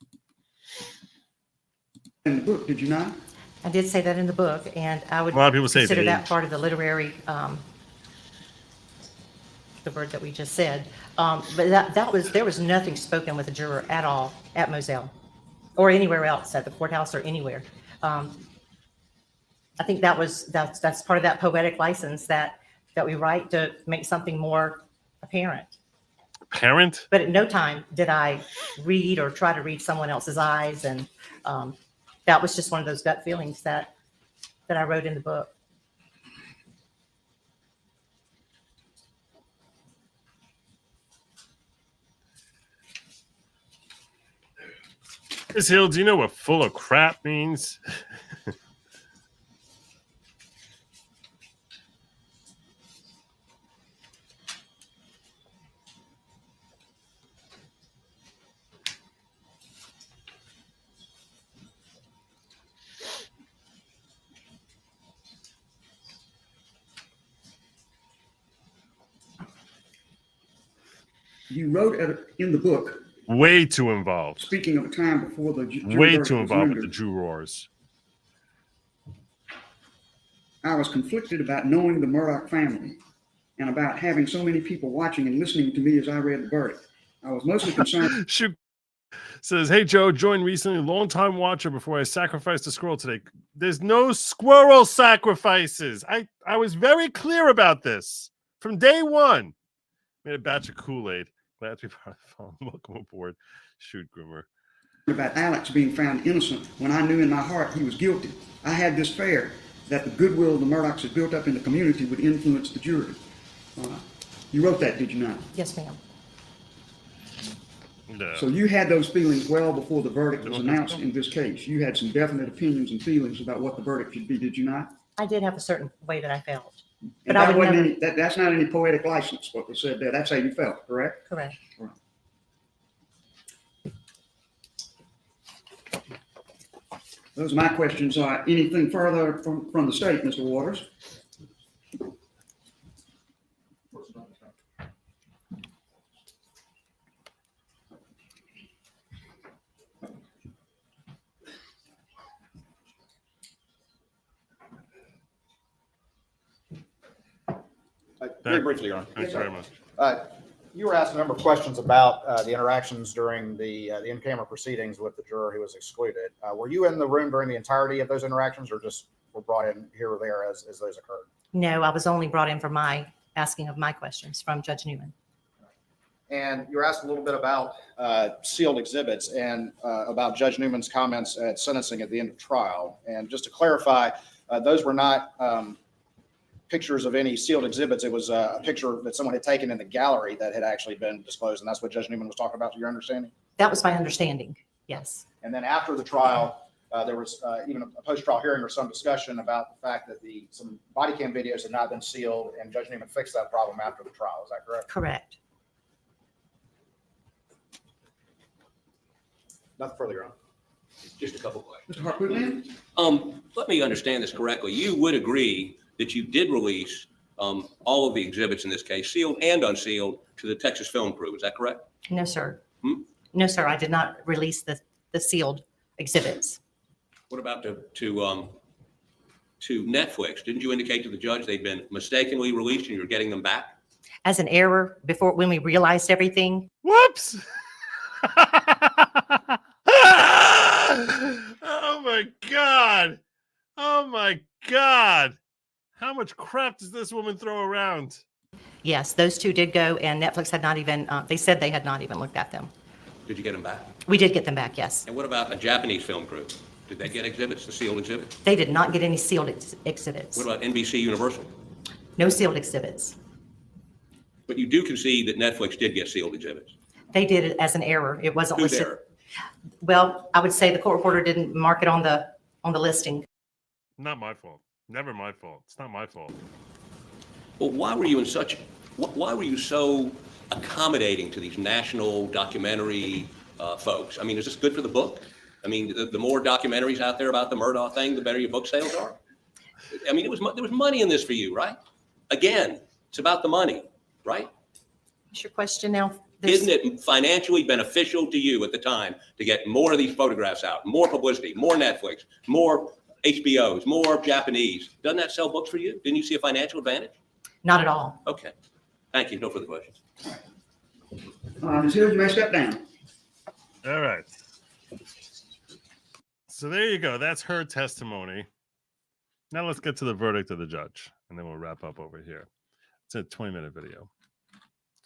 In the book, did you not? I did say that in the book, and I would A lot of people say consider that age. part of the literary, the word that we just said. But there was nothing spoken with a juror at all at Moselle or anywhere else at the courthouse or anywhere. I think that's part of that poetic license that we write to make something more apparent. Parent? But at no time did I read or try to read someone else's eyes, and that was just one of those gut feelings that I wrote in the book. Ms. Hill, do you know what full of crap means? You wrote in the book, Way too involved. speaking of a time before the jury Way verdict too was involved with the rendered, jurors. I was conflicted about knowing the Murdoch family and about having so many people watching and listening to me as I read the verdict. I was mostly concerned. Shoot. Says, hey, Joe, joined recently, long-time watcher before I sacrificed a squirrel today. There's no squirrel sacrifices. I was very clear about this from day one. Made a batch of Kool-Aid. Glad to be part of the phone. Welcome aboard. Shoot, Groomer. About Alex being found innocent when I knew in my heart he was guilty. I had this fear that the goodwill the Murdochs had built up in the community would influence the jury. You wrote that, did you not? Yes, ma'am. No. So you had those feelings well before the verdict was announced in this case. You had some definite opinions and feelings about what the verdict should be, did you not? I did have a certain way that I felt. And But I that would wasn't never- that's not any poetic license, what was said there. That's how you felt, correct? Correct. Those are my questions. Anything further from the state, Mr. Waters? Very briefly, Your Honor. Thanks very much. You were asked a number of questions about the interactions during the in-camera proceedings with the juror who was excluded. Were you in the room during the entirety of those interactions, or just were brought in here or there as those occurred? No, I was only brought in for my asking of my questions from Judge Newman. And you were asked a little bit about sealed exhibits and about Judge Newman's comments at sentencing at the end of trial. And just to clarify, those were not pictures of any sealed exhibits. It was a picture that someone had taken in the gallery that had actually been disclosed. And that's what Judge Newman was talking about, to your understanding? That was my understanding, yes. And then after the trial, there was even a post-trial hearing or some discussion about the fact that some body cam videos had not been sealed, and Judge Newman fixed that problem after the trial. Is that correct? Correct. Nothing further, Your Honor. Just a couple questions. Mr. Harpootlian? Let me understand this correctly. You would agree that you did release all of the exhibits in this case, sealed and unsealed, to the Texas film crew. Is that correct? No, sir. Hmm? No, sir, I did not release the sealed exhibits. What about to Netflix? Didn't you indicate to the judge they'd been mistakenly released and you're getting them back? As an error, when we realized everything. Whoops. Oh my God. Oh my God. How much crap does this woman throw around? Yes, those two did go, and Netflix had not even, they said they had not even looked at them. Did you get them back? We did get them back, yes. And what about a Japanese film crew? Did they get exhibits, the sealed exhibits? They did not get any sealed exhibits. What about NBC Universal? No sealed exhibits. But you do concede that Netflix did get sealed exhibits. They did it as an error. It wasn't Who's listed. error? Well, I would say the court reporter didn't mark it on the listing. Not my fault. Never my fault. It's not my fault. Well, why were you so accommodating to these national documentary folks? I mean, is this good for the book? I mean, the more documentaries out there about the Murdaugh thing, the better your book sales are. I mean, there was money in this for you, right? Again, it's about the money, right? What's your question now? Isn't it financially beneficial to you at the time to get more of these photographs out, more publicity, more Netflix, more HBOs, more Japanese? Doesn't that sell books for you? Didn't you see a financial advantage? Not at all. Okay. Thank you. No further questions. Ms. Hill, you may step down. All right. So there you go. That's her testimony. Now let's get to the verdict of the judge, and then we'll wrap up over here. It's a 20-minute video.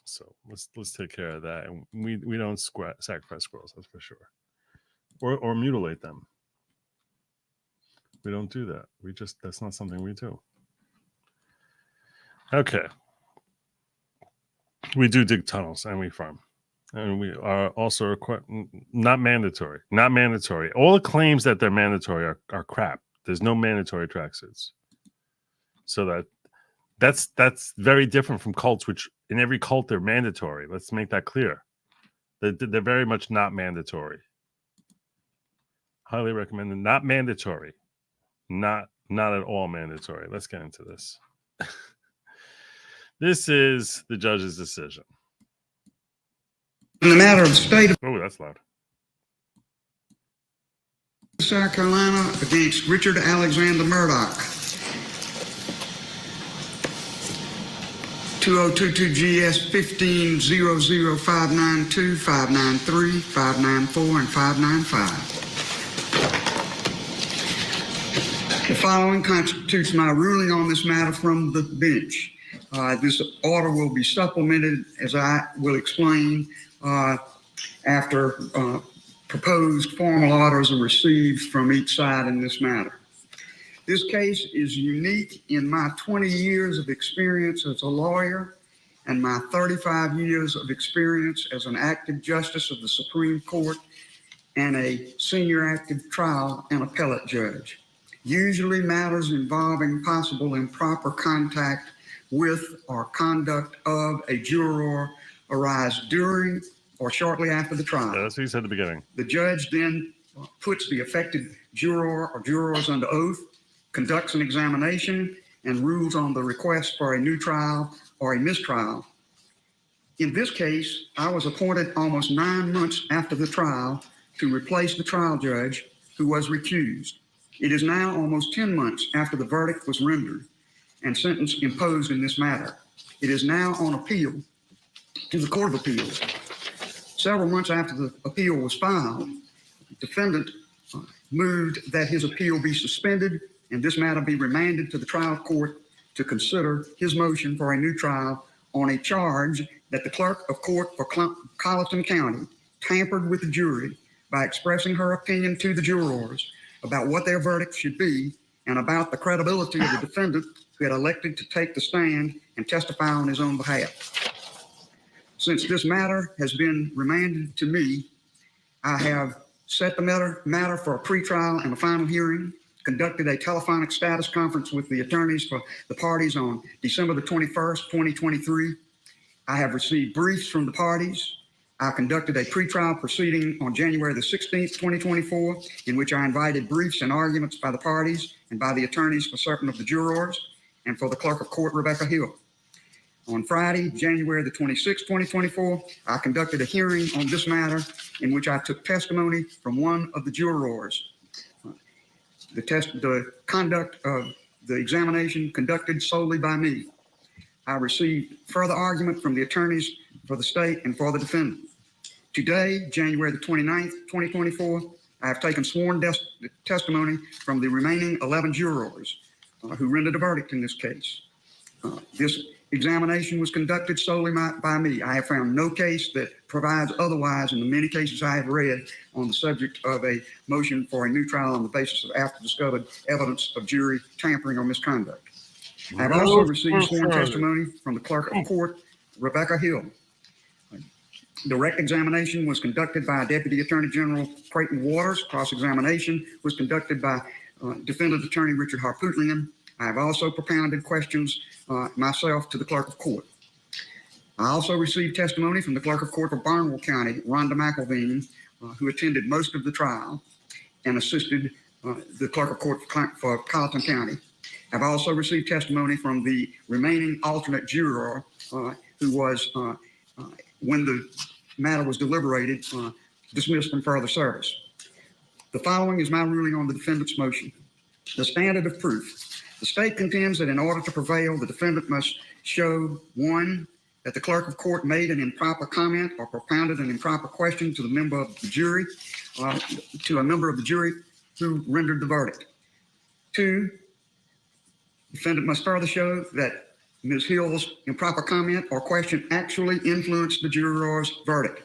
So let's take care of that. And we don't sacrifice squirrels, that's for sure. Or mutilate them. We don't do that. That's not something we do. Okay. We do dig tunnels and we farm. And we are also not mandatory. Not mandatory. All the claims that they're mandatory are crap. There's no mandatory tracksuits. So that's very different from cults, which in every cult they're mandatory. Let's make that clear. They're very much not mandatory. Highly recommended. Not mandatory. Not at all mandatory. Let's get into this. This is the judge's decision. In the matter of the state of Oh, that's loud. South Carolina against Richard Alexander Murdoch. 2022 GS 1500592593, 593, 594, and 595. The following constitutes my ruling on this matter from the bench. This order will be supplemented, as I will explain, after proposed formal orders are received from each side in this matter. This case is unique in my 20 years of experience as a lawyer and my 35 years of experience as an active justice of the Supreme Court and a senior active trial and appellate judge. Usually matters involving possible improper contact with or conduct of a juror arise during or shortly after the trial. Yeah, that's what you said at the beginning. The judge then puts the affected juror or jurors under oath, conducts an examination, and rules on the request for a new trial or a mistrial. In this case, I was appointed almost 9 months after the trial to replace the trial judge who was recused. It is now almost 10 months after the verdict was rendered and sentence imposed in this matter. It is now on appeal to the Court of Appeals. Several months after the appeal was filed, the defendant moved that his appeal be suspended and this matter be remanded to the trial court to consider his motion for a new trial on a charge that the clerk of court for Colleton County tampered with the jury by expressing her opinion to the jurors about what their verdict should be and about the credibility of the defendant who had elected to take the stand and testify on his own behalf. Since this matter has been remanded to me, I have set the matter for a pretrial and a final hearing, conducted a telephonic status conference with the attorneys for the parties on December the 21st, 2023. I have received briefs from the parties. I conducted a pretrial proceeding on January the 16th, 2024, in which I invited briefs and arguments by the parties and by the attorneys for certain of the jurors and for the clerk of court, Rebecca Hill. On Friday, January the 26th, 2024, I conducted a hearing on this matter in which I took testimony from one of the jurors. The conduct of the examination conducted solely by me. I received further argument from the attorneys for the state and for the defendant. Today, January the 29th, 2024, I have taken sworn testimony from the remaining 11 jurors who rendered a verdict in this case. This examination was conducted solely by me. I have found no case that provides otherwise in the many cases I have read on the subject of a motion for a new trial on the basis of after discovered evidence of jury tampering or misconduct. I have also received sworn testimony from the clerk of court, Rebecca Hill. Direct examination was conducted by Deputy Attorney General Creighton Waters. Cross-examination was conducted by defendant attorney Richard Harpootlian. I have also propounded questions myself to the clerk of court. I also received testimony from the clerk of court for Barnwell County, Rhonda McElveen, who attended most of the trial and assisted the clerk of court for Colleton County. I've also received testimony from the remaining alternate juror who was when the matter was deliberated, dismissed from further service. The following is my ruling on the defendant's motion. The standard of proof. The state contends that in order to prevail, the defendant must show, 1, that the clerk of court made an improper comment or propounded an improper question to the member of the jury, to a member of the jury who rendered the verdict. 2, defendant must further show that Ms. Hill's improper comment or question actually influenced the juror's verdict,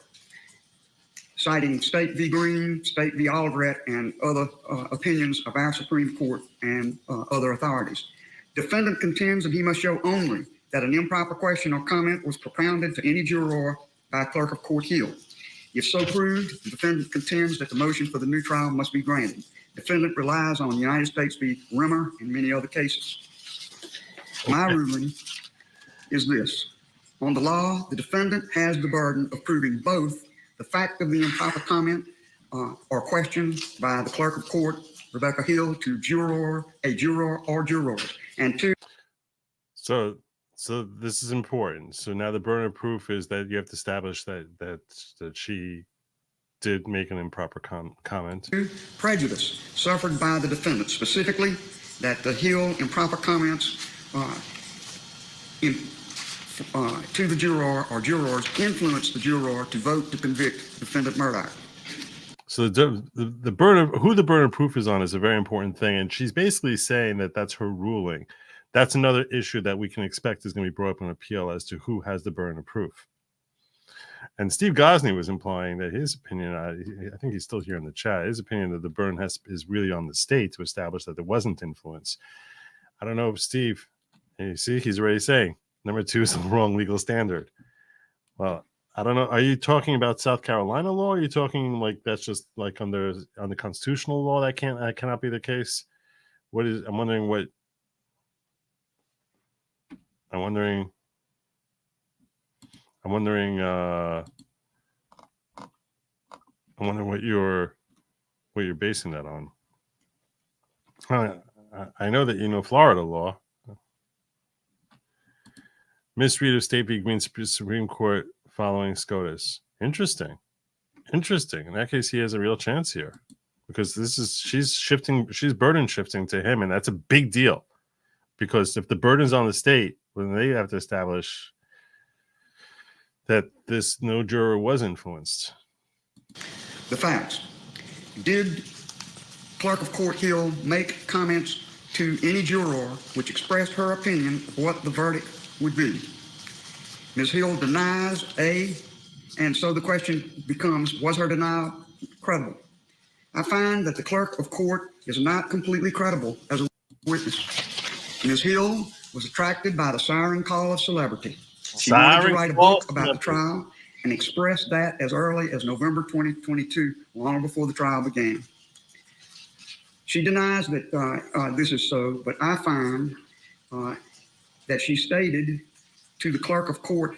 citing State v. Green, State v. Aldred, and other opinions of our Supreme Court and other authorities. Defendant contends that he must show only that an improper question or comment was propounded to any juror by clerk of court Hill. If so proved, the defendant contends that the motion for the new trial must be granted. Defendant relies on United States v. Rimmer and many other cases. My ruling is this. On the law, the defendant has the burden of proving both the fact of the improper comment or question by the clerk of court, Rebecca Hill, to a juror or jurors, and 2. So this is important. So now the burden of proof is that you have to establish that she did make an improper comment. 2, prejudice suffered by the defendant, specifically that the Hill improper comments to the juror or jurors influenced the juror to vote to convict defendant Murdoch. So the burden of, who the burden of proof is on is a very important thing, and she's basically saying that that's her ruling. That's another issue that we can expect is going to be brought up on appeal as to who has the burden of proof. And Steve Gosney was implying that his opinion, I think he's still here in the chat, his opinion that the burden is really on the state to establish that there wasn't influence. I don't know if Steve, you see, he's already saying number 2 is the wrong legal standard. Well, I don't know. Are you talking about South Carolina law? Or are you talking like that's just like on the constitutional law that cannot be the case? I'm wondering what you're basing that on. I know that you know Florida law. Misread of State v. Green Supreme Court following SCOTUS. Interesting. In that case, he has a real chance here because she's burden shifting to him, and that's a big deal. Because if the burden's on the state, then they have to establish that no juror was influenced. The facts. Did clerk of court Hill make comments to any juror which expressed her opinion of what the verdict would be? Ms. Hill denies A, and so the question becomes, was her denial credible? I find that the clerk of court is not completely credible as a witness. Ms. Hill was attracted by the siren call of celebrity. She wanted to write a book about the trial and expressed that as early as November 2022, long before the trial began. She denies that this is so, but I find that she stated to the clerk of court,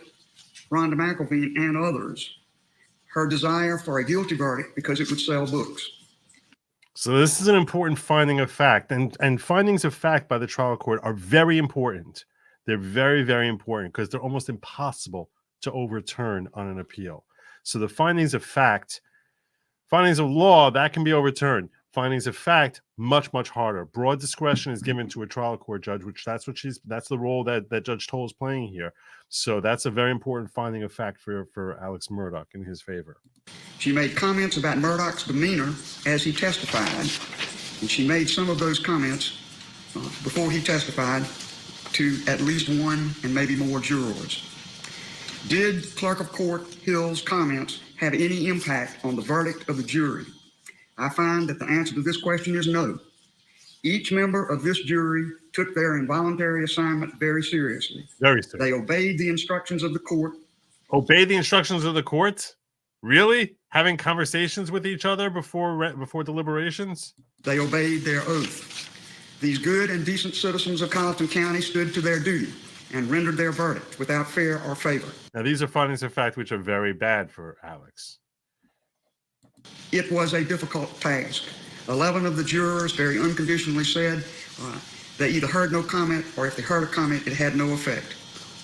Rhonda McElveen, and others, her desire for a guilty verdict because it would sell books. So this is an important finding of fact, and findings of fact by the trial court are very important. They're very, very important because they're almost impossible to overturn on an appeal. So the findings of fact, findings of law, that can be overturned. Findings of fact, much, much harder. Broad discretion is given to a trial court judge, which that's the role that Judge Toll is playing here. So that's a very important finding of fact for Alex Murdoch in his favor. She made comments about Murdoch's demeanor as he testified, and she made some of those comments before he testified to at least one and maybe more jurors. Did clerk of court Hill's comments have any impact on the verdict of the jury? I find that the answer to this question is no. Each member of this jury took their involuntary assignment very seriously. Very seriously. They obeyed the instructions of the court. Obeyed the instructions of the court? Really? Having conversations with each other before deliberations? They obeyed their oath. These good and decent citizens of Colleton County stood to their duty and rendered their verdict without fear or favor. Now, these are findings of fact which are very bad for Alex. It was a difficult task. 11 of the jurors very unconditionally said they either heard no comment or if they heard a comment, it had no effect.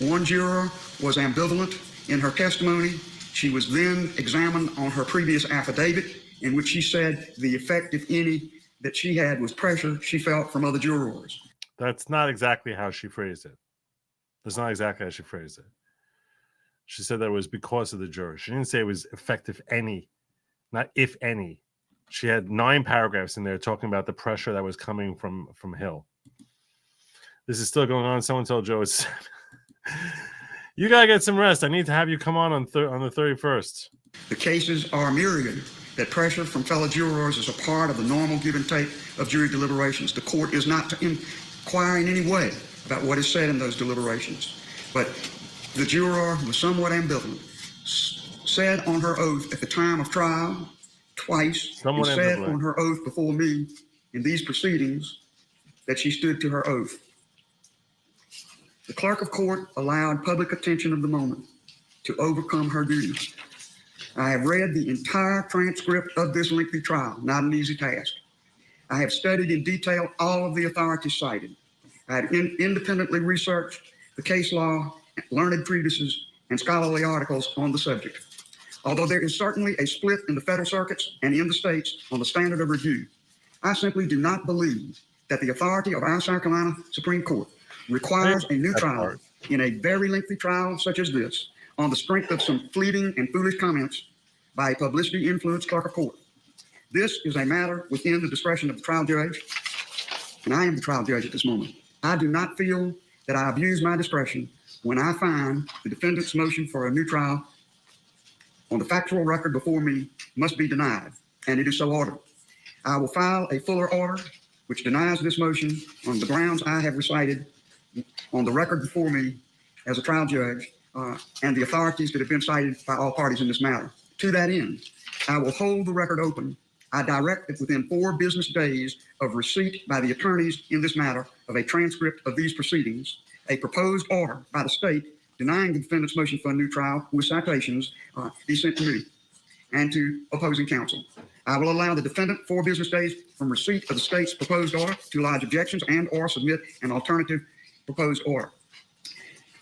One juror was ambivalent In her testimony, she was then examined on her previous affidavit, in which she said the effect, if any, that she had was pressure she felt from other jurors. That's not exactly how she phrased it. That's not exactly how she phrased it. She said that it was because of the jurors. She didn't say it was effective any, not if any. She had 9 paragraphs in there talking about the pressure that was coming from Hill. This is still going on. Someone told Joe it's you gotta get some rest. I need to have you come on the 31st. The cases are myriad that pressure from fellow jurors is a part of the normal give and take of jury deliberations. The court is not to inquire in any way about what is said in those deliberations. But the juror was somewhat ambivalent, said on her oath at the time of trial twice, and said on her oath before me in these proceedings that she stood to her oath. The clerk of court allowed public attention of the moment to overcome her duties. I have read the entire transcript of this lengthy trial, not an easy task. I have studied in detail all of the authorities cited. I have independently researched the case law, learned treatises, and scholarly articles on the subject. Although there is certainly a split in the federal circuits and in the states on the standard of review, I simply do not believe that the authority of our South Carolina Supreme Court requires a new trial in a very lengthy trial such as this on the strength of some fleeting and foolish comments by a publicity-influenced clerk of court. This is a matter within the discretion of the trial judge, and I am the trial judge at this moment. I do not feel that I abuse my discretion when I find the defendant's motion for a new trial on the factual record before me must be denied, and it is so ordered. I will file a fuller order which denies this motion on the grounds I have recited on the record before me as a trial judge and the authorities that have been cited by all parties in this matter. To that end, I will hold the record open. I direct that within 4 business days of receipt by the attorneys in this matter of a transcript of these proceedings, a proposed order by the state denying the defendant's motion for a new trial with citations be sent to me and to opposing counsel. I will allow the defendant 4 business days from receipt of the state's proposed order to lodge objections and or submit an alternative proposed order.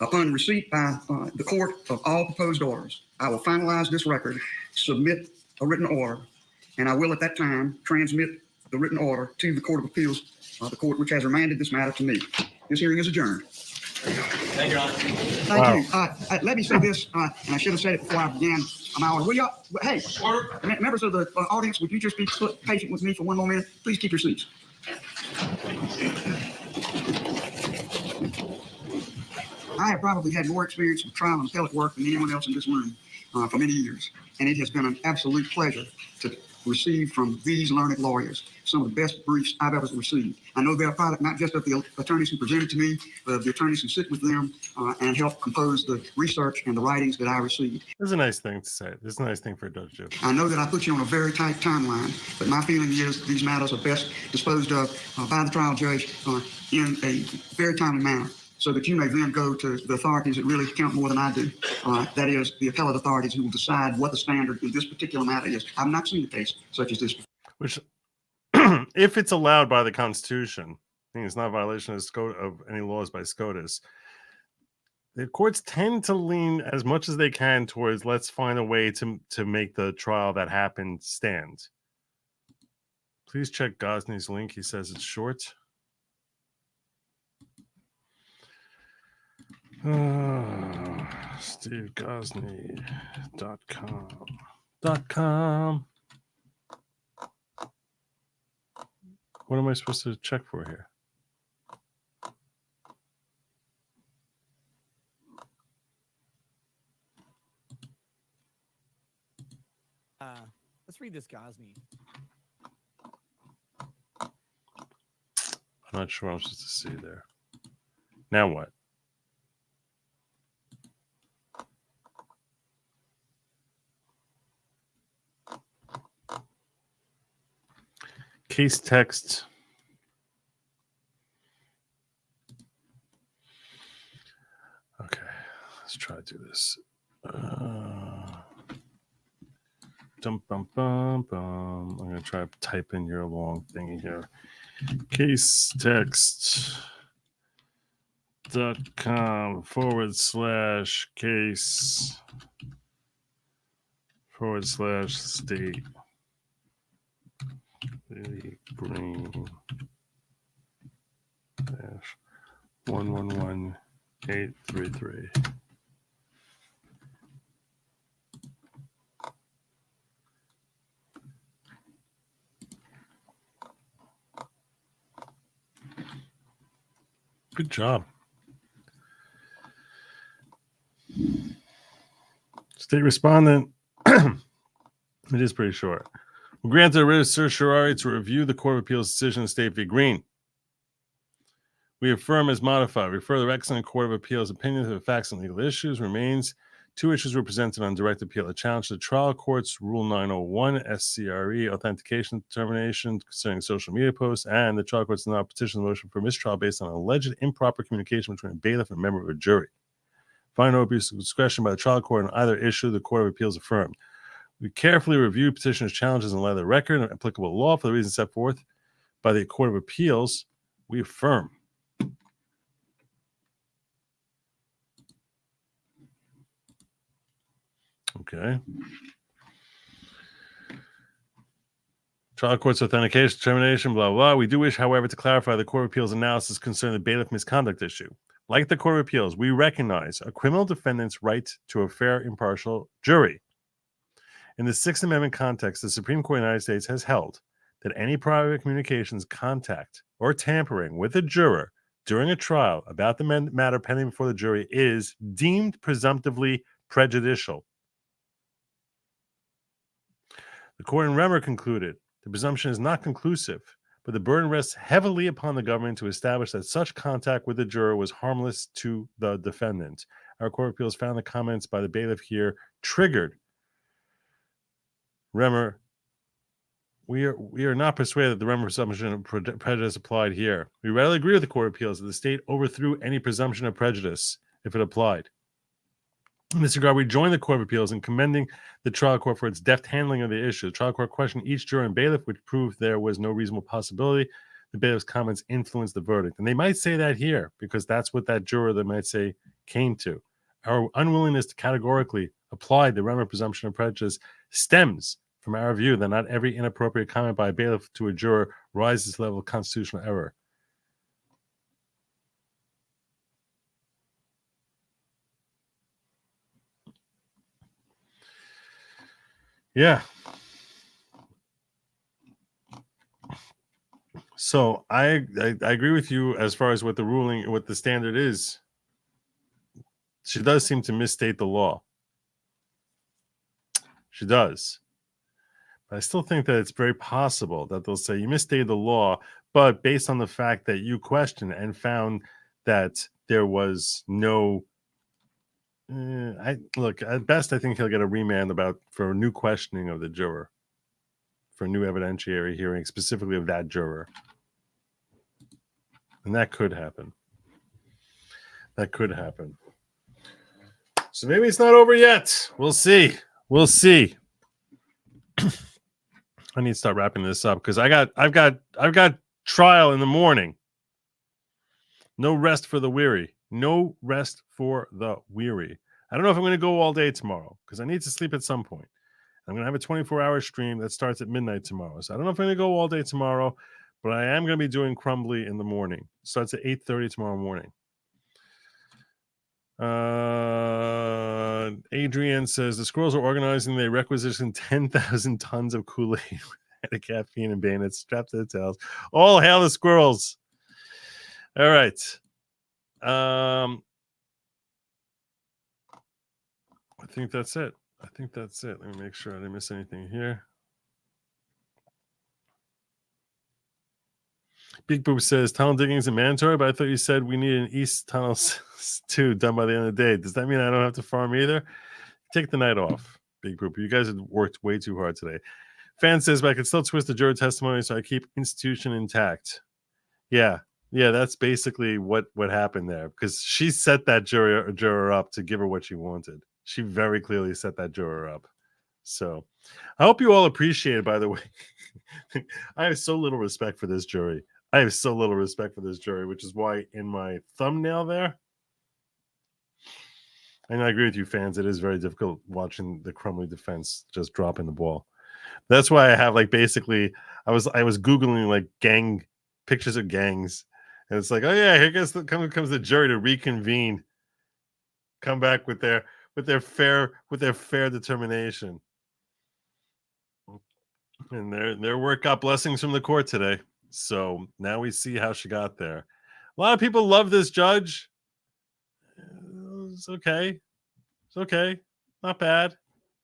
Upon receipt by the court of all proposed orders, I will finalize this record, submit a written order, and I will at that time transmit the written order to the Court of Appeals, the court which has remanded this matter to me. This hearing is adjourned. Thank you, Your Honor. Thank you. Let me say this, and I should have said it before I began my order. Will y'all, hey, members of the audience, would you just be patient with me for one more minute? Please keep your seats. I have probably had more experience with trial and appellate work than anyone else in this room for many years, and it has been an absolute pleasure to receive from these learned lawyers some of the best briefs I've ever received. I know they're a product not just of the attorneys who presented to me, but of the attorneys who sit with them and help compose the research and the writings that I received. This is a nice thing to say. This is a nice thing for a judge to do. I know that I put you on a very tight timeline, but my feeling is these matters are best disposed of by the trial judge in a very timely manner, so that you may then go to the authorities that really count more than I do. That is, the appellate authorities who will decide what the standard in this particular matter is. I've not seen a case such as this before. Which, if it's allowed by the Constitution, I think it's not a violation of any laws by SCOTUS, the courts tend to lean as much as they can towards let's find a way to make the trial that happened stand. Please check Gosney's link. He says it's short. SteveGosney.com. What am I supposed to check for here? Let's read this Gosney. I'm not sure what I'm supposed to see there. Now what? Case text. Okay, let's try to do this. I'm going to try to type in your long thing here. Case text. .com/case/state brain dash 111833. Good job. State respondent. It is pretty short. Will grant a writ of certiorari to review the Court of Appeals decision of State v. Green. We affirm as modified. Refer the excellent Court of Appeals opinion to the facts and legal issues. Remains 2 issues were presented on direct appeal. A challenge to the trial court's Rule 901 SCRE authentication determination concerning social media posts, and the trial court's denial petition motion for mistrial based on alleged improper communication between a bailiff and a member of a jury. Find no abuse of discretion by the trial court on either issue. The Court of Appeals affirmed. We carefully review petitioner's challenges in light of the record and applicable law for the reasons set forth by the Court of Appeals. We affirm. Okay. Trial court's authentication determination, blah, blah. We do wish, however, to clarify the Court of Appeals analysis concerning the bailiff misconduct issue. Like the Court of Appeals, we recognize a criminal defendant's right to a fair, impartial jury. In the Sixth Amendment context, the Supreme Court of the United States has held that any private communications, contact, or tampering with a juror during a trial about the matter pending before the jury is deemed presumptively prejudicial. The court in Remmer concluded the presumption is not conclusive, but the burden rests heavily upon the government to establish that such contact with the juror was harmless to the defendant. Our Court of Appeals found the comments by the bailiff here triggered Remmer. We are not persuaded that the Remmer presumption of prejudice applied here. We readily agree with the Court of Appeals that the state overthrew any presumption of prejudice if it applied. In this regard, we join the Court of Appeals in commending the trial court for its deft handling of the issue. The trial court questioned each juror and bailiff, which proved there was no reasonable possibility the bailiff's comments influenced the verdict. And they might say that here, because that's what that juror, they might say, came to. Our unwillingness to categorically apply the Remmer presumption of prejudice stems from our view that not every inappropriate comment by a bailiff to a juror rises to the level of constitutional error. Yeah. So I agree with you as far as what the ruling, what the standard is. She does seem to misstate the law. She does. But I still think that it's very possible that they'll say you misstated the law, but based on the fact that you questioned and found that there was no look, at best, I think he'll get a remand for a new questioning of the juror, for a new evidentiary hearing, specifically of that juror. And that could happen. That could happen. So maybe it's not over yet. We'll see. We'll see. I need to start wrapping this up because I've got trial in the morning. No rest for the weary. No rest for the weary. I don't know if I'm going to go all day tomorrow because I need to sleep at some point. I'm going to have a 24-hour stream that starts at midnight tomorrow. So I don't know if I'm going to go all day tomorrow, but I am going to be doing Crumbly in the morning. It starts at 8:30 tomorrow morning. Adrian says the squirrels are organizing. They requisition 10,000 tons of Kool-Aid with caffeine and bayonets strapped to the tails. All hail the squirrels. All right. I think that's it. Let me make sure I didn't miss anything here. Big Boob says tunnel digging is mandatory, but I thought you said we need an east tunnel too done by the end of the day. Does that mean I don't have to farm either? Take the night off, Big Boob. You guys have worked way too hard today. Fan says, but I could still twist the juror testimony so I keep institution intact. Yeah, that's basically what happened there because she set that juror up to give her what she wanted. She very clearly set that juror up. So I hope you all appreciate it, by the way. I have so little respect for this jury. I have so little respect for this jury, which is why in my thumbnail there, and I agree with you, fans, it is very difficult watching the Crumbley defense just dropping the ball. That's why I have like basically I was Googling like gang pictures of gangs, and it's like, oh yeah, here comes the jury to reconvene, come back with their fair determination. And their work got blessings from the court today. So now we see how she got there. A lot of people love this judge. It's okay. It's okay. Not bad.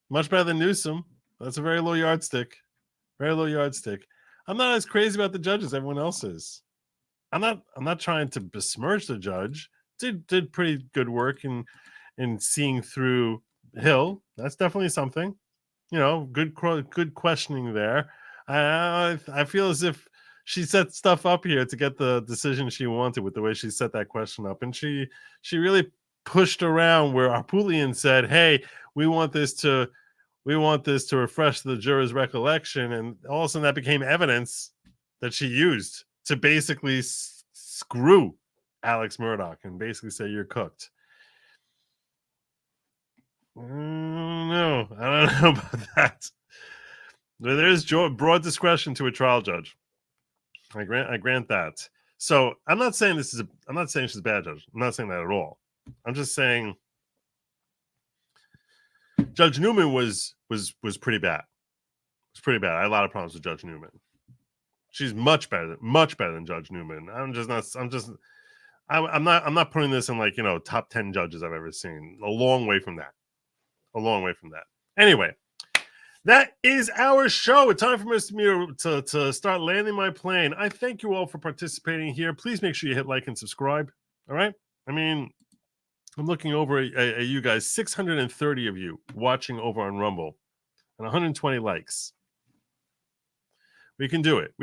Much better than Newsom. That's a very low yardstick. Very low yardstick. I'm not as crazy about the judge as everyone else is. I'm not trying to besmirch the judge. Did pretty good work in seeing through Hill. That's definitely something. You know, good questioning there. I feel as if she set stuff up here to get the decision she wanted with the way she set that question up, and she really pushed around where Arpulian said, "Hey, we want this to refresh the juror's recollection," and all of a sudden that became evidence that she used to basically screw Alex Murdaugh and basically say you're cooked. No, I don't know about that. But there's broad discretion to a trial judge. I grant that. So I'm not saying she's a bad judge. I'm not saying that at all. I'm just saying Judge Newman was pretty bad. It's pretty bad. I had a lot of problems with Judge Newman. She's much better than Judge Newman. I'm not putting this in like, top 10 judges I've ever seen. A long way from that. Anyway, that is our show. It's time for Mr. Muir to start landing my plane. I thank you all for participating here. Please make sure you hit like and subscribe. All right? I mean, I'm looking over at you guys, 630 of you watching over on Rumble and 120 likes. We can do it.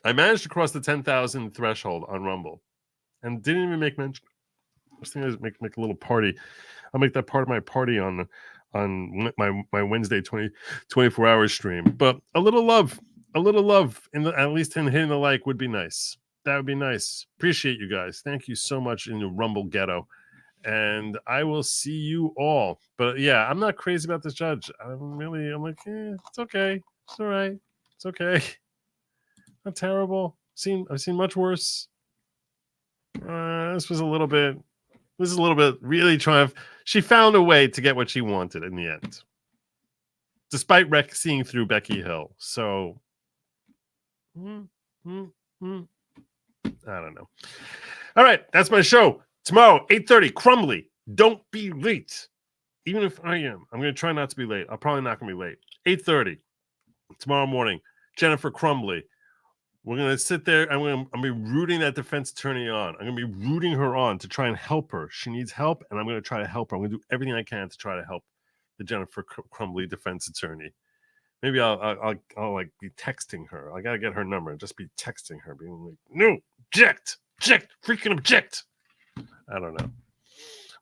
I managed to cross the 10,000 threshold on Rumble and didn't even make mention. I was thinking I'd make a little party. I'll make that part of my party on my Wednesday 24-hour stream. But a little love at least in hitting the like would be nice. That would be nice. Appreciate you guys. Thank you so much in the Rumble ghetto. And I will see you all. But yeah, I'm not crazy about this judge. I'm like, it's okay. It's all right. It's okay. Not terrible. I've seen much worse. This is a little bit really trying. She found a way to get what she wanted in the end, despite seeing through Becky Hill. So, I don't know. All right, that's my show. Tomorrow, 8:30, Crumbly. Don't be late. Even if I am, I'm going to try not to be late. I'm probably not going to be late. 8:30 tomorrow morning, Jennifer Crumbly. We're going to sit there. I'm going to be rooting that defense attorney on. I'm going to be rooting her on to try and help her. She needs help, and I'm going to try to help her. I'm going to do everything I can to try to help the Jennifer Crumbly defense attorney. Maybe I'll like be texting her. I got to get her number and just be texting her, being like, no, object, freaking object. I don't know.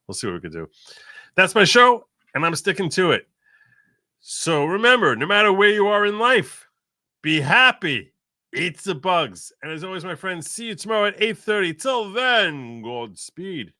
We'll see what we can do. That's my show, and I'm sticking to it. So remember, no matter where you are in life, be happy. Eat the bugs. And as always, my friends, see you tomorrow at 8:30. Till then, Godspeed.